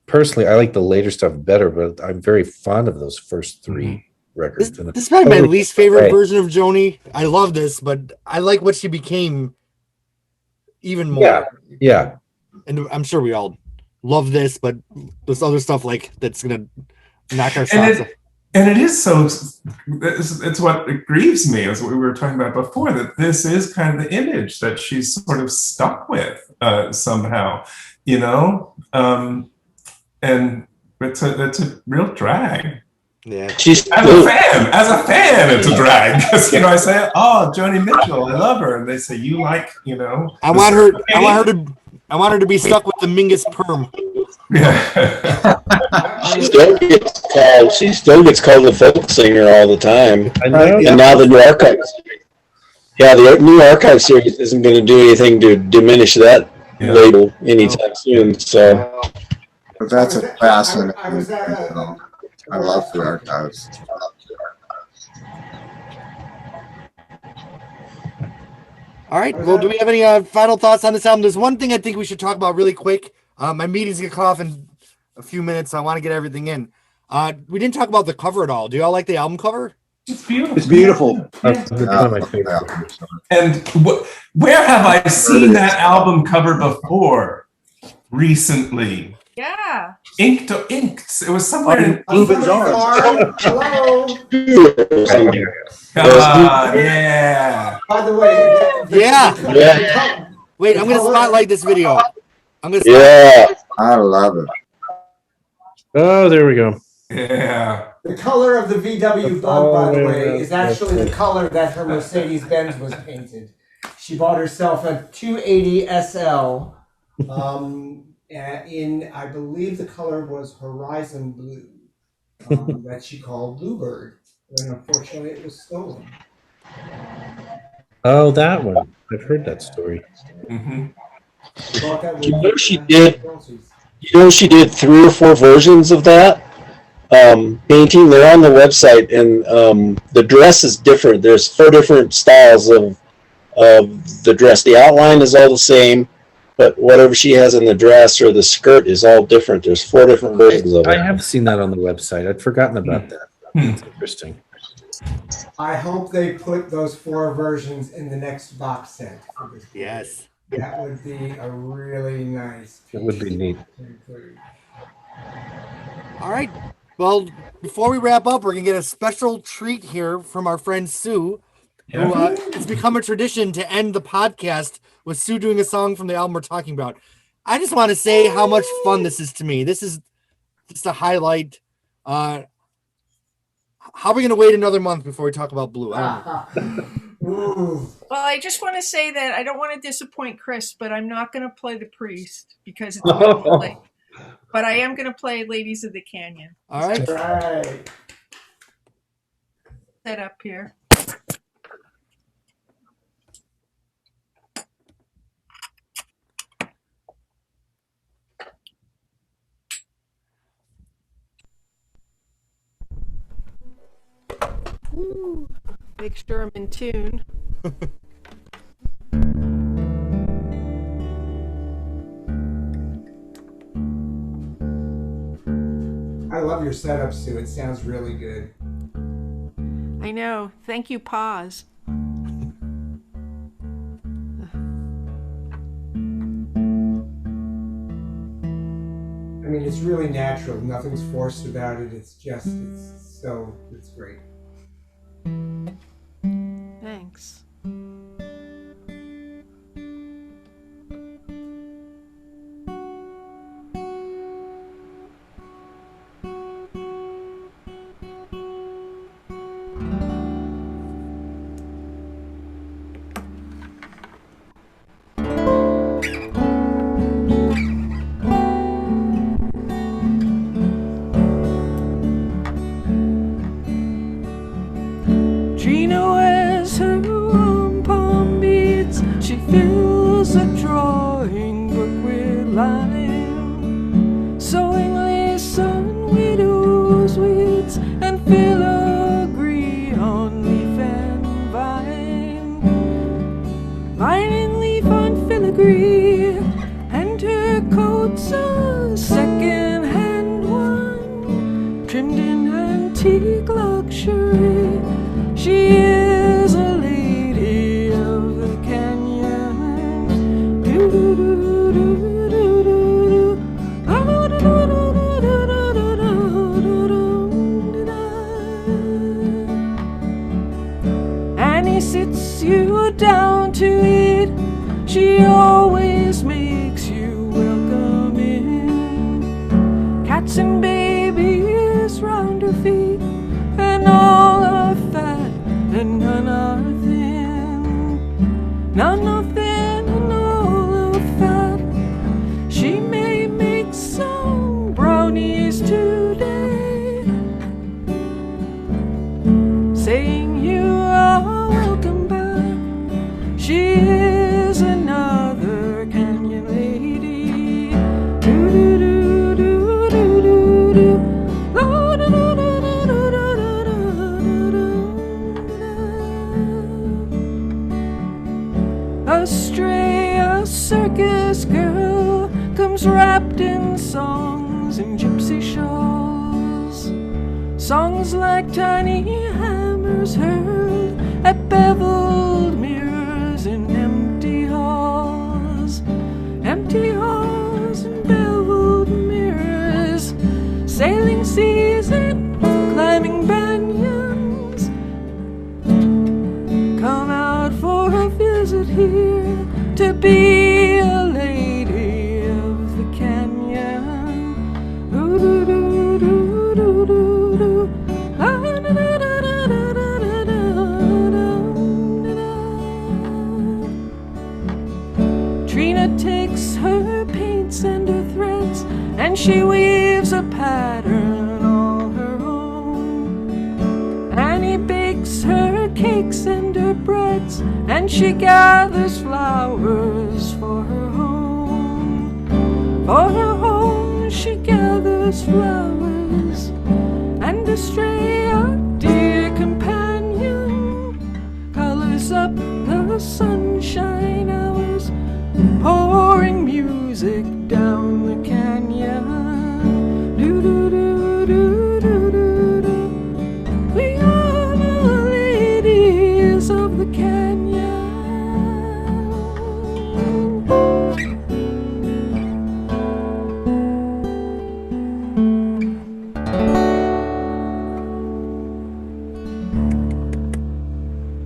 personally, I like the later stuff better, but I'm very fond of those first three records. This is probably my least favorite version of Joni. I love this, but I like what she became even more. Yeah. And I'm sure we all love this, but this other stuff that's gonna knock our socks off. And it is so, it's what it grieves me, as what we were talking about before, that this is kind of the image that she's sort of stuck with somehow, you know? And it's a real drag. Yeah. As a fan, it's a drag. Because, you know, I say, oh, Joni Mitchell, I love her. And they say, you like, you know. I want her to be stuck with the Mingus perm. Yeah. She still gets called the folk singer all the time. I know. And now the new archives. Yeah, the new archive series isn't going to do anything to diminish that label anytime soon. So, but that's a fascinating. I love the archives. All right. Well, do we have any final thoughts on this album? There's one thing I think we should talk about really quick. My meeting's gonna cut off in a few minutes, so I want to get everything in. We didn't talk about the cover at all. Do y'all like the album cover? It's beautiful. It's beautiful. That's one of my favorites. And where have I seen that album cover before? Recently. Yeah. Inked. It was somewhere in Ruben's arms. Hello. yeah. By the way, Yeah. Wait, I'm gonna spotlight this video. I love it. Oh, there we go. Yeah. the color of the VW Bug, by the way, is actually the color that her Mercedes-Benz was painted. She bought herself a 280 SL in, I believe the color was Horizon Blue, that she called Bluebird. And unfortunately, it was stolen. Oh, that one. I've heard that story. Mm-hmm. She did 3 or 4 versions of that painting. They're on the website, and the dress is different. There's 4 different styles of the dress. The outline is all the same, but whatever she has in the dress or the skirt is all different. There's 4 different versions of it. I have seen that on the website. I'd forgotten about that. That's interesting. I hope they put those 4 versions in the next box set. For this Yes. That would be a really nice piece. It would be neat. All right. Well, before we wrap up, we're going to get a special treat here from our friend Sue. Who, it's become a tradition to end the podcast with Sue doing a song from the album we're talking about. I just want to say how much fun this is to me. This is just a highlight. How are we going to wait another month before we talk about Blue? I don't know. Well, I just want to say that I don't want to disappoint Chris, but I'm not going to play The Priest because it's late. But I am going to play Ladies of the Canyon. All right. Set up here. Ooh, make sure I'm in tune. I love your setup, Sue. It sounds really good. I know. Thank you, Pause. I mean, it's really natural. Nothing's forced about it. It's just, it's great. Thanks. sowing lace on widow's weeds and filigree on leaf and vine. Vine and leaf on filigree, and her coat's a second-hand one, trimmed in antique luxury. She is a lady of the canyon. Do-do-do-do-do-do-do. Annie sits you down to eat. She always makes you welcome in. Cats and babies round her feet, and all are fat and none are thin. None are thin and all are fat. She may make some brownies today, saying you are welcome back. She is another canyon lady. Do-do-do-do-do-do-do. A stray, a circus girl comes wrapped in songs and gypsy shawls. Songs like tiny hammers hurled at beveled mirrors in empty halls. Empty halls and beveled mirrors, sailing seas and climbing banyans. Come out for a visit here to be a lady of the canyon. Ooh-doo-doo-doo-doo-doo-doo. Trina takes her paints and her threads, and she weaves a pattern all her own. Annie bakes her cakes and her breads, and she gathers flowers for her home. For her home she gathers flowers, and a stray, a dear companion, colors up the sunshine hours, pouring music down the canyon. Do-do-do-do-do-do-do. We are the ladies of the canyon.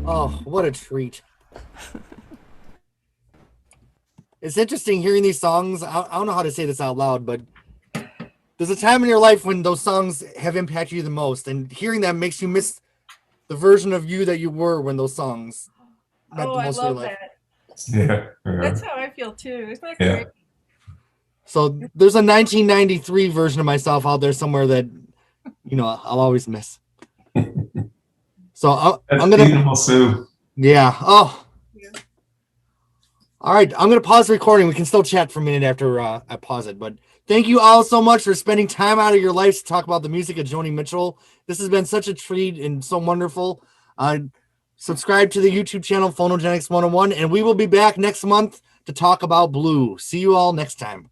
Oh, what a treat. It's interesting hearing these songs. I don't know how to say this out loud, but there's a time in your life when those songs have impacted you the most, and hearing them makes you miss the version of you that you were when those songs meant Oh, the I most of your love life. that. Yeah. That's how I feel too. Isn't that Yeah. great? So there's a 1993 version of myself out there somewhere that, I'll always miss. So That's I'm gonna, beautiful, Sue. yeah. Oh, Yeah. all right. I'm gonna pause the recording. We can still chat for a minute after I pause it. But thank you all so much for spending time out of your lives to talk about the music of Joni Mitchell. This has been such a treat and so wonderful. Subscribe to the YouTube channel Phonogenics 101, and we will be back next month to talk about Blue. See you all next time.